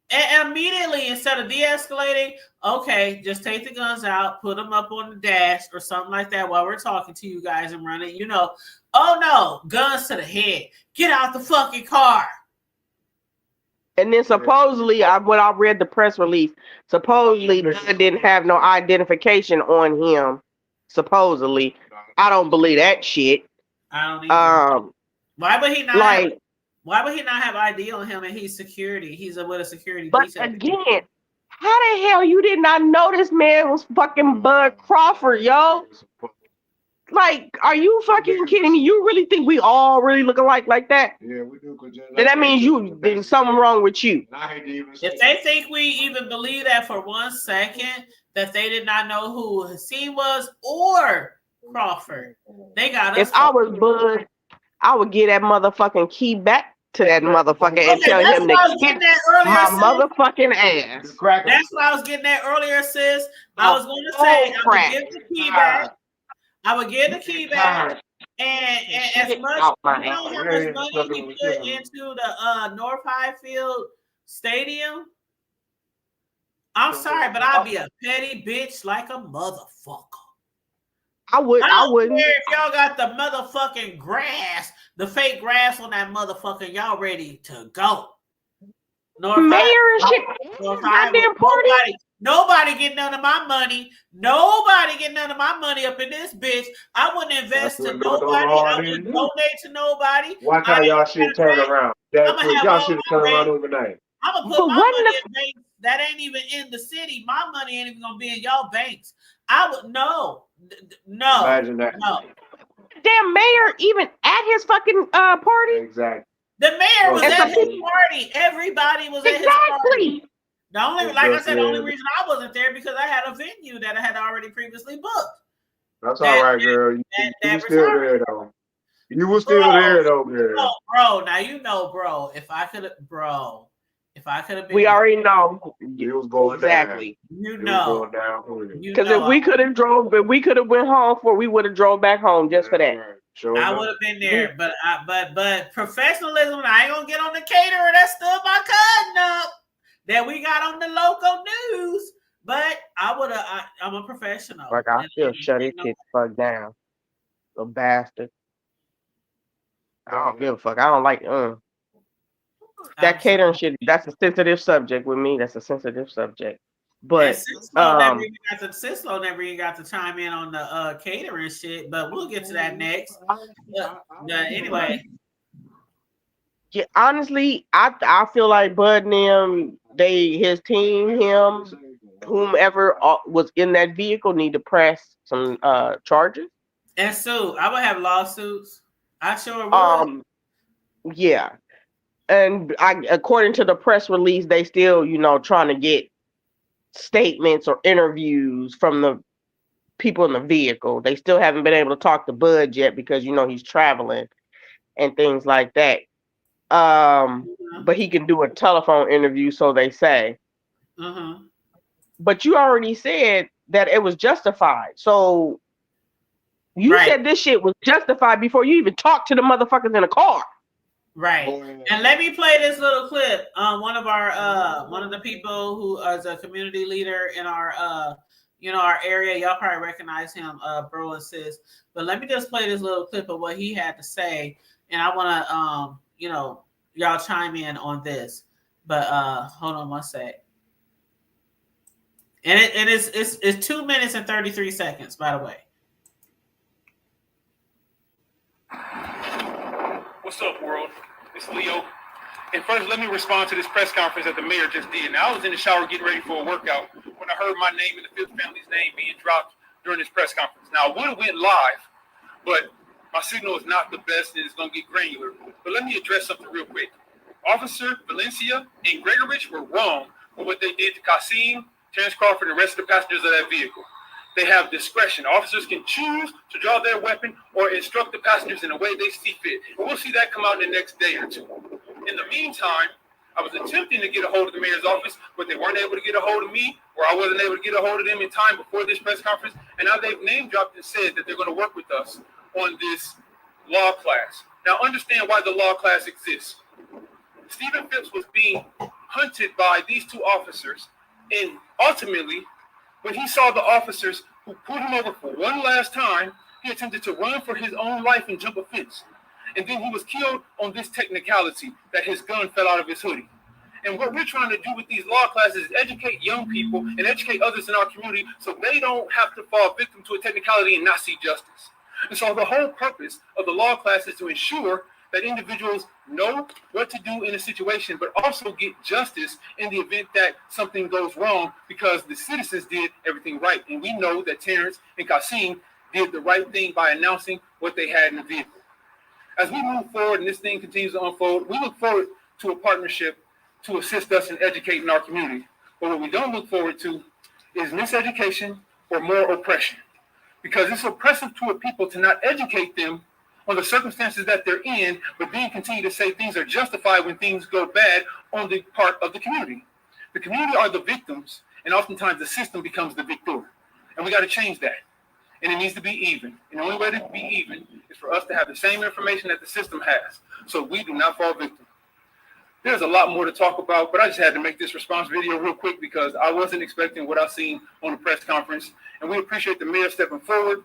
and immediately, instead of de-escalating, okay, just take the guns out, put them up on the dash or something like that while we're talking to you guys and running. You know, oh no, guns to the head. Get out the fucking car. And then supposedly, when I read the press release, supposedly Doug didn't have no identification on him. Supposedly, I don't believe that shit. I don't either. Why would he not? Like, why would he not have ID on him? And he's security. He's with a security. But detail. Again, how the hell you did not know this man was fucking Bud Crawford, yo? Like, are you fucking kidding me? You really think we all really look alike like that? Yeah, we do. Then that means there's something wrong with you. If they think we even believe that for 1 second, that they did not know who Hassan was or Crawford, they got us. If I was Bud, I would get that motherfucking key back to that motherfucker and tell him to kick my motherfucking ass. That's what I was getting at earlier, sis. I was going to say, I would give the key back. I would give the key back, and as much, you know how much money he put into the North Highfield Stadium. I'm sorry, but I'd be a petty bitch like a motherfucker. I wouldn't care if y'all got the motherfucking grass, the fake grass on that motherfucker. Y'all ready to go? Mayor and shit. Goddamn party. Nobody get none of my money. Nobody get none of my money up in this bitch. I wouldn't invest to nobody. I wouldn't donate to nobody. Watch how y'all shit turn around. Y'all should turn around overnight. I'm gonna put my money in banks that ain't even in the city. My money ain't even gonna be in y'all banks. I would no. Imagine that. No. Damn mayor even at his fucking party. Exactly. The mayor was at his party. Everybody was at his party. The only, like I said, the only reason I wasn't there because I had a venue that I had already previously booked. That's all right, girl. You were still there though. You were still there though, girl. No, bro. Now you know, bro. If I could have been, we already know it was going exactly. Down. You know, because if we could have went home we would have drove back home just for that. Sure I would have been there, but professionalism. I ain't gonna get on the caterer that stood my cousin up that we got on the local news. But I would have. I'm a professional. Like I still shut his shit fuck down, the bastard. I don't give a fuck. I don't like that catering shit. That's a sensitive subject with me. That's a sensitive subject. But Cislo never even got to chime in on the catering shit. But we'll get to that next. Anyway. Yeah, honestly, I feel like Bud and them, his team, him, whomever was in that vehicle, need to press some charges. And sue. I would have lawsuits. I sure would. Yeah. And according to the press release, they still, trying to get statements or interviews from the people in the vehicle. They still haven't been able to talk to Bud yet because, he's traveling and things like that. But he can do a telephone interview, so they say. Mm-hmm. But you already said that it was justified. So you said this shit was justified before you even talked to the motherfuckers in the car. Right. And let me play this little clip. One of the people who is a community leader in our our area. Y'all probably recognize him, bro and sis. But let me just play this little clip of what he had to say, and I want to y'all chime in on this. But hold on one sec. And it's 2 minutes and 33 seconds, by the way. What's up, world? It's Leo. And first, let me respond to this press conference that the mayor just did. Now, I was in the shower getting ready for a workout when I heard my name and the fifth family's name being dropped during this press conference. Now, I would have went live, but my signal is not the best and it's going to get granular. But let me address something real quick. Officer Valencia and Gregorich were wrong for what they did to Kasim, Terence Crawford, and the rest of the passengers of that vehicle. They have discretion. Officers can choose to draw their weapon or instruct the passengers in a way they see fit. And we'll see that come out in the next day or two. In the meantime, I was attempting to get a hold of the mayor's office, but they weren't able to get a hold of me, or I wasn't able to get a hold of them in time before this press conference. And now they've name dropped and said that they're going to work with us on this law class. Now understand why the law class exists. Stephen Phipps was being hunted by these two officers, and ultimately, when he saw the officers who pulled him over for one last time, he attempted to run for his own life and jump a fence. And then he was killed on this technicality that his gun fell out of his hoodie. And what we're trying to do with these law classes is educate young people and educate others in our community so they don't have to fall victim to a technicality and not see justice. And so the whole purpose of the law class is to ensure that individuals know what to do in a situation, but also get justice in the event that something goes wrong because the citizens did everything right. And we know that Terence and Kasim did the right thing by announcing what they had in the vehicle. As we move forward and this thing continues to unfold, we look forward to a partnership to assist us in educating our community. But what we don't look forward to is miseducation or more oppression, because it's oppressive to a people to not educate them on the circumstances that they're in, but then continue to say things are justified when things go bad on the part of the community. The community are the victims, and oftentimes the system becomes the victor. And we got to change that. And it needs to be even. And the only way to be even is for us to have the same information that the system has, so we do not fall victim. There's a lot more to talk about, but I just had to make this response video real quick because I wasn't expecting what I've seen on the press conference. And we appreciate the mayor stepping forward.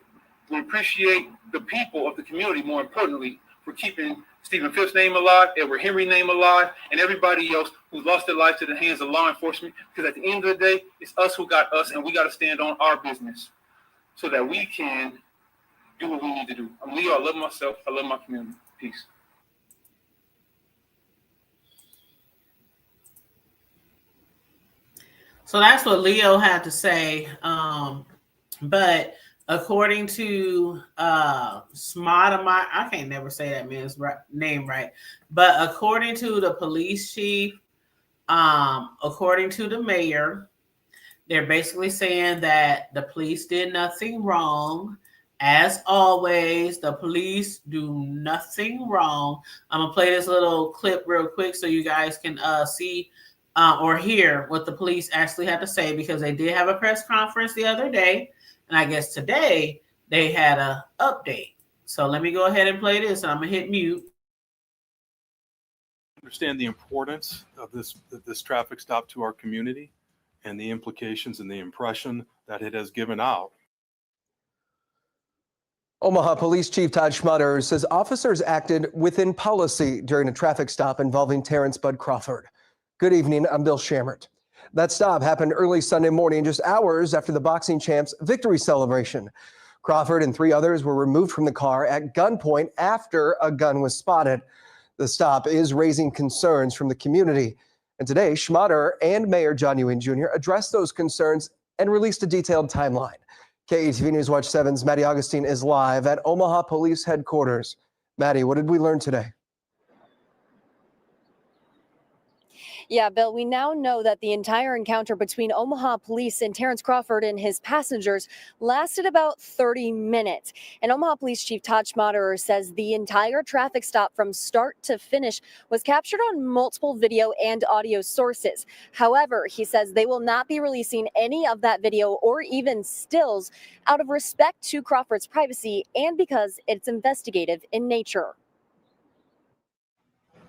We appreciate the people of the community, more importantly, for keeping Stephen Phipps' name alive, Edward Henry's name alive, and everybody else who's lost their life to the hands of law enforcement. Because at the end of the day, it's us who got us, and we got to stand on our business so that we can do what we need to do. I'm Leo. I love myself. I love my community. Peace. So that's what Leo had to say. But according to Smartamai, I can't never say that man's name right. But according to the police chief, according to the mayor, they're basically saying that the police did nothing wrong. As always, the police do nothing wrong. I'm gonna play this little clip real quick so you guys can see or hear what the police actually had to say, because they did have a press conference the other day, and I guess today they had an update. So let me go ahead and play this, and I'm gonna hit mute. Understand the importance of this traffic stop to our community and the implications and the impression that it has given out. Omaha Police Chief Todd Schmutter says officers acted within policy during a traffic stop involving Terence Bud Crawford. Good evening, I'm Bill Schammert. That stop happened early Sunday morning, just hours after the boxing champ's victory celebration. Crawford and 3 others were removed from the car at gunpoint after a gun was spotted. The stop is raising concerns from the community. And today, Schmutter and Mayor John Ewing Jr. addressed those concerns and released a detailed timeline. KETV News Watch 7's Maddie Augustine is live at Omaha Police Headquarters. Maddie, what did we learn today? Yeah, Bill, we now know that the entire encounter between Omaha police and Terence Crawford and his passengers lasted about 30 minutes. And Omaha Police Chief Todd Schmutter says the entire traffic stop from start to finish was captured on multiple video and audio sources. However, he says they will not be releasing any of that video or even stills out of respect to Crawford's privacy and because it's investigative in nature.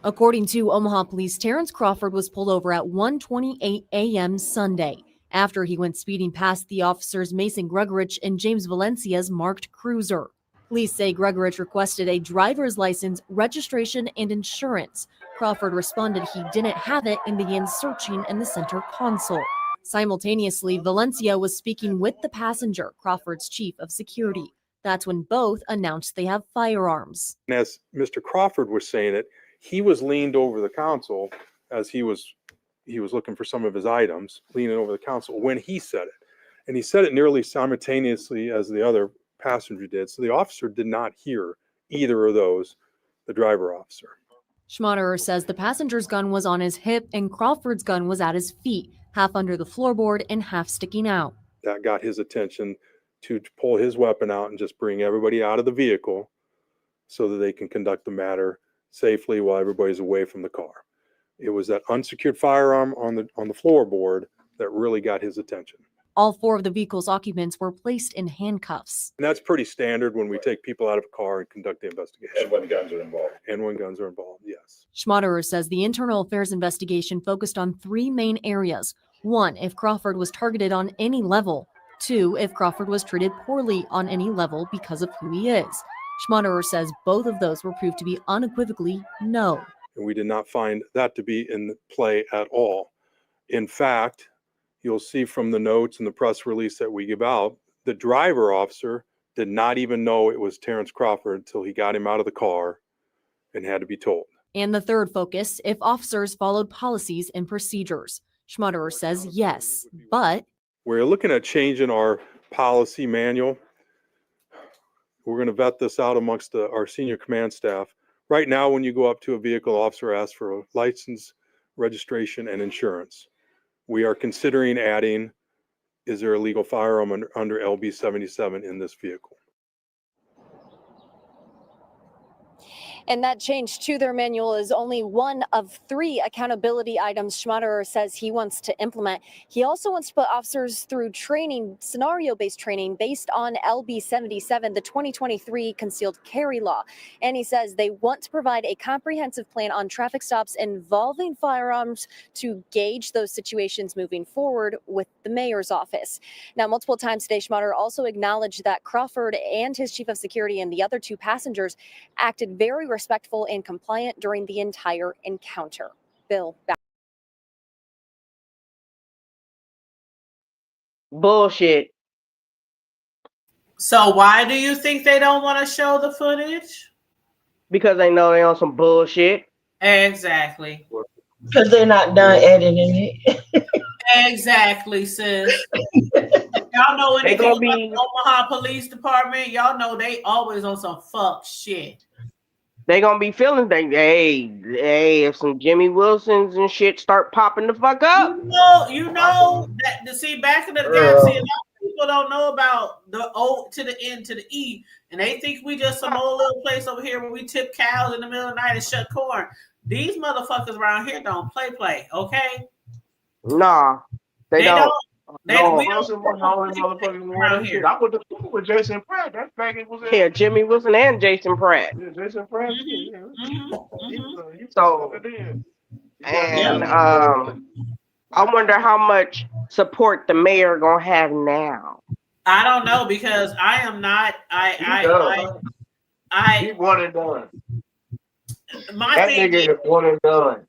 According to Omaha Police, Terence Crawford was pulled over at 1:28 a.m. Sunday after he went speeding past the officers Mason Gregorich and James Valencia's marked cruiser. Police say Gregorich requested a driver's license, registration, and insurance. Crawford responded he didn't have it and began searching in the center console. Simultaneously, Valencia was speaking with the passenger, Crawford's chief of security. That's when both announced they have firearms. And as Mr. Crawford was saying it, he was leaned over the console as he was looking for some of his items, leaning over the console when he said it. And he said it nearly simultaneously as the other passenger did. So the officer did not hear either of those, the driver officer. Schmaderer says the passenger's gun was on his hip and Crawford's gun was at his feet, half under the floorboard and half sticking out. That got his attention to pull his weapon out and just bring everybody out of the vehicle so that they can conduct the matter safely while everybody's away from the car. It was that unsecured firearm on the floorboard that really got his attention. All four of the vehicle's occupants were placed in handcuffs. And that's pretty standard when we take people out of a car and conduct the investigation. And when guns are involved. And when guns are involved, yes. Schmaderer says the internal affairs investigation focused on three main areas. 1, if Crawford was targeted on any level. 2, if Crawford was treated poorly on any level because of who he is. Schmaderer says both of those were proved to be unequivocally no. And we did not find that to be in play at all. In fact, you'll see from the notes and the press release that we give out, the driver officer did not even know it was Terence Crawford until he got him out of the car and had to be told. And the third focus, if officers followed policies and procedures. Schmaderer says yes, but we're looking at changing our policy manual. We're going to vet this out amongst our senior command staff. Right now, when you go up to a vehicle, officer asks for a license, registration, and insurance. We are considering adding, is there a legal firearm under LB 77 in this vehicle? And that change to their manual is only one of 3 accountability items Schmaderer says he wants to implement. He also wants to put officers through training, scenario-based training based on LB 77, the 2023 concealed carry law. And he says they want to provide a comprehensive plan on traffic stops involving firearms to gauge those situations moving forward with the mayor's office. Now, multiple times today, Schmaderer also acknowledged that Crawford and his chief of security and the other 2 passengers acted very respectful and compliant during the entire encounter. Bill, back. Bullshit. So why do you think they don't want to show the footage? Because they know they on some bullshit. Exactly. Because they're not done editing it. Exactly, sis. Y'all know anything about the Omaha Police Department? Y'all know they always on some fuck shit. They gonna be feeling hey, if some Jimmy Wilsons and shit start popping the fuck up. You know that to see back in the day, see a lot of people don't know about the O to the N to the E, and they think we just some old little place over here where we tip cows in the middle of the night and shut corn. These motherfuckers around here don't play, okay? Nah, they don't. I went to school with Jason Pratt. That faggot was in Jimmy Wilson and Jason Pratt. Yeah, Jason Pratt. So, and I wonder how much support the mayor gonna have now. I don't know because I am not. He one and done. That nigga is one and done.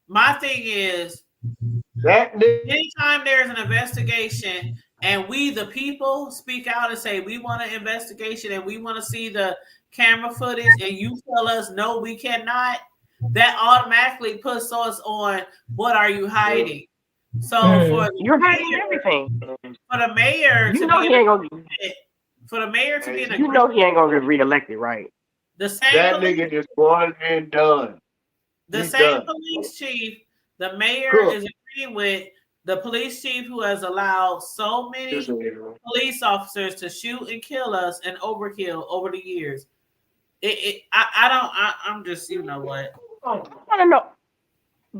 My thing is. Anytime there's an investigation and we the people speak out and say we want an investigation and we want to see the camera footage and you tell us no we cannot, that automatically puts us on what are you hiding? So you're hiding everything. For the mayor he ain't gonna he ain't gonna get reelected, right? The same that nigga is one and done. The same police chief, the mayor is agreeing with the police chief who has allowed so many police officers to shoot and kill us and overkill over the years. I'm just, you know what? I don't know.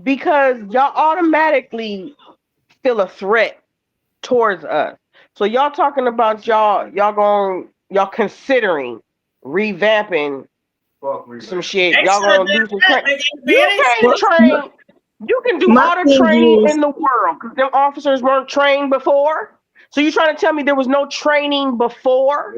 Because y'all automatically feel a threat towards us. So y'all talking about y'all considering revamping some shit. They Y'all should have gonna do done some that. training. They You can't train. You can do My all the thing training is- in the world because them officers weren't trained before. So you trying to tell me there was no training before?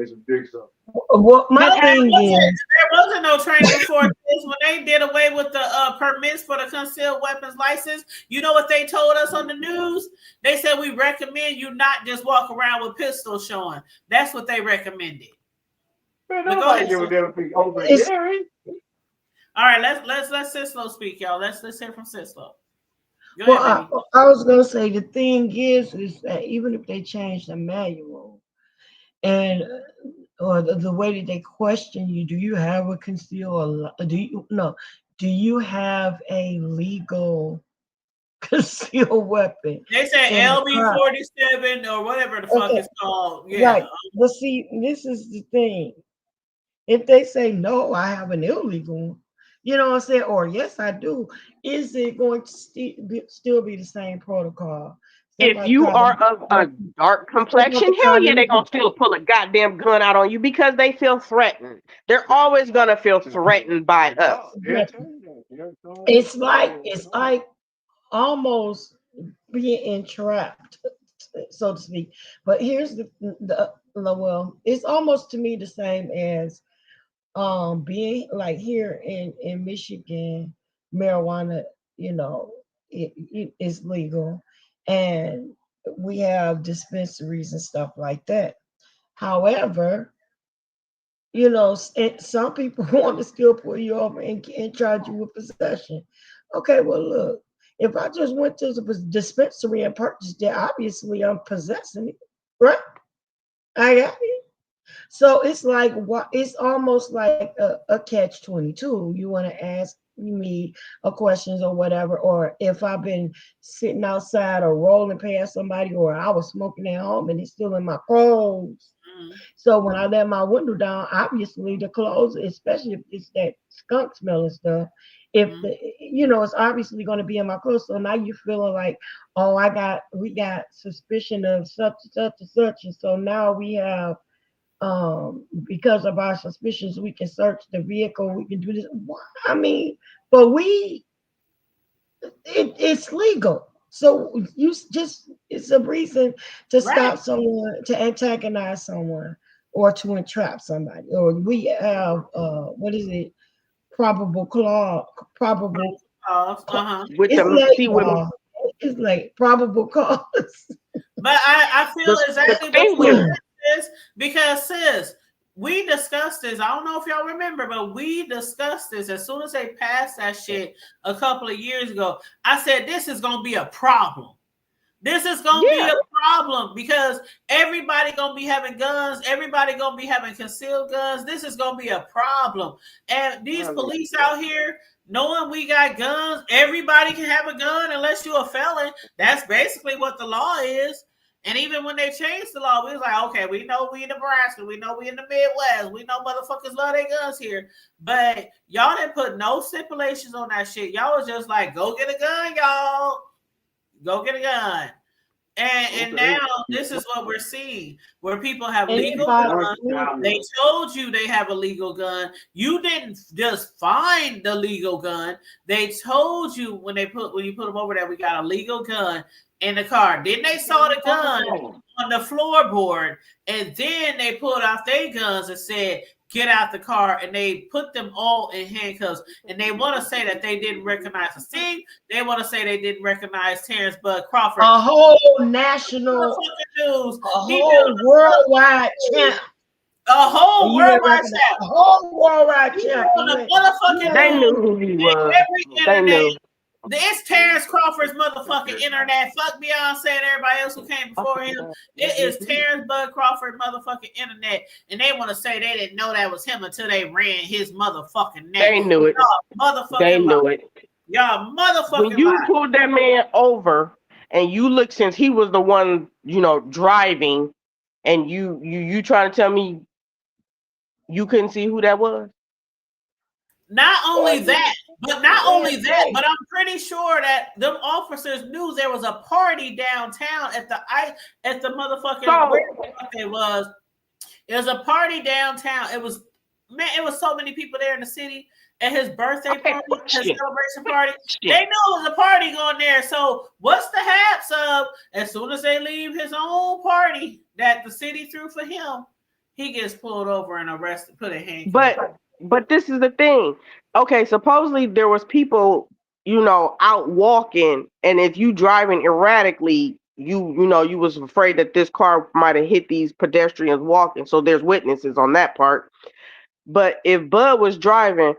What my No, thing is, there wasn't no training before this. When they did away with the permits for the concealed weapons license, you know what they told us on the news? They said we recommend you not just walk around with pistols showing. That's what they recommended. Man, But go nobody ahead, give a sis. damn if he over It's- there. All right, let's let Sislo speak, y'all. Let's hear from Sislo. Go well, ahead, baby. I was gonna say the thing is that even if they change the manual and or the way that they question you, do you have a concealed? Do you have a legal concealed weapon? They say in the LB car? 47 or whatever the fuck Okay, it's called. Yeah. right. But see, this is the thing. If they say no, I have an illegal one, you know what I'm saying? Or yes, I do. Is it going to still be the same protocol? If you are of a dark complexion, hell yeah, they're gonna still pull a goddamn gun out on you because they feel threatened. They're always gonna feel threatened by us. It's like almost being entrapped, so to speak. But here's the well, it's almost to me the same as being like here in Michigan, marijuana, it is legal, and we have dispensaries and stuff like that. However, some people want to still pull you over and charge you with possession. Okay, well, look, if I just went to the dispensary and purchased it, obviously I'm possessing it, right? I got it. So it's like what? It's almost like a catch-22. You want to ask me a questions or whatever, or if I've been sitting outside or rolling past somebody, or I was smoking at home and it's still in my clothes. So when I let my window down, obviously the clothes, especially if it's that skunk smell and stuff, it's obviously going to be in my clothes. So now you're feeling like, oh, we got suspicion of such and such and such, and so now we have, because of our suspicions, we can search the vehicle. We can do this. I mean, but it's legal. So it's a reason to stop someone, to antagonize someone, or to entrap somebody. Or we have what is it? Probable cause. Probable cause. It's like probable cause. But I feel exactly what you said, because sis, we discussed this. I don't know if y'all remember, but we discussed this as soon as they passed that shit a couple of years ago. I said, this is going to be a problem. This is going to be a problem because everybody going to be having guns. Everybody going to be having concealed guns. This is going to be a problem. And these police out here, knowing we got guns, everybody can have a gun unless you're a felon. That's basically what the law is. And even when they changed the law, we was like, okay, we know we in Nebraska. We know we in the Midwest. We know motherfuckers love their guns here. But y'all didn't put no stipulations on that shit. Y'all was just like, go get a gun, y'all. Go get a gun. And now this is what we're seeing, where people have legal guns. They told you they have a legal gun. You didn't just find the legal gun. They told you when you put them over there, we got a legal gun in the car. Then they saw the gun on the floorboard, and then they pulled out their guns and said, get out the car, and they put them all in handcuffs. And they want to say that they didn't recognize the scene. They want to say they didn't recognize Terence Bud Crawford. A whole national news. A whole worldwide champ. A whole worldwide champ. A whole worldwide champ. They knew who he was. They knew. It's Terence Crawford's motherfucking internet. Fuck Beyonce and everybody else who came before him. It is Terence Bud Crawford motherfucking internet. And they want to say they didn't know that was him until they ran his motherfucking neck. They knew it. They knew it. Y'all motherfucking when you pulled that man over and you look, since he was the one, driving, and you trying to tell me you couldn't see who that was? Not only that, but I'm pretty sure that them officers knew there was a party downtown at the motherfucking where it was. There's a party downtown. It was man, it was so many people there in the city at his birthday party, his celebration party. Shit. They knew it was a party going there. So what's the haps of as soon as they leave his own party that the city threw for him, he gets pulled over and arrested, put a handcuff. But this is the thing. Okay, supposedly there was people, out walking, and if you driving erratically, you was afraid that this car might have hit these pedestrians walking. So there's witnesses on that part. But if Bud was driving,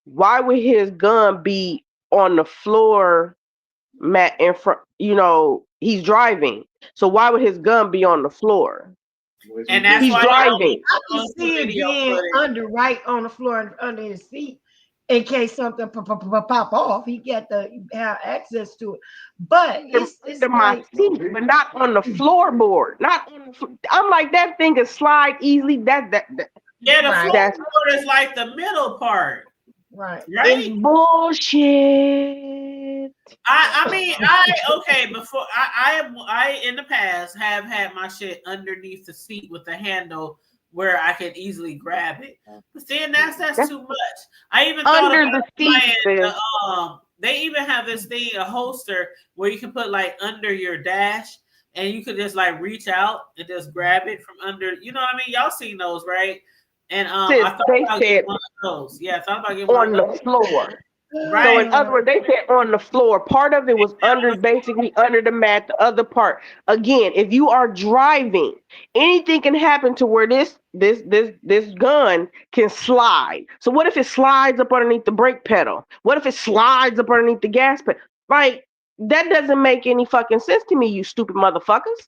why would his gun be on the floor mat in front? He's driving. So why would his gun be on the floor? And that's He's why driving. I can see it being right on the floor under his seat in case something pop off. He got to have access to it. But it's under my seat, but not on the floorboard. Not on the I'm like, that thing can slide easily. Yeah, the Right. floorboard is like the middle part. right. It's bullshit. Before I in the past have had my shit underneath the seat with the handle where I could easily grab it. But then that's too much. I even thought Under about the seat. they even have this thing, a holster where you can put like under your dash and you could just like reach out and just grab it from under, you know what I mean? Y'all seen those, right? And Sis, I thought they about said getting one of those. Yeah, I thought about getting one on of the those. floor. Right. So in other words, they said on the floor. Part of it was basically under the mat. The other part, again, if you are driving, anything can happen to where this gun can slide. So what if it slides up underneath the brake pedal? What if it slides up underneath the gas pedal? Like, that doesn't make any fucking sense to me, you stupid motherfuckers.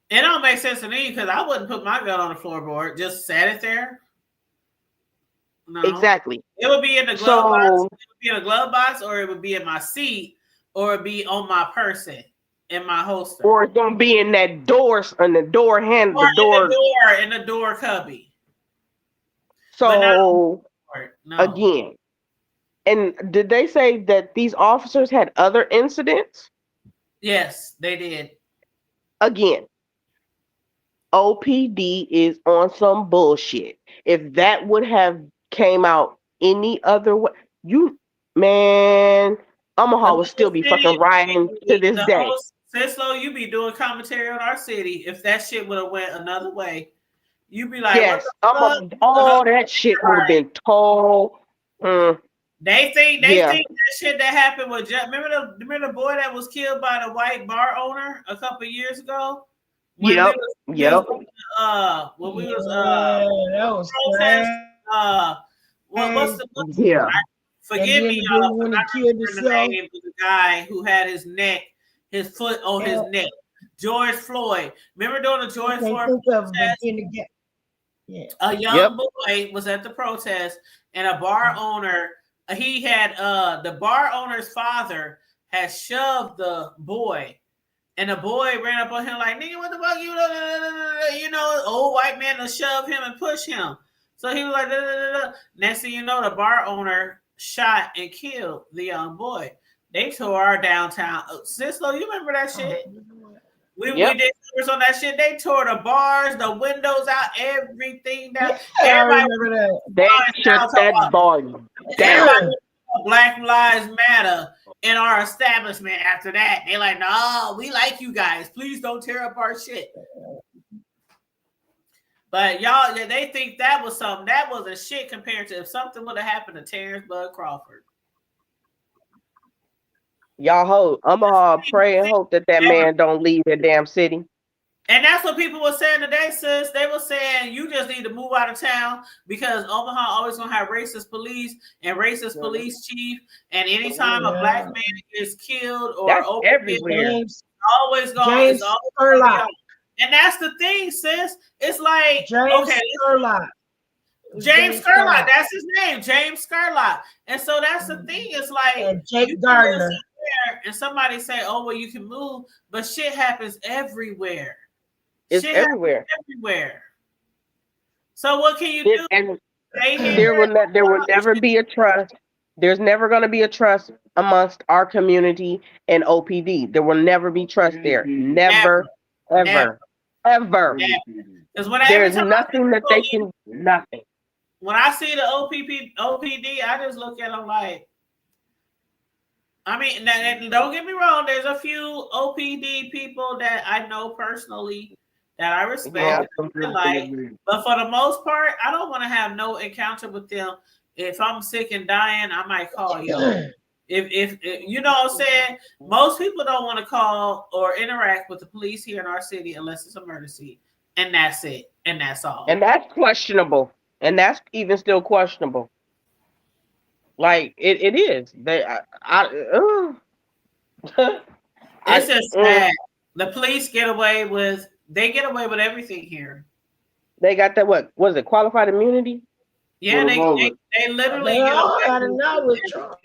It don't make sense to me because I wouldn't put my gun on the floorboard. Just set it there. No. Exactly. It would be in the glove box. It would be in a glove box, or it would be in my seat, or it would be on my person in my holster. Or it's gonna be in that door, on the door handle, in the door cubby. So no. Again, and did they say that these officers had other incidents? Yes, they did. Again, OPD is on some bullshit. If that would have came out any other way, Omaha would still be fucking rioting to this day. Cislo, you be doing commentary on our city. If that shit would have went another way, you'd be like, yes, all that shit would have been told. They think that shit that happened with remember the boy that was killed by the white bar owner a couple of years ago? When we was what's the forgive me, y'all. When he killed himself, the guy who had his foot on his neck, George Floyd. Remember during the George Floyd protest? A young boy was at the protest, and a bar owner. He had the bar owner's father had shoved the boy. And the boy ran up on him like, nigga, what the fuck you old white man to shove him and push him. So he was like, Next thing you know, the bar owner shot and killed the young boy. They tore our downtown. Cislo, you remember that shit? We did tours on that shit. They tore the bars, the windows out, everything down. I remember that. They shut that bar down. Black Lives Matter in our establishment after that. They're like, no, we like you guys. Please don't tear up our shit. But y'all, they think that was something. That was a shit compared to if something would have happened to Terence Bud Crawford. Y'all I'ma pray and hope that man don't leave the damn city. And that's what people were saying today, sis. They were saying you just need to move out of town because Omaha always gonna have racist police and racist police chief. And anytime a black man is killed or everywhere, always going. And that's the thing, sis. It's like James Scurlock. That's his name, James Scurlock. And so that's the thing. It's like and Jake Gardner. And somebody say, "Oh, well, you can move," but shit happens everywhere. It's everywhere. So what can you do? There will never be a trust. There's never going to be a trust amongst our community and OPD. There will never be trust there. Never. Ever. There's nothing that they can. Nothing. when I see the OPD, I just look at them like, I mean, don't get me wrong. There's a few OPD people that I know personally that I respect, and like, but for the most part, I don't want to have no encounter with them. If I'm sick and dying, I might call you. If you know what I'm saying, most people don't want to call or interact with the police here in our city unless it's an emergency, and that's it, and that's all. And that's questionable, and that's even still questionable. Like it is. It's just sad. The police get away with everything here. They got that what is it? Qualified immunity? Yeah, they literally They get all away got it with now with Trump.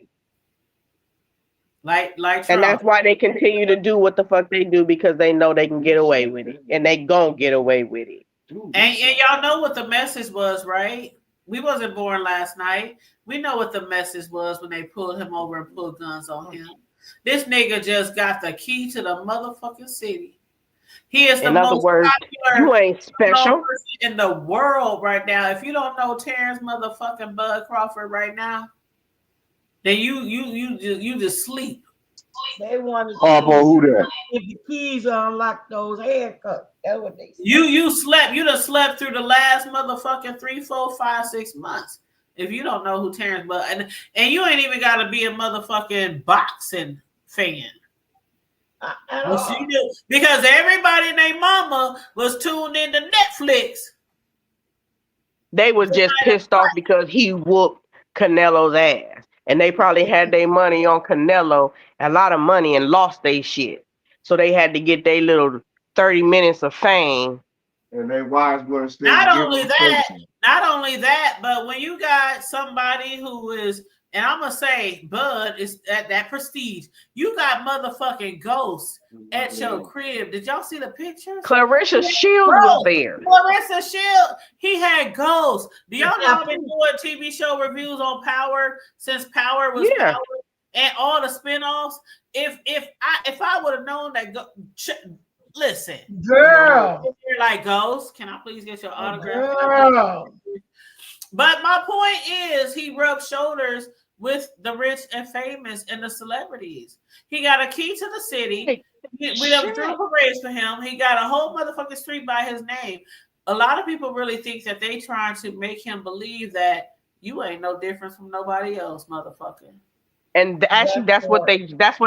like Trump. And that's why they continue to do what the fuck they do, because they know they can get away with it, and they gonna get away with it. And y'all know what the message was, right? We wasn't born last night. We know what the message was when they pulled him over and pulled guns on him. This nigga just got the key to the motherfucking city. He is the most popular you ain't special person in the world right now. If you don't know Terence motherfucking Bud Crawford right now, then you just sleep. They wanted who that? If the keys unlock those handcuffs. That's what they said. You slept. You done slept through the last motherfucking 3, 4, 5, 6 months. If you don't know who Terence Bud, and you ain't even got to be a motherfucking boxing fan. Because everybody and their mama was tuned into Netflix. They was just pissed off because he whooped Canelo's ass. And they probably had their money on Canelo, a lot of money, and lost their shit. So they had to get their little 30 minutes of fame. And they wives were still. Not only that, but when you got somebody who is, and I'm gonna say Bud is at that prestige, you got motherfucking ghosts at your crib. Did y'all see the pictures? Clarissa Shields was there. Clarissa Shields, he had ghosts. Do y'all know I've been doing TV show reviews on Power since Power was Power and all the spinoffs? If I would have known that, listen, girl, if you're like ghosts, can I please get your autograph? Girl. But my point is, he rubbed shoulders with the rich and famous and the celebrities. He got a key to the city. We done threw parades for him. He got a whole motherfucking street by his name. A lot of people really think that they trying to make him believe that you ain't no different from nobody else, motherfucker. And actually, that's what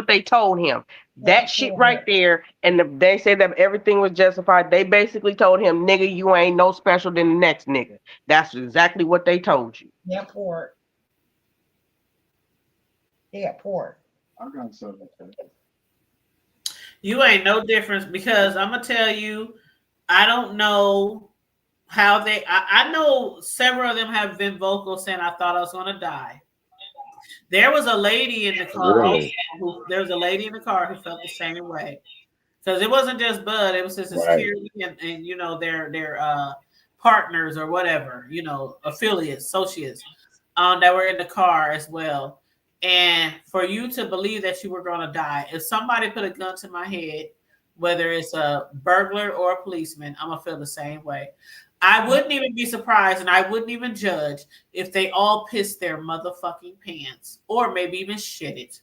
they told him. That shit right there, and they said that everything was justified. They basically told him, "Nigga, you ain't no special than the next nigga." That's exactly what they told you. Yeah, poor. Yeah, poor. I got something. You ain't no difference, because I'm gonna tell you, I don't know how they. I know several of them have been vocal saying, "I thought I was gonna die." There was a lady in the car. There was a lady in the car who felt the same way, because it wasn't just Bud; it was his security and you know their partners or whatever, you know, affiliates, associates that were in the car as well. And for you to believe that you were going to die, if somebody put a gun to my head, whether it's a burglar or a policeman, I'm gonna feel the same way. I wouldn't even be surprised, and I wouldn't even judge if they all pissed their motherfucking pants or maybe even shit it.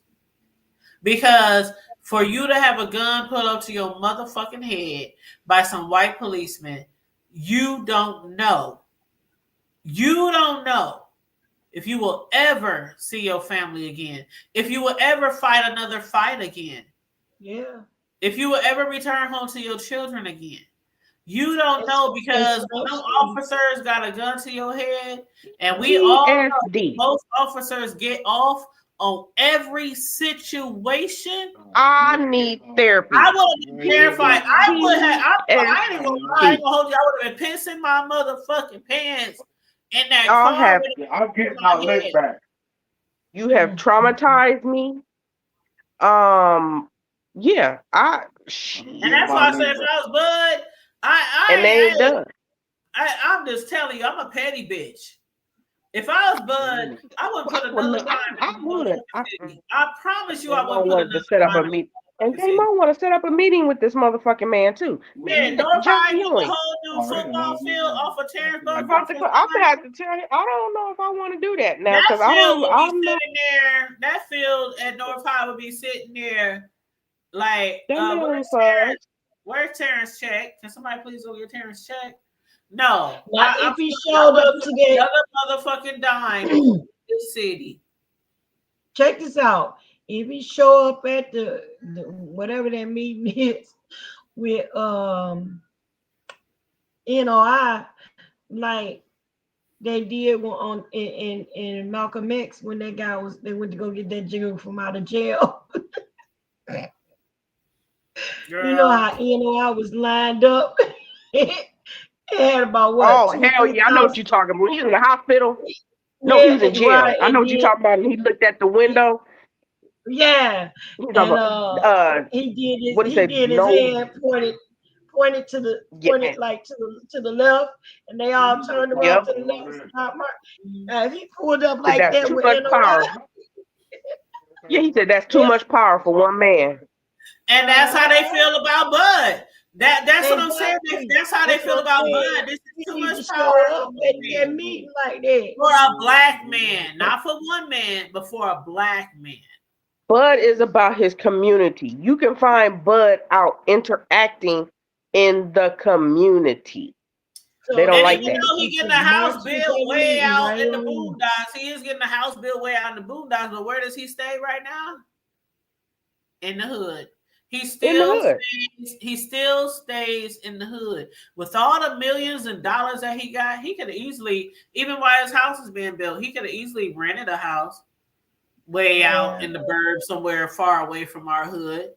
Because for you to have a gun put up to your motherfucking head by some white policeman, you don't know. You don't know if you will ever see your family again, if you will ever fight another fight again. Yeah. If you will ever return home to your children again. You don't know, because some officers got a gun to your head, and we all know most officers get off on every situation. I need therapy. I would be terrified. I would have. I ain't gonna hold you. I would have been pissing my motherfucking pants in that car. I'm getting my leg back. You have traumatized me. Yeah, and that's why I said if I was Bud, I'm just telling you, I'm a petty bitch. If I was Bud, I wouldn't put another line. I promise you, I wouldn't put another line. And they might want to set up a meeting with this motherfucking man too. Man, North High get a whole new football field off of Terrence I'm about to. I'm gonna have to tell you. I don't know if I want to do that now That because I field don't. would be I'm not. sitting there. That field at North High would be sitting there like where's Terrence check? Can somebody please go get Terrence check? No. Now, if he showed up to get another motherfucking dime in this city. Check this out. If he show up at the whatever that meeting is with NOI, like they did on in Malcolm X when that guy they went to go get that Jew from out of jail. You know how NOI was lined up. Had about what? Oh hell yeah! I know what you're talking about. He's in the hospital. No, he was in jail. Right, I know what you're talking about. And he looked at the window. Yeah, and he did his. What He said, did his hand pointed to the like to the left, and they all turned around to the left. He pulled up like that's that too with much power. Yeah, he said that's too much power for one man. And that's how they feel about Bud. That's what I'm saying. That's how they feel about Bud. This is too much power at that meeting like that for a black man, not for one man, but for a black man. Bud is about his community. You can find Bud out interacting in the community. So, they don't like that. You know, he getting a house built way out in the boondocks. He is getting a house built way out in the boondocks, but where does he stay right now? In the hood. He still stays in the hood. With all the millions of dollars that he got, he could have easily, even while his house is being built, he could have easily rented a house way out in the burbs somewhere far away from our hood.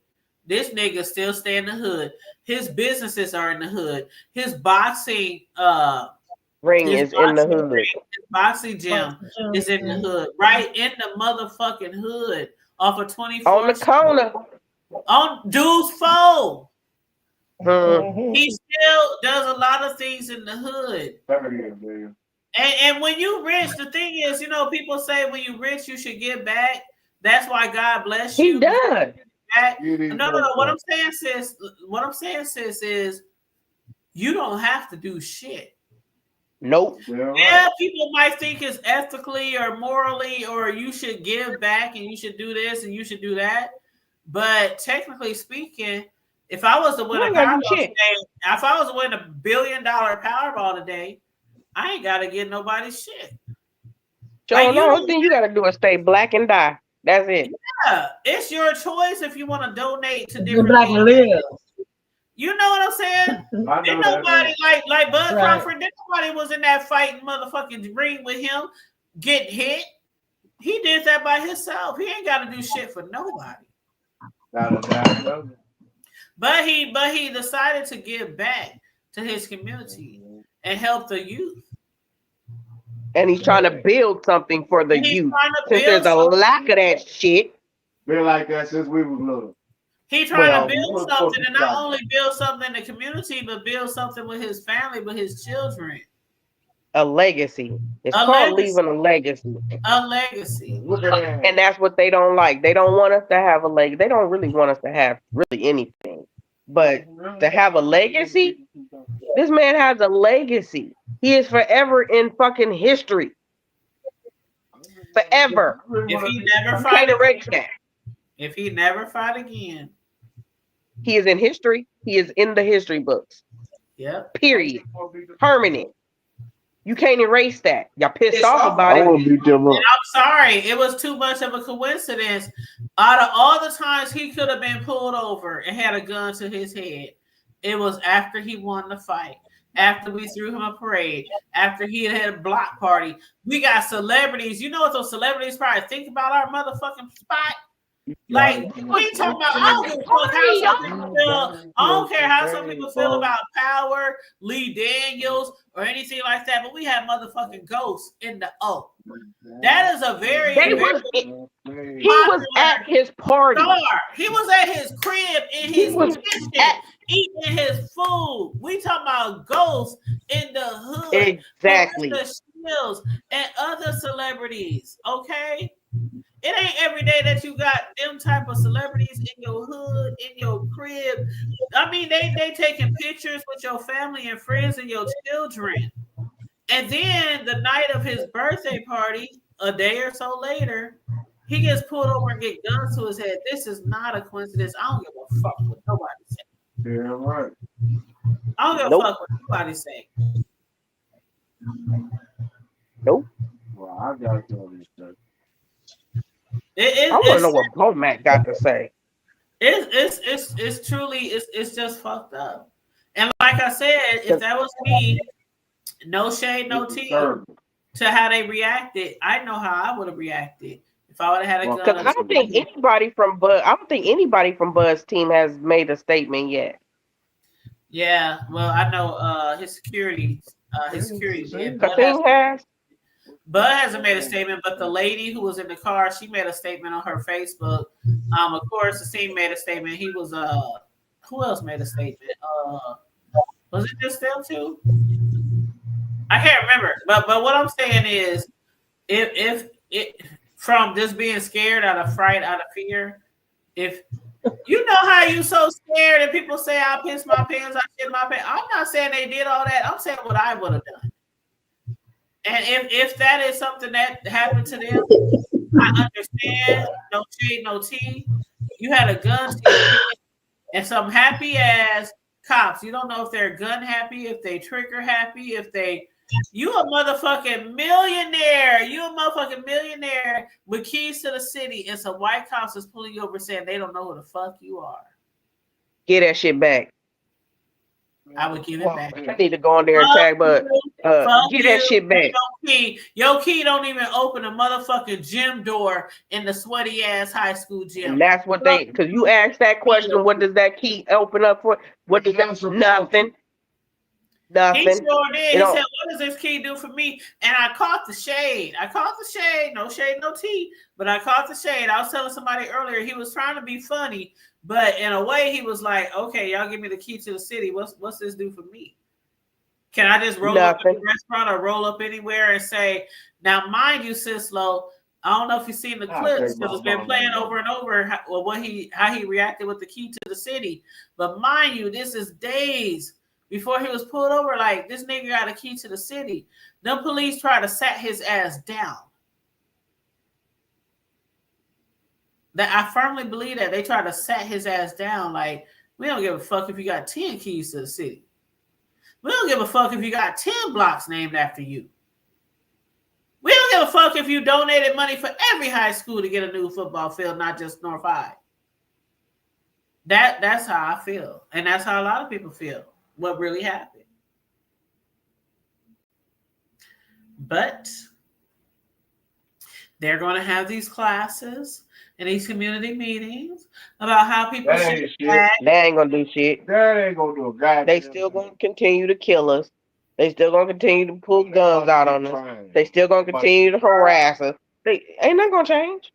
This nigga still stay in the hood. His businesses are in the hood. His boxing ring is in the hood. His boxing gym is in the hood. Right in the motherfucking hood off of 24th on the corner. On Dude's phone. He still does a lot of things in the hood. And when you rich, the thing is, you know, people say when you rich, you should give back. That's why God bless you. He does. No. What I'm saying, sis, is you don't have to do shit. Nope. Yeah, people might think it's ethically or morally, or you should give back and you should do this and you should do that. But technically speaking, if I was to win a Powerball today, if I was to win $1 billion Powerball today, I ain't gotta get nobody's shit. So the only thing you gotta do is stay black and die. That's it. Yeah, it's your choice if you want to donate to different things. You know what I'm saying? Didn't nobody like Bud Crawford, didn't nobody was in that fighting motherfucking ring with him get hit. He did that by himself. He ain't gotta do shit for nobody. But he decided to give back to his community and help the youth. And he's trying to build something for the youth. Since there's a lack of that shit. Been like that since we was little. He's trying to build something, and not only build something in the community, but build something with his family, with his children. A legacy. It's called leaving a legacy. A legacy. And that's what they don't like. They don't want us to have a legacy. They don't really want us to have really anything. But to have a legacy, this man has a legacy. He is forever in fucking history. Forever. If he never fight again. He is in history. He is in the history books. Yeah. Period. Permanent. You can't erase that. Y'all pissed off about it. And I'm sorry. It was too much of a coincidence. Out of all the times he could have been pulled over and had a gun to his head, it was after he won the fight. After we threw him a parade. After he had a block party. We got celebrities. You know what those celebrities probably think about our motherfucking spot? Like, we ain't talking about, I don't care how some people feel about Power, Lee Daniels, or anything like that, but we have motherfucking ghosts in the O. That is a very he was at his party. He was at his crib in his kitchen eating his food. We talking about ghosts in the hood. Exactly. And other celebrities, okay? It ain't every day that you got them type of celebrities in your hood, in your crib. I mean, they taking pictures with your family and friends and your children. And then the night of his birthday party, a day or so later, he gets pulled over and get guns to his head. This is not a coincidence. I don't give a fuck what nobody say. Yeah, right. I don't give a fuck what nobody say. Nope. Well, I gotta tell this stuff. I want to know what Pomac got to say. It's truly it's just fucked up. And like I said, if that was me, no shade, no tea to how they reacted. I know how I would have reacted if I would have had a gun. Because I don't think anybody from Bud's team has made a statement yet. Yeah, well, I know his security did. Bud hasn't made a statement, but the lady who was in the car, she made a statement on her Facebook. Of course, the team made a statement. He was who else made a statement? Was it just them two? I can't remember. But what I'm saying is, if it from just being scared out of fright, out of fear, if you know how you so scared and people say I piss my pants, I shit my pants. I'm not saying they did all that. I'm saying what I would have done. And if that is something that happened to them, I understand. No shade, no tea. You had a gun to your head and some happy ass cops. You don't know if they're gun happy, if they trigger happy, if they. You a motherfucking millionaire. You a motherfucking millionaire with keys to the city, and some white cops is pulling you over saying they don't know who the fuck you are. Get that shit back. I would give it back. I need to go on there and tag, but get that shit back. Your key don't even open a motherfucking gym door in the sweaty ass high school gym. And that's what because you asked that question, what does that key open up for? What does that? Nothing. Nothing. He sure did. He said, what does this key do for me? And I caught the shade. No shade, no tea. But I caught the shade. I was telling somebody earlier, he was trying to be funny. But in a way, he was like, okay, y'all give me the key to the city. What's this do for me? Can I just roll up at the restaurant or roll up anywhere and say, now, mind you, Sislo, I don't know if you've seen the clips because it's been playing over and over how he reacted with the key to the city. But mind you, this is days before he was pulled over. Like, this nigga got a key to the city. Them police tried to sat his ass down. That I firmly believe that they tried to sat his ass down. Like, we don't give a fuck if you got 10 keys to the city. We don't give a fuck if you got 10 blocks named after you. We don't give a fuck if you donated money for every high school to get a new football field, not just North High. That's how I feel. And that's how a lot of people feel. What really happened. But they're going to have these classes and these community meetings about how people should act. They ain't gonna do shit. That ain't gonna do a goddamn. They still gonna continue to kill us. They still gonna continue to pull guns out on us. They still gonna continue to harass us. Ain't nothing gonna change.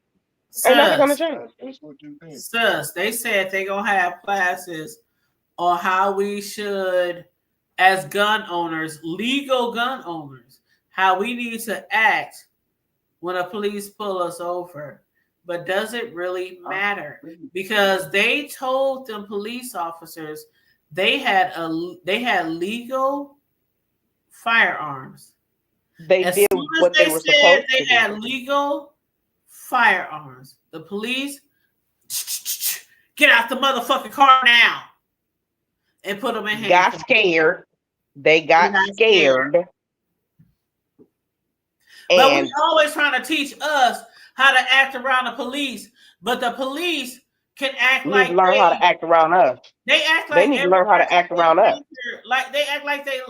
Ain't nothing gonna change. That's what you think. Sus, they said they gonna have classes on how we should, as gun owners, legal gun owners, how we need to act when a police pull us over. But does it really matter? Because they told them police officers they had legal firearms. They did what they were supposed to do. They had legal firearms. The police, get out the motherfucking car now, and put them in handcuffs. Got scared. They got scared. But we're always trying to teach us how to act around the police, but the police can act like they learn how to act around us. They act like they need to learn how to act around us. Like they act like they.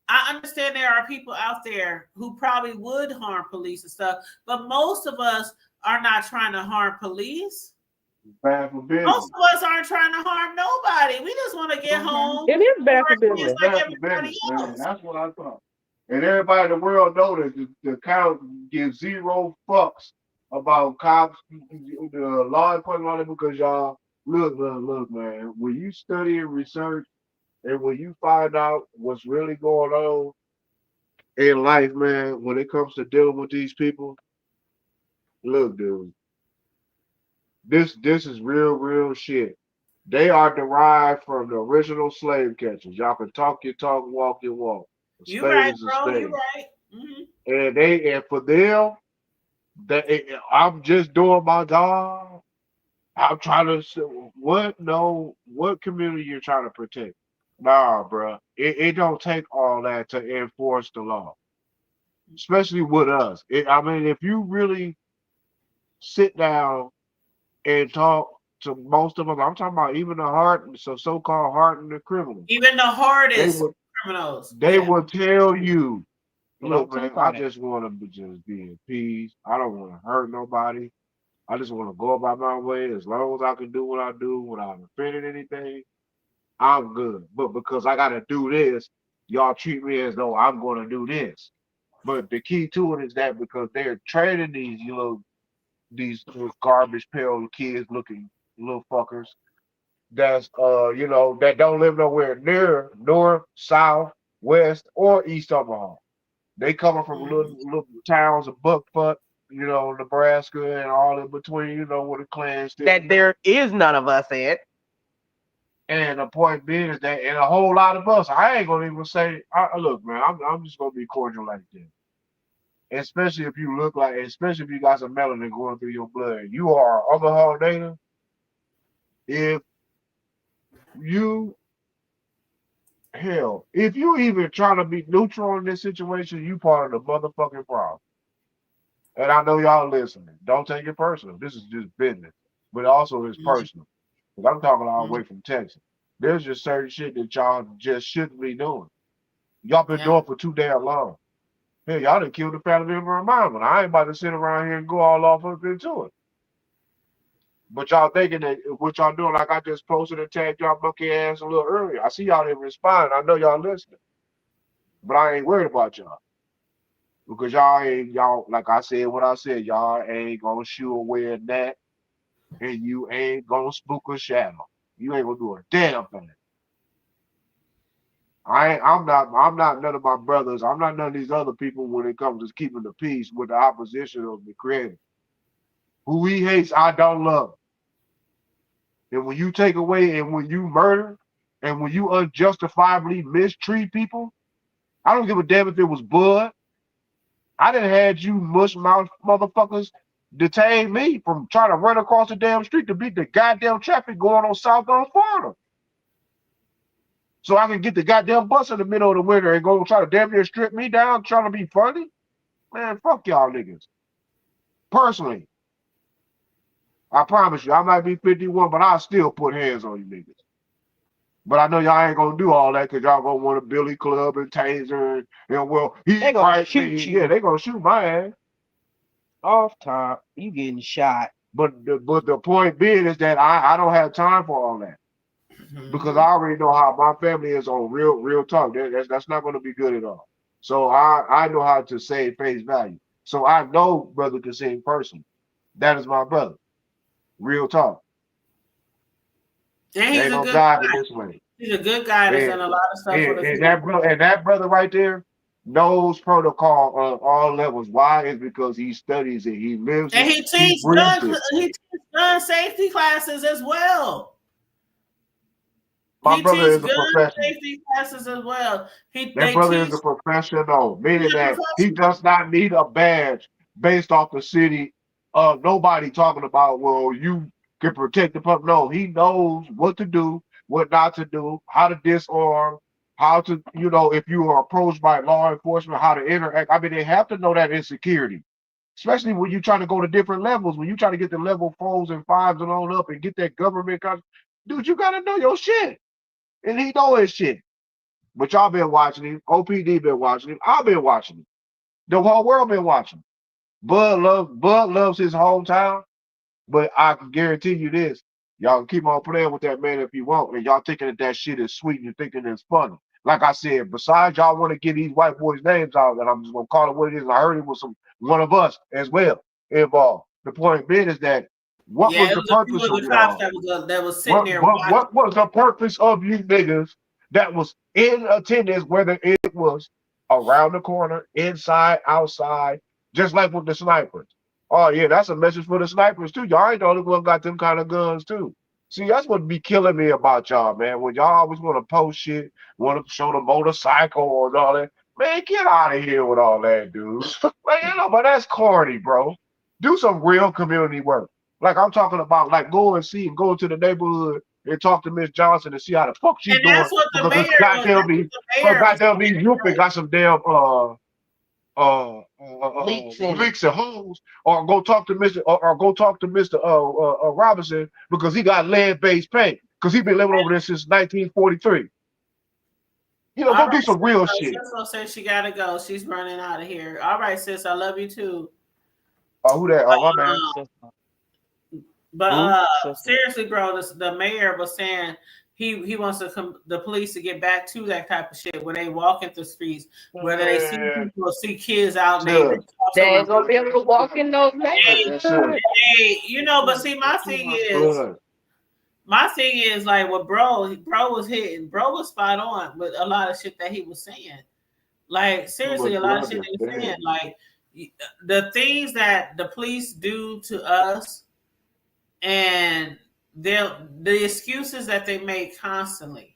I understand there are people out there who probably would harm police and stuff, but most of us are not trying to harm police. Bad for business. Most of us aren't trying to harm nobody. We just want to get home. It is bad for business. Like bad everybody for else. That's what I thought. And everybody in the world know that the count gives zero fucks about cops, the law enforcement, because y'all look, man. When you study and research, and when you find out what's really going on in life, man, when it comes to dealing with these people, look, dude, This is real shit. They are derived from the original slave catchers. Y'all can talk your talk, walk your walk. A You spade right, is a bro. You spade. right. Mm-hmm. And for them, I'm just doing my job. I'm trying to what? No, what community you're trying to protect? Nah, bro. It don't take all that to enforce the law, especially with us. I mean, if you really sit down and talk to most of them, I'm talking about even the so-called hardened criminals. Even the They hardest would criminals. they will tell you, look, don't man, take I all that. just want to just be in peace. I don't want to hurt nobody. I just want to go about my way. As long as I can do what I do without offending anything, I'm good. But because I got to do this, y'all treat me as though I'm going to do this. But the key to it is that because they're training these little garbage pail kids looking little fuckers that's that don't live nowhere near north, south, west, or east Omaha. They coming from little towns of Buckfuck, Nebraska and all in between, where the clans That there is none of us at. And the point being is that, and a whole lot of us, I ain't gonna even say, look, man, I'm just gonna be cordial like this. Especially if you look like, especially if you got some melanin going through your blood. You are Omaha native. If you, if you even trying to be neutral in this situation, you part of the motherfucking problem. And I know y'all listening. Don't take it personal. This is just business. But also it's personal. Because I'm talking all the way from Texas. There's just certain shit that y'all just shouldn't be doing. Y'all been doing for too damn long. Hell, y'all done killed a family member of mine, but I ain't about to sit around here and go all off up into it. But y'all thinking that what y'all doing, like I just posted and tagged y'all monkey ass a little earlier. I see y'all didn't respond. I know y'all listening. But I ain't worried about y'all. Because y'all, like I said what I said, y'all ain't gonna shoot away a net and you ain't gonna spook a shadow. You ain't gonna do a damn thing. I'm not none of my brothers. I'm not none of these other people when it comes to keeping the peace with the opposition of the creator. Who he hates, I don't love. And when you take away and when you murder and when you unjustifiably mistreat people, I don't give a damn if it was Bud. I done had you mush mouth motherfuckers detain me from trying to run across the damn street to beat the goddamn traffic going on southbound Florida. So I can get the goddamn bus in the middle of the winter and go try to damn near strip me down trying to be funny? Man, fuck y'all niggas. Personally, I promise you, I might be 51, but I'll still put hands on you niggas. But I know y'all ain't gonna do all that because y'all gonna want a billy club and taser and well, he's They gonna right. shoot you. Yeah, they gonna shoot my ass. Off top, you getting shot. But the point being is that I don't have time for all that. Because I already know how my family is on real talk. That's not gonna be good at all. So I know how to say face value. So I know Brother Kasim personally. That is my brother. Real talk. And There he's ain't a no good God guy. in this way. He's a good guy that's done a lot of stuff for the community. And that brother right there knows protocol on all levels. Why? Is because he studies it, he lives And it, he breathes it. he teaches gun safety classes as well. My He brother teaches is a gun professional. safety classes as well. That They brother teach. is a professional, meaning He's a that he professional. does not need a badge based off the city. Nobody talking about, well, you can protect the public. No, he knows what to do, what not to do, how to disarm, how to, if you are approached by law enforcement, how to interact. I mean, they have to know that in security, especially when you're trying to go to different levels, when you're trying to get the level 4s and 5s and on up and get that government. Dude, you got to know your shit. And he know his shit. But y'all been watching him. OPD been watching him. I've been watching him. The whole world been watching him. Bud loves his hometown. But I can guarantee you this. Y'all can keep on playing with that man if you want. And y'all thinking that shit is sweet and you're thinking it's funny. Like I said, besides y'all want to get these white boys' names out, and I'm just going to call it what it is. I heard it was one of us as well involved. The point being is that what Yeah, was it the was a few purpose of of the cops y'all? that was sitting there What watching. was the purpose of you niggas that was in attendance, whether it was around the corner, inside, outside, just like with the snipers? Oh yeah, that's a message for the snipers too. Y'all ain't the only one got them kind of guns too. See, that's what be killing me about y'all, man. When y'all always want to post shit, want to show the motorcycle and all that. Man, get out of here with all that, dude. Like, but that's corny, bro. Do some real community work. Like I'm talking about, like go and see and go to the neighborhood and talk to Miss Johnson and see how the fuck she And doing that's what the because mayor her was. That's goddamn what these, the her mayor was goddamn these saying. youth got some damn Leaks in it. leaks and holes, or go talk to Mr. or go talk to Mr. Robinson because he got lead-based paint because he been living over there since 1943. You know, All go do right, some real sis. shit. Cisco says she gotta go. She's running out of here. All right, sis. I love you too. Oh, who that? Oh, my man. But Who? seriously, bro, the mayor was saying he wants the police to get back to that type of shit where they walking through streets, whether they see people, see kids out, and Sure. They ain't gonna be able to walk in those neighborhoods. but see, my thing is like what bro was hitting. Bro was spot on with a lot of shit that he was saying. Like seriously, a lot of shit they were saying. Like the things that the police do to us, and the excuses that they make constantly.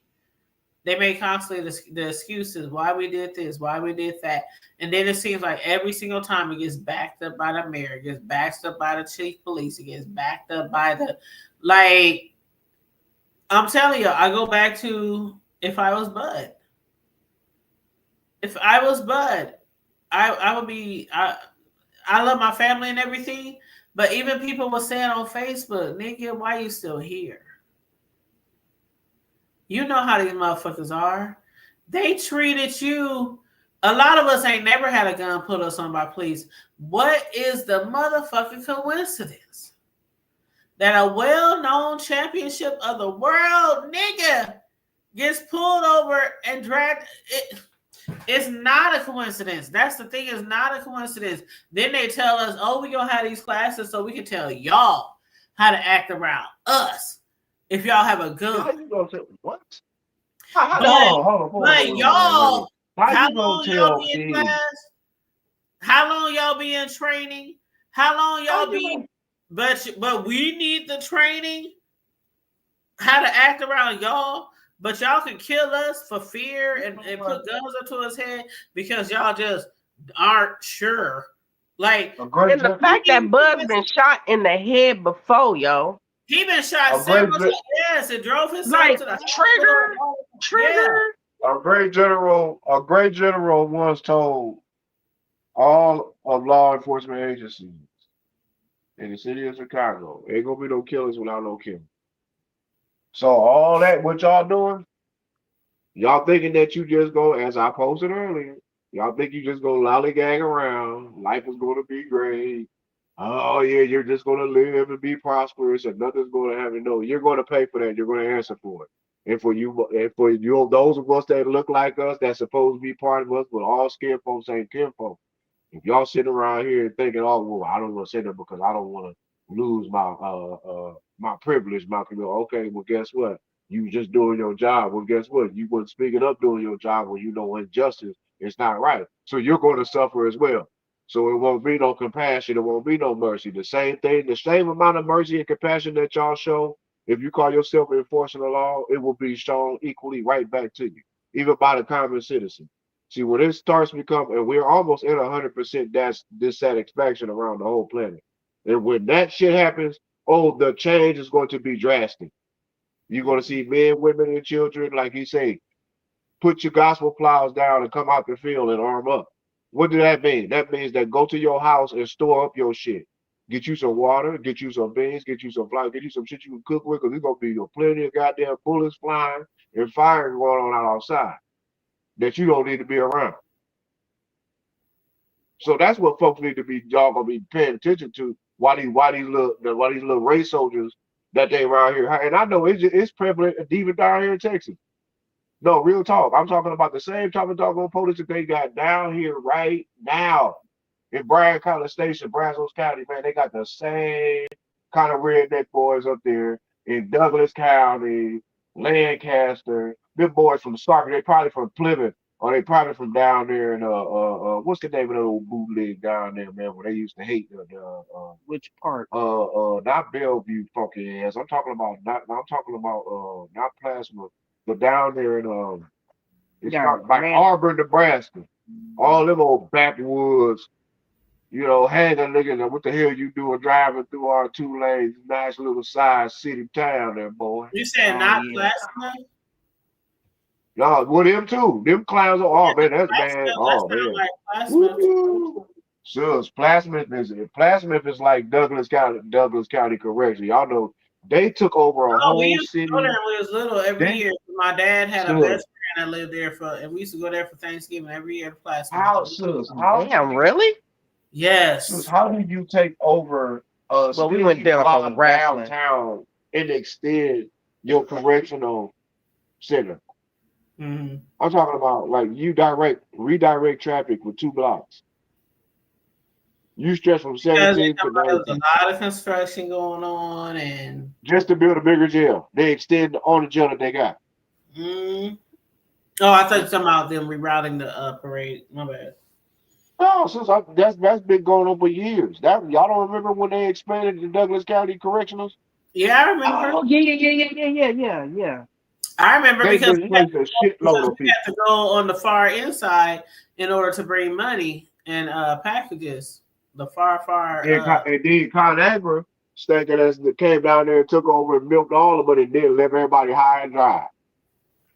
They make constantly the excuses why we did this, why we did that, and then it seems like every single time it gets backed up by the mayor, it gets backed up by the chief of police, it gets backed up by the like. I'm telling you, I go back to if I was Bud. If I was Bud, I would be. I love my family and everything, but even people were saying on Facebook, "Nigga, why you still here?" You know how these motherfuckers are. They treated you. A lot of us ain't never had a gun put us on by police. What is the motherfucking coincidence that a well-known championship of the world nigga gets pulled over and dragged? It's not a coincidence. That's the thing. It's not a coincidence. Then they tell us, "Oh, we gonna have these classes so we can tell y'all how to act around us if y'all have a gun." How you gonna say what? But y'all, how long y'all be in class? How long y'all be in training? How long y'all be? But we need the training how to act around y'all. But y'all can kill us for fear and put guns up to his head because y'all just aren't sure. Like, and the fact that Bud's been shot in the head before, yo. He been shot several times. Yes, it drove his like to the trigger. A great general once told all of law enforcement agencies in the city of Chicago, ain't gonna be no killers without no killing. So all that what y'all doing, y'all thinking that you just go, as I posted earlier, y'all think you just go lollygag around, life is gonna be great. Oh yeah, you're just gonna live and be prosperous and nothing's gonna happen. No, you're gonna pay for that, you're gonna answer for it. And for you, those of us that look like us, that's supposed to be part of us, but all skin folks ain't kin folks. If y'all sitting around here and thinking, oh well, I don't want to say that because I don't want to lose my privilege, my community. Okay, well guess what? You just doing your job. Well, guess what? You weren't speaking up doing your job when you know injustice is not right. So you're going to suffer as well. So it won't be no compassion. It won't be no mercy. The same thing, the same amount of mercy and compassion that y'all show, if you call yourself enforcing the law, it will be shown equally right back to you, even by the common citizen. See, when it starts to become, and we're almost at 100% dissatisfaction around the whole planet. And when that shit happens, oh, the change is going to be drastic. You're going to see men, women, and children, like you say, put your gospel plows down and come out the field and arm up. What does that mean? That means that go to your house and store up your shit. Get you some water, get you some beans, get you some flour, get you some shit you can cook with, because there's going to be plenty of goddamn bullets flying and firing going on outside that you don't need to be around. So that's what folks need to be, y'all gonna be paying attention to. Why these little race soldiers that they around here, and I know it's prevalent even down here in Texas. No, real talk. I'm talking about the same type of doggone police that they got down here right now in Bryan College Station, Brazos County. Man, they got the same kind of redneck boys up there in Douglas County, Lancaster. Them boys from Stark, they probably from Plymouth or they probably from down there in what's the name of that old bootleg down there, man? Where they used to hate Which part? not Bellevue funky ass. I'm talking about not Plasma, but down there in it's Yeah, not like man. Auburn, Nebraska. All them old backwoods, hanging niggas. What the hell you doing driving through our 2 lanes, nice little side city town there, boy? You said Oh, not yeah. plasma? No, well, them too. Them clowns are, oh man, that's Plasma, bad. that Oh sound man. like plasma. Woo-hoo. Sus, Plasmith is like Douglas County Correction. Y'all know they took over a Oh, we whole used to go there city. when we was little every They year. My dad had a sus, best friend that lived there and we used to go there for Thanksgiving every year to plasma. Damn, really? Yes. how do you take over a Well, we city went there for block wrestling. downtown and extend your correctional center? Mm-hmm. I'm talking about like you redirect traffic with 2 blocks. You stretch from Because they 17th to talking about there was 19th a lot of construction going on and just to build a bigger jail. They extend on the jail that they got. mm. Oh, I thought you were talking about them rerouting the parade. My bad. No, that's been going on for years. That y'all don't remember when they expanded the Douglas County Correctionals? Yeah, I remember. Oh, yeah. I remember They because displaced a shitload of we people. had to go on the far inside in order to bring money and packages. The far. And then ConAgra stinking as that came down there and took over and milked all of it and then left everybody high and dry.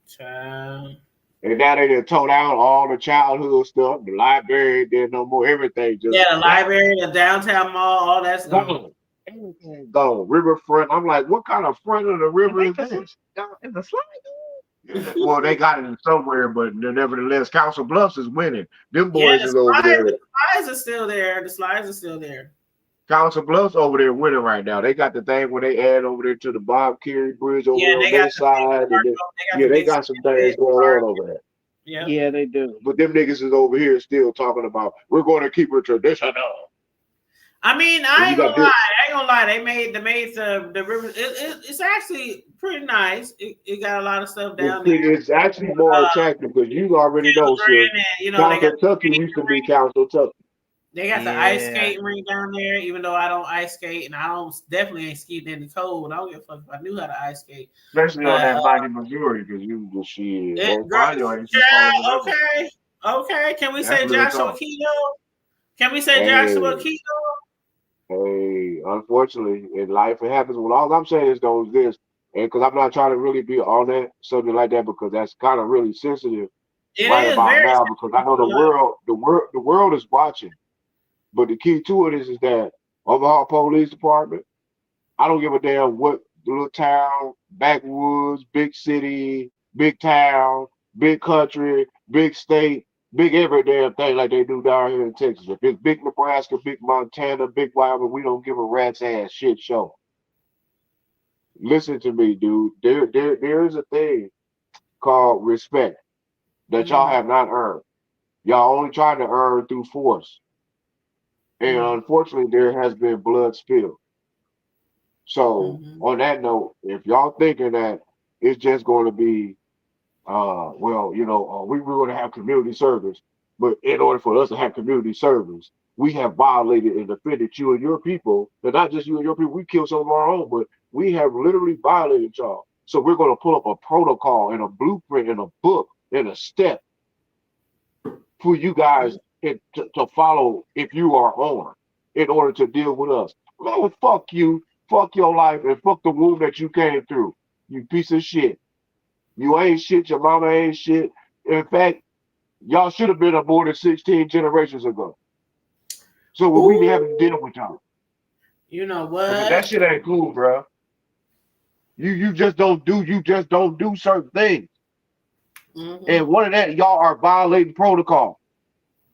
Child. And now they done tore down all the childhood stuff, the library, there's no more everything. Just Yeah, the library, the downtown mall, all that's gone. Everything gone. Riverfront. I'm like, what kind of front of the river is this? It's a slide. Well, they got it somewhere, but nevertheless, Council Bluffs is winning. Them Yeah, boys is over there. the slides are still there. The slides are still there. Council Bluffs over there winning right now. They got the thing where they add over there to the Bob Carey Bridge over there on their side. They got some things going on over there. Yeah, they do. But them niggas is over here still talking about we're going to keep it traditional. I mean, I ain't gonna lie. They made the river. It's actually pretty nice. It got a lot of stuff down there. It's actually more attractive because you already know, sis. Council Tucky used to be Council Tucky. They got the ice skating rink down there, even though I don't ice skate and I don't definitely ain't skating in the cold. I don't give a fuck if I knew how to ice skate. Especially on that mighty Missouri, because you will shit. Okay. Can we say Joshua Keto? Can we say Joshua Keto? Hey, unfortunately, in life it happens. Well, all I'm saying is though is this, and because I'm not trying to really be on that something like that because that's kind of really sensitive right about now because I know the world is watching. But the key to it is that Omaha Police Department, I don't give a damn what little town, backwoods, big city, big town, big country, big state, big every damn thing like they do down here in Texas. If it's big Nebraska, big Montana, big Wyoming, we don't give a rat's ass shit show. Listen to me, dude. There is a thing called respect that y'all have not earned. Y'all only trying to earn through force. And unfortunately, there has been blood spilled. So on that note, if y'all thinking that it's just going to be, we're going to have community service, but in order for us to have community service, we have violated and offended you and your people, and not just you and your people. We killed some of our own, but we have literally violated y'all. So we're going to pull up a protocol and a blueprint and a book and a step for you guys to follow if you are on in order to deal with us. Man, fuck you, fuck your life, and fuck the womb that you came through. You piece of shit. You ain't shit, your mama ain't shit. In fact, y'all should have been aborted 16 generations ago. So we didn't have to deal with y'all. You know what? That shit ain't cool, bro. You just don't do certain things. And one of that, y'all are violating protocol.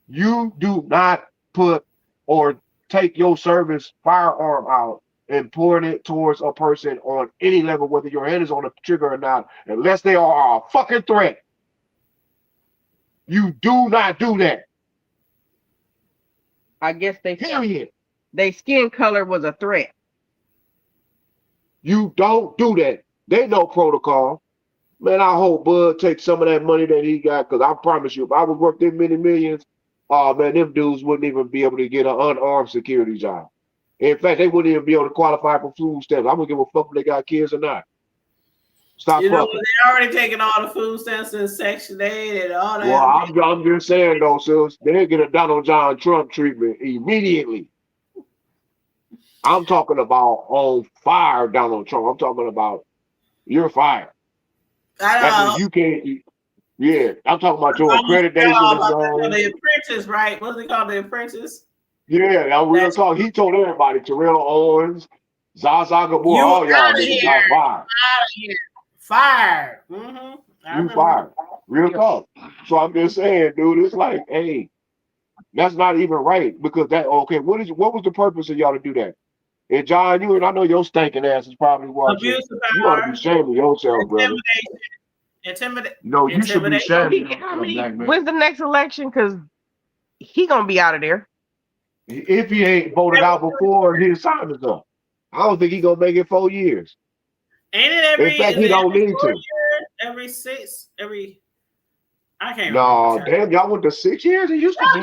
You do not put or take your service firearm out and point it towards a person on any level, whether your hand is on the trigger or not, unless they are a fucking threat. You do not do that. I guess Period. Their skin color was a threat. You don't do that. They know protocol. Man, I hope Bud takes some of that money that he got, because I promise you, if I would work them many millions, oh man, them dudes wouldn't even be able to get an unarmed security job. In fact, they wouldn't even be able to qualify for food stamps. I wouldn't give a fuck if they got kids or not. Stop You know, fucking. they already taking all the food stamps and Section 8 and all that. Well, I'm just saying though, sis, they'll get a Donald John Trump treatment immediately. I'm talking about on fire, Donald Trump. I'm talking about you're fired. That means you can't. Yeah, I'm talking about your accreditation is gone. The Apprentice, right? What's it called? The Apprentice. Yeah, now real talk. He told everybody, Terrell Owens, Zaza Gabor, You all y'all out of niggas, here. y'all fired. Out of here. Fired. Mm-hmm. You fired. Real talk. So I'm just saying, dude, it's like, hey, that's not even right, because that okay. What was the purpose of y'all to do that? And John, I know your stinking ass is probably watching. Abuse of You ought to power. be shaming yourself, brother. No, you should be shaming. When's the next election? Because he gonna be out of there. If he ain't voted out before his time is up, I don't think he gonna make it 4 years. Ain't it every? In fact, he don't need to. Every 6, every. I can't. No, damn, y'all went to 6 years. It used to be.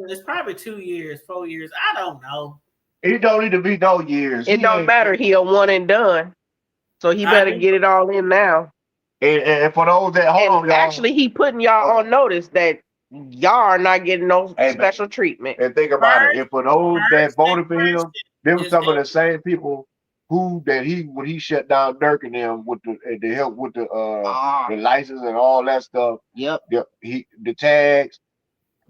It's probably 2 years, 4 years. I don't know. It don't need to be no years. It don't matter. He a one and done, so he better get it all in now. And for those that hold on, y'all. Actually, he putting y'all on notice that y'all are not getting no special treatment. And think about it. And for those that voted for him, them some of the same people when he shut down Dirk and them with the help with the license and all that stuff. Yep. The tags.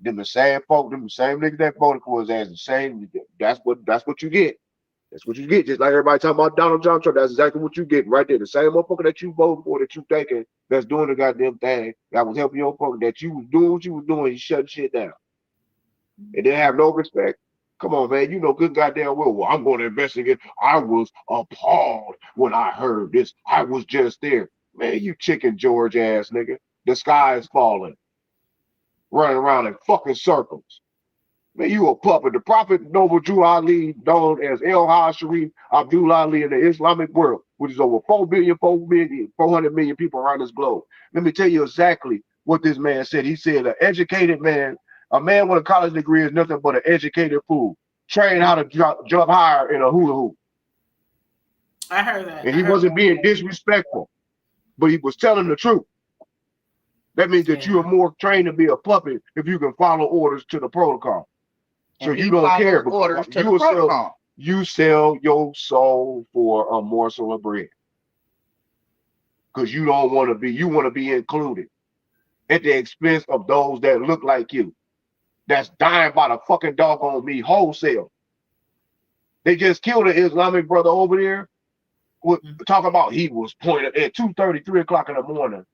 Them the same folk, them the same niggas that voted for his ass. The same. That's what you get. That's what you get. Just like everybody talking about Donald John Trump, that's exactly what you get right there. The same motherfucker that you voted for, that you thinking that's doing the goddamn thing, that was helping your fucker, that you was doing what you was doing, you shutting shit down. And they have no respect. Come on, man. You know good goddamn well, I'm going to investigate. I was appalled when I heard this. I was just there. Man, you chicken George ass nigga. The sky is falling. Running around in fucking circles. Man, you a puppet. The Prophet Noble Drew Ali, known as El Haj Sharif Abdul Ali in the Islamic world, which is over 400 million people around this globe. Let me tell you exactly what this man said. He said, an educated man, a man with a college degree is nothing but an educated fool, trained how to jump higher in a hula hoop. I heard that. And he wasn't being disrespectful, but he was telling the truth. That means that you are more trained to be a puppet if you can follow orders to the protocol. So you don't care because you sell your soul for a morsel of bread. Because you don't want to be, you want to be included at the expense of those that look like you. That's dying by the fucking doggone me wholesale. They just killed an Islamic brother over there. Talking about he was pointed at 2:30, 3 o'clock in the morning.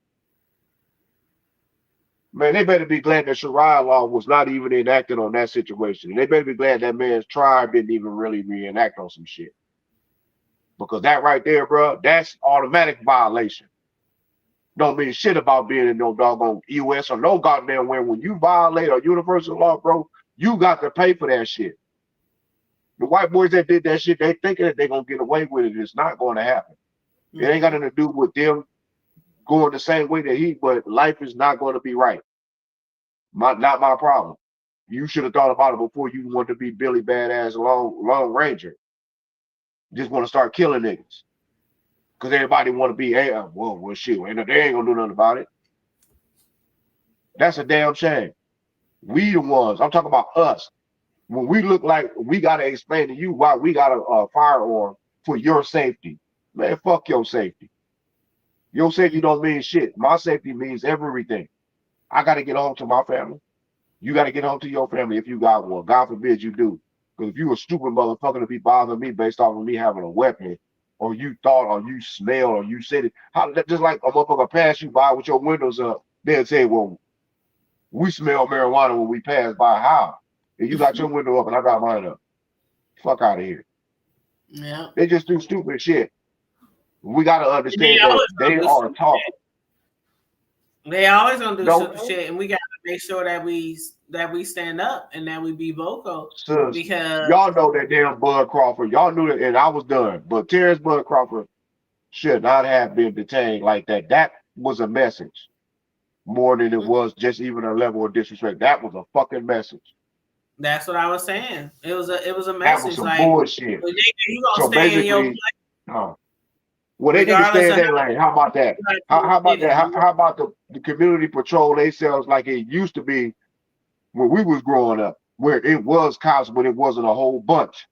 Man, they better be glad that Sharia law was not even enacted on that situation. And they better be glad that man's tribe didn't even really reenact on some shit. Because that right there, bro, that's automatic violation. Don't mean shit about being in no doggone U.S. or no goddamn where. When you violate a universal law, bro, you got to pay for that shit. The white boys that did that shit, they thinking that they're going to get away with it. It's not going to happen. It ain't got nothing to do with them going the same way that but life is not going to be right. Not my problem. You should have thought about it before you want to be Billy Badass Lone Ranger. Just want to start killing niggas. Because everybody want to be, well, shit, and they ain't going to do nothing about it. That's a damn shame. We the ones, I'm talking about us. When we look like we got to explain to you why we got a firearm for your safety. Man, fuck your safety. Your safety don't mean shit. My safety means everything. I got to get home to my family. You got to get home to your family if you got one. God forbid you do. Because if you a stupid motherfucker to be bothering me based off of me having a weapon, or you thought, or you smell, or you said it, just like a motherfucker pass you by with your windows up, they'll say, well, we smell marijuana when we pass by. How? And you got your window up and I got mine up. Fuck out of here. Yeah. They just do stupid shit. We got to understand that they are taught. They always gonna do stupid shit, and we gotta make sure that we stand up and that we be vocal. Because y'all know that damn Bud Crawford. Y'all knew that, and I was done. But Terence Bud Crawford should not have been detained like that. That was a message more than it Mm-hmm. was just even a level of disrespect. That was a fucking message. That's what I was saying. It was a That was message some like, bullshit. well, nigga, you gonna So stay in your basically, place well, they need to regardless stay in of their lane. How about that? How about that? How about the community patrol themselves like it used to be when we was growing up, where it was cops, but it wasn't a whole bunch.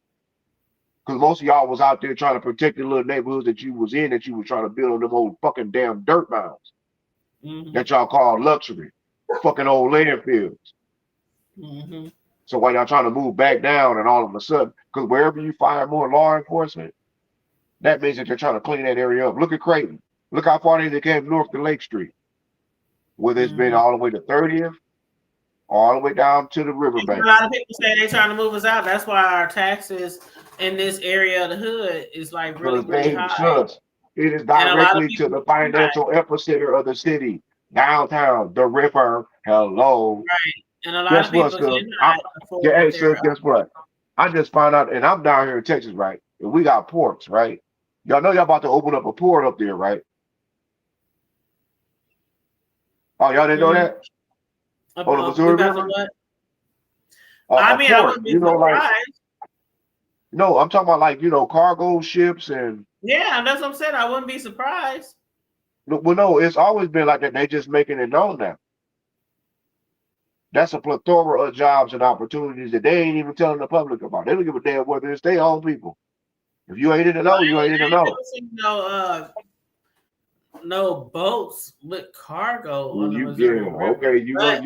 Because most of y'all was out there trying to protect the little neighborhoods that you was in, that you was trying to build on them old fucking damn dirt mounds Mm-hmm. that y'all call luxury, fucking old landfills. Mm-hmm. So while y'all trying to move back down, and all of a sudden, because wherever you find more law enforcement, that means that they're trying to clean that area up. Look at Creighton. Look how far they came north to Lake Street, whether it's been Mm-hmm. all the way to 30th, all the way down to the A riverbank. lot of people say they're trying to move us out. That's why our taxes in this area of the hood is like really, really high. It is And a lot of directly to people, the financial epicenter of the city, downtown, the river. Hello. right? And a lot Guess of what, people sis? cannot afford Hey, their. sis, guess what? I just found out, and I'm down here in Texas, right? And we got ports, right? Y'all know y'all about to open up a port up there, right? Oh, y'all didn't know that? On the We Missouri about to River? what? A I mean, I port, wouldn't be surprised. no, I'm talking about like, cargo ships and, Yeah, that's what I'm saying. I wouldn't be surprised. well, no, it's always been like that. They just making it known now. That's a plethora of jobs and opportunities that they ain't even telling the public about. They don't give a damn whether it's their own people. If you ain't in the know, you ain't in the I ain't know. never seen no boats with cargo on the Missouri River. Okay, you But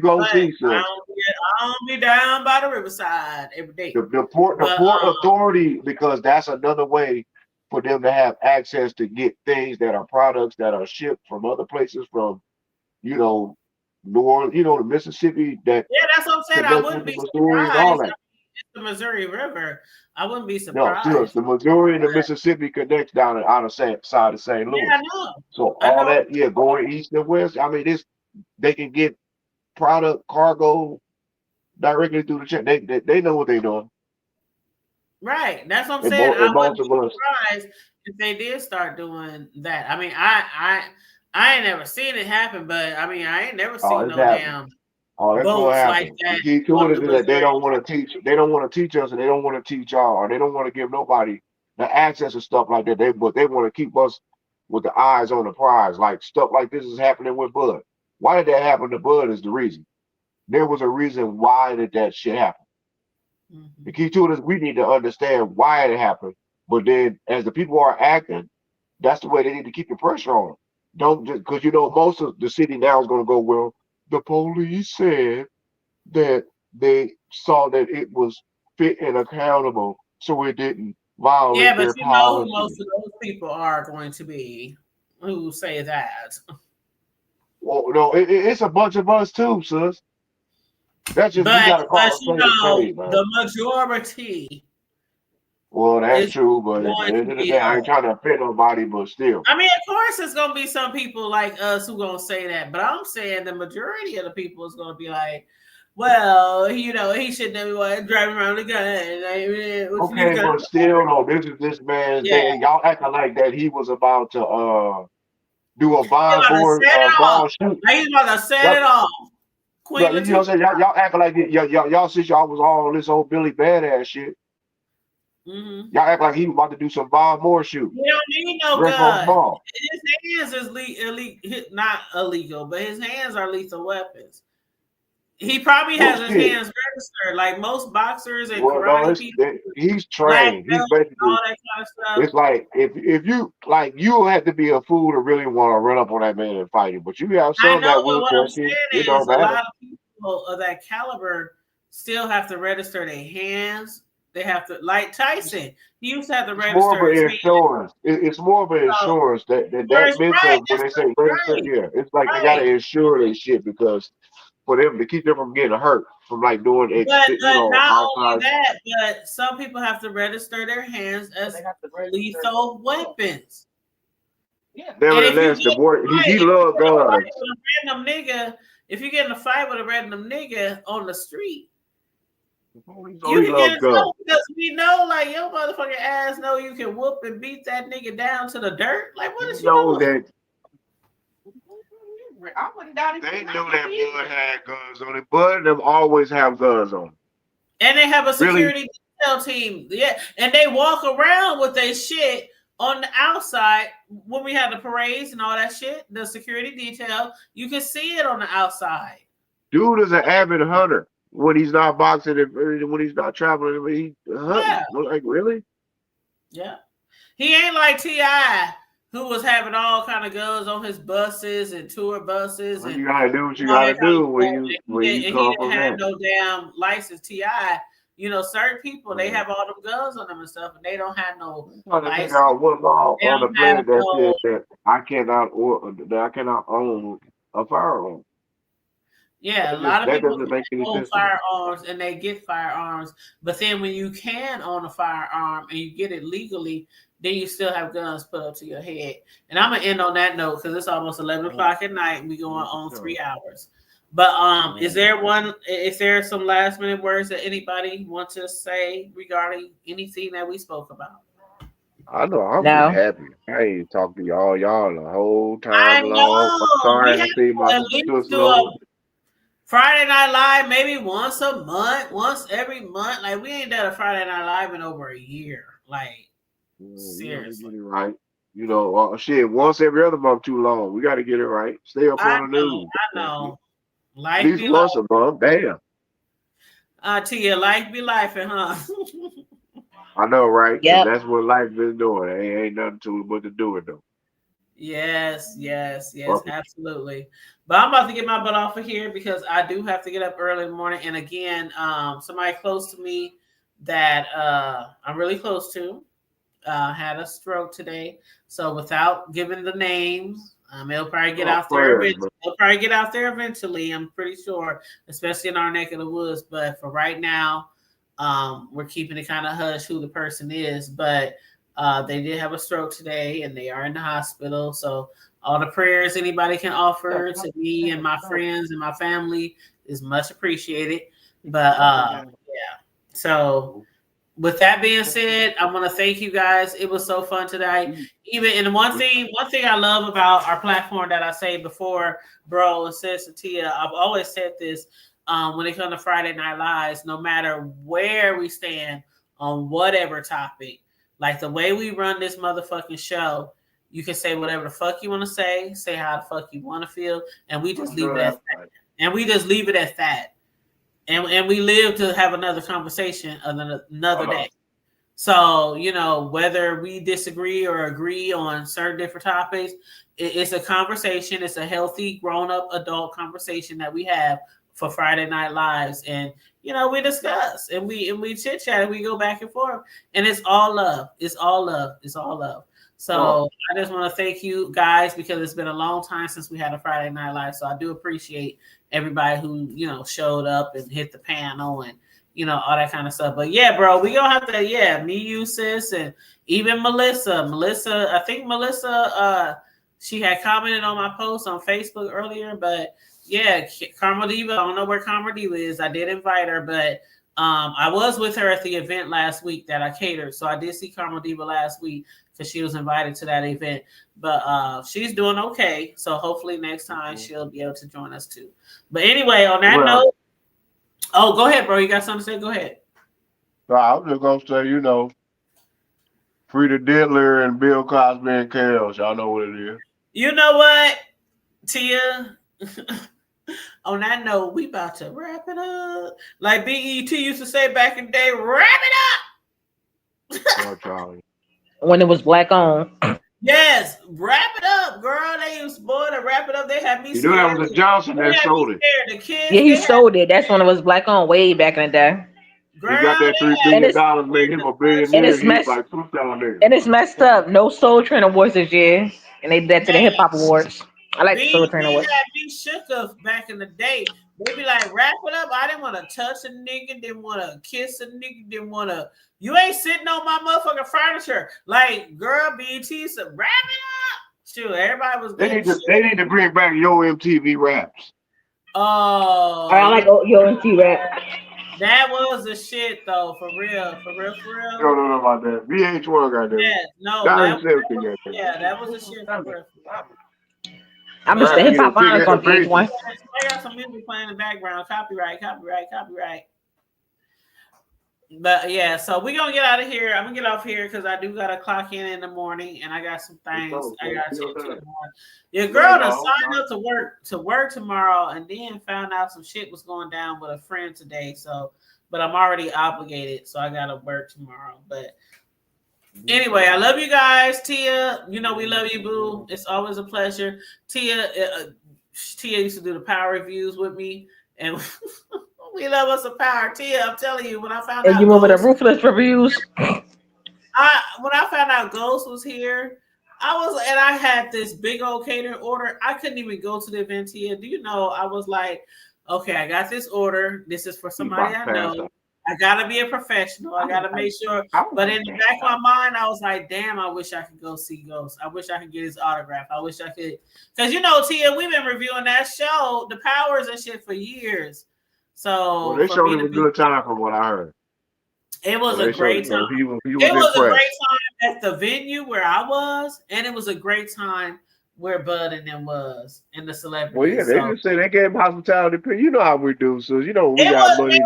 go see, sis. I don't be down by the riverside every day. The port But authority, because that's another way for them to have access to get things that are products that are shipped from other places, from the Mississippi, that yeah, that's what I'm saying. I connect wouldn't with the be Missouri and all surprised. that. It's the Missouri River. I wouldn't be No, sis, surprised. the Missouri and the Mississippi connects down and out of side of St. Louis. Yeah, I know. So I all know. that, going east and west. I mean, they can get product cargo directly through the check. They know what they're doing. Right. That's what I'm And saying. I most wouldn't be of us, surprised if they did start doing that. I mean, I ain't never seen it happen, but I mean, I ain't never seen it's no happening. damn That's gonna boats like happen. that The key to on it the is that they Missouri. don't want to teach. They don't want to teach us, and they don't want to teach y'all, or they don't want to give nobody the access to stuff like that. But they want to keep us with the eyes on the prize. Like stuff like this is happening with Bud. Why did that happen to Bud? Is the reason. There was a reason why that shit happened. Mm-hmm. The key to it is we need to understand why it happened. But then, as the people are acting, that's the way they need to keep the pressure on them. Don't just because most of the city now is going to go, well, the police said that they saw that it was fit and accountable, so it didn't Yeah, violate but their you know who policy. most of those people are going to be who say that. Well, no, it's a bunch of us too, sis. That's just we But gotta call a spade a spade, man. the majority Well, that's is true, but at the going to end of the be day, I ain't us. trying to offend nobody, but still. I mean, of course, it's gonna be some people like us who gonna say that, but I'm saying the majority of the people is gonna be like, well, he shouldn't have driving around the gun. Okay, but still, no, this man's Yeah, day. Y'all acting like that he was about to do a he's bond about to board set it off. ball shoot. Like, he's about to set it off. Queen You know what I'm saying? Latifah. Y'all acting like y'all since y'all was all on this old Billy Badass shit. Mm-hmm. Y'all act like he was about to do some Bob Moore shoot. He don't need no Rick gun. Ball. His hands is not illegal, but his hands are lethal weapons. He probably has his hands registered, like most boxers and karate people. He's Black trained. He's belt, basically, all that kind of stuff. it's like if you like, you have to be a fool to really want to run up on that man and fight him. But you have I some know, that but will what I'm test him. saying It is don't a matter. lot of people of that caliber still have to register their hands. They have to, like Tyson. He used to have to It's more of register an his hands. insurance. It's more of an insurance that means Right, when they say register, yeah, it's like they gotta insure their shit because for them to keep them from getting hurt from like doing But not only outside. that, but some people have to register their hands as lethal weapons. Yeah. And if you Nevertheless, the get boy he loved guns. with a random nigga, if you get in a fight with a random nigga on the street, Police You only can get love in guns. trouble because we know, like, your motherfucking ass know you can whoop and beat that nigga down to the dirt. Like, what is You you know doing? that I wouldn't doubt it. they knew that Bud had guns on it. Bud them always have guns on. And they have a Really? security detail team. Yeah. And they walk around with their shit on the outside when we have the parades and all that shit. The security detail, you can see it on the outside. Dude is an avid hunter. When he's not boxing, when he's not traveling, he hunting. Yeah. Like really? Yeah. He ain't like T.I., who was having all kind of guns on his buses and tour buses. Well, And you gotta do what you all gotta that kind do of when stuff. you And he come didn't from have that. no damn license. T.I., you know, certain people, they have all them guns on them and stuff, and they don't have no I'm trying to figure license. out what law They on the don't have planet that no. says that I cannot own a firearm. Yeah, a That lot of people doesn't make any own sense to me. firearms and they get firearms, but then when you can own a firearm and you get it legally, then you still have guns put up to your head. And I'm gonna end on that note because it's almost 11 o'clock at night and we going on 3 hours. But is there some last minute words that anybody wants to say regarding anything that we spoke about? I know I'm No. just happy. I ain't talked to y'all the whole I time long. I'm know we sorry I have see my to at least sister do a slow. Friday Night Live maybe once a month, once every month. Like, we ain't done a Friday Night Live in over a year. Like, We gotta seriously. get it right. You know, shit, once every other month too long. We gotta get it right. Stay up I on the news. know. At Life least be once life. a month. Damn. To your life be life, huh? I know, right? 'Cause Yep. that's what life is doing. Ain't nothing to it but to do it though. Yes, Fuck it. absolutely. But I'm about to get my butt off of here because I do have to get up early in the morning. And again, somebody close to me that I'm really close to had a stroke today. So without giving the names, he'll probably get out there. Prayers, man. He'll probably get out there eventually. I'm pretty sure, especially in our neck of the woods. But for right now, we're keeping it kind of hush who the person is. But they did have a stroke today, and they are in the hospital. So all the prayers anybody can offer to me and my friends and my family is much appreciated. But yeah, so. With that being said, I want to thank you guys. It was so fun today. And one thing I love about our platform that I say before, bro and sis and Tia, I've always said this when it comes to Friday Night Lives, no matter where we stand on whatever topic, like the way we run this motherfucking show, you can say whatever the fuck you want to say how the fuck you want to feel, and we just leave it at that. And we just leave it at that. And we live to have another conversation another day. So, you know, whether we disagree or agree on certain different topics, it's a conversation. It's a healthy, grown-up, adult conversation that we have for Friday Night Lives. And, you know, we discuss and we chit-chat and we go back and forth. And it's all love. It's all love. It's all love. So I just want to thank you guys because it's been a long time since we had a Friday Night Live. So I do appreciate everybody who, you know, showed up and hit the panel and, you know, all that kind of stuff. But yeah, bro, we gonna have to, me, you, sis, and even Melissa. I think Melissa, she had commented on my post on Facebook earlier, but yeah, Karma Diva, I don't know where Karma Diva is. I did invite her, but I was with her at the event last week that I catered. So I did see Karma Diva last week because she was invited to that event. But she's doing okay. So hopefully next time she'll be able to join us too. But anyway, on that note, go ahead, bro. You got something to say? Go ahead. So I was just gonna say, you know, free the Diddler and Bill Cosby and Chaos. Y'all know what it is. You know what, Tia? On that note, we about to wrap it up. Like BET used to say back in the day, wrap it up. When it was black on. Yes, wrap it up, girl. They used to wrap it up. They had me scared. You know that was the Johnson that sold it. The kids, yeah, he sold it. That's when it was black on way back in the day. Girl, he got that $3 billion, made him a billionaire. And it's messed up. No Soul Train Awards this year. And they did that to the Hip Hop Awards. I like the Soul Train Awards. Had me shook up back in the day. They be like, wrap it up. I didn't want to touch a nigga, didn't want to kiss a nigga, didn't want to. You ain't sitting on my motherfucking furniture. Like, girl, BET said, wrap it up. Shoot, everybody was good. They need to bring back Yo MTV Raps. Oh. I like Yo MTV Rap. That was the shit though, for real, for real, for real. I don't know about that. VH1 got that. Yeah, no, that was the shit for real. I missed the hip hop honors on VH1. I got some music playing in the background. Copyright. But yeah, so we're gonna get out of here. I'm gonna get off here because I do gotta clock in the morning, and I got some things I gotta take to the morning. Your girl done signed up to work tomorrow, and then found out some shit was going down with a friend today. So, but I'm already obligated, so I gotta work tomorrow. But anyway, I love you guys, Tia. You know we love you, boo. It's always a pleasure. Tia used to do the power reviews with me, and we love us a power. Tia, I'm telling you, when I found out, you remember the ruthless reviews? When I found out Ghost was here, I had this big old catering order. I couldn't even go to the event. Tia, do you know? I was like, okay, I got this order. This is for somebody I know. I gotta be a professional. I gotta make sure. But in the back of my mind, I was like, damn, I wish I could go see Ghost. I wish I could get his autograph. I wish I could. Because, you know, Tia, we've been reviewing that show, The Powers and shit, for years. So they showed him a good time from what I heard. It was a great time. It was a great time at the venue where I was, and it was a great time where Bud and them was, and the celebrities. Well, yeah, they just say they gave him hospitality. You know how we do, so you know we got money.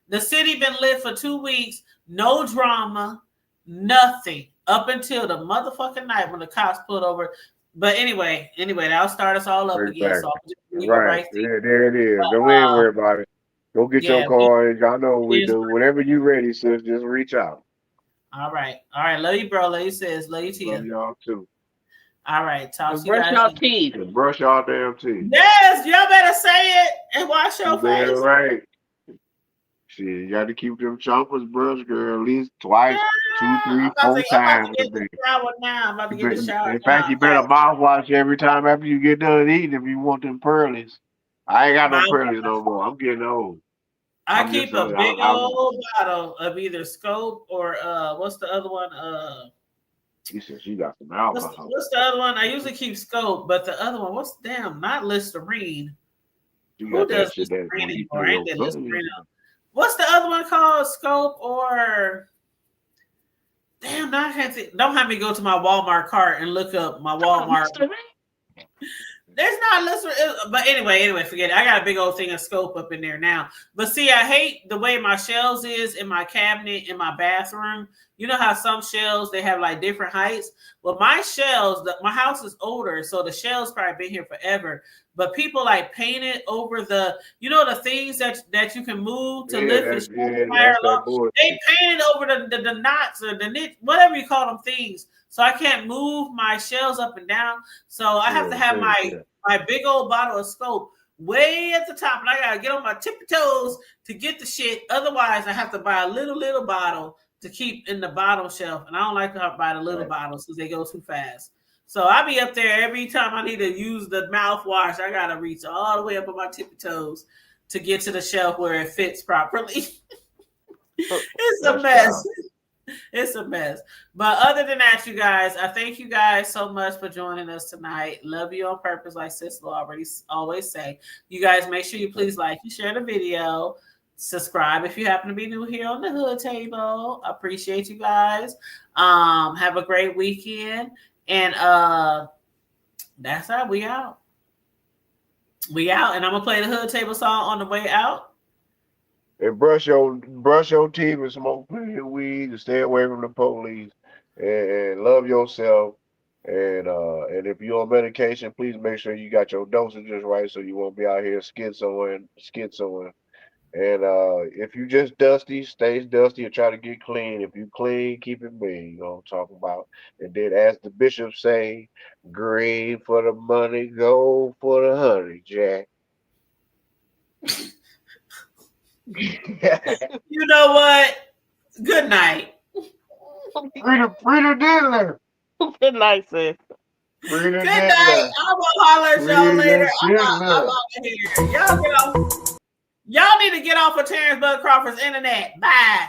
The city been lit for 2 weeks, no drama, nothing up until the motherfucking night when the cops pulled over. But anyway, that'll start us all up again. So right there it is. Don't even worry about it. Go get your card. Y'all know what we do. Whenever you ready, sis, just reach out. All right. Love you, bro. Love you, sis. Love you, Tia. Love y'all too. All right. Talk to you guys. Brush y'all teeth. Brush y'all damn teeth. Yes, y'all better say it and wash your face. Right. Shit, you got to keep them choppers brushed, girl, at least twice, 2, 3, 4 times a day. I'm about to get the shower. In fact, you better mouthwash every time after you get done eating if you want them pearlies. I ain't got no pearlies no more. I'm getting old. I keep a big old bottle of either Scope or what's the other one? You said you got some alcohol. What's the other one? I usually keep Scope, but the other one, not Listerine. Who does Listerine anymore? Ain't that Listerine? What's the other one called? Scope or damn? I can't think. Don't have me go to my Walmart cart and look up my Walmart. There's not Listerine, but anyway, forget it. I got a big old thing of Scope up in there now. But see, I hate the way my shelves is in my cabinet in my bathroom. You know how some shelves they have like different heights. Well, my shelves, my house is older, so the shelves probably been here forever. But people like painted over the things that you can move to lift and higher low. They painted over the knots or the niche, whatever you call them things. So I can't move my shelves up and down. So I have to have my big old bottle of Scope way at the top, and I gotta get on my tippy toes to get the shit. Otherwise, I have to buy a little bottle to keep in the bottom shelf, and I don't like to buy the little bottles because they go too fast. So I be up there every time I need to use the mouthwash. I gotta reach all the way up on my tippy toes to get to the shelf where it fits properly. It's a mess. It's a mess. But other than that, you guys, I thank you guys so much for joining us tonight. Love you on purpose, like Sis always say. You guys make sure you please like and share the video. Subscribe if you happen to be new here on the Hood Table. I appreciate you guys. Have a great weekend. And that's how we out. We out. And I'm gonna play the Hood Table song on the way out. And brush your teeth and smoke plenty of weed and stay away from the police and love yourself. And if you're on medication, please make sure you got your dosages right so you won't be out here schizoing. And if you just dusty, stay dusty and try to get clean. If you clean, keep it clean. You know what I'm talking about. And then as the bishop say, green for the money, gold for the honey, Jack. You know what? Good night. Reader Diddler. Good night, sis. Good night. I'm gonna holler at y'all later. I'm out of here. Y'all get off. Y'all need to get off of Terence Bud Crawford's internet. Bye.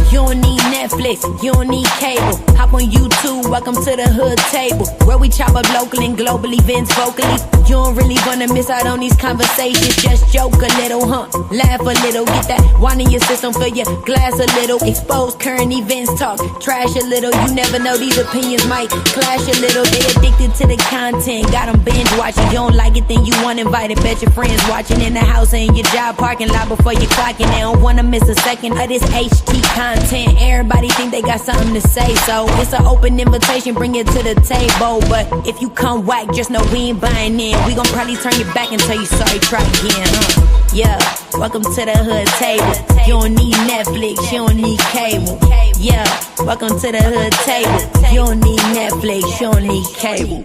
You don't need Netflix, you don't need cable. Hop on YouTube, welcome to the hood table, where we chop up local and global events vocally. You don't really wanna miss out on these conversations. Just joke a little, laugh a little, get that wine in your system, fill your glass a little. Expose current events, talk trash a little. You never know, these opinions might clash a little. They addicted to the content, got them binge watching. You don't like it, then you want invited. Bet your friends watching in the house and in your job parking lot before you clocking. They don't wanna miss a second of this HT content. Everybody think they got something to say, so it's an open invitation, bring it to the table. But if you come whack, just know we ain't buying in. We gon' probably turn your back and tell you sorry, try again. Yeah, welcome to the hood table. You don't need Netflix, you don't need cable. Yeah, welcome to the hood table. You don't need Netflix, you don't need cable.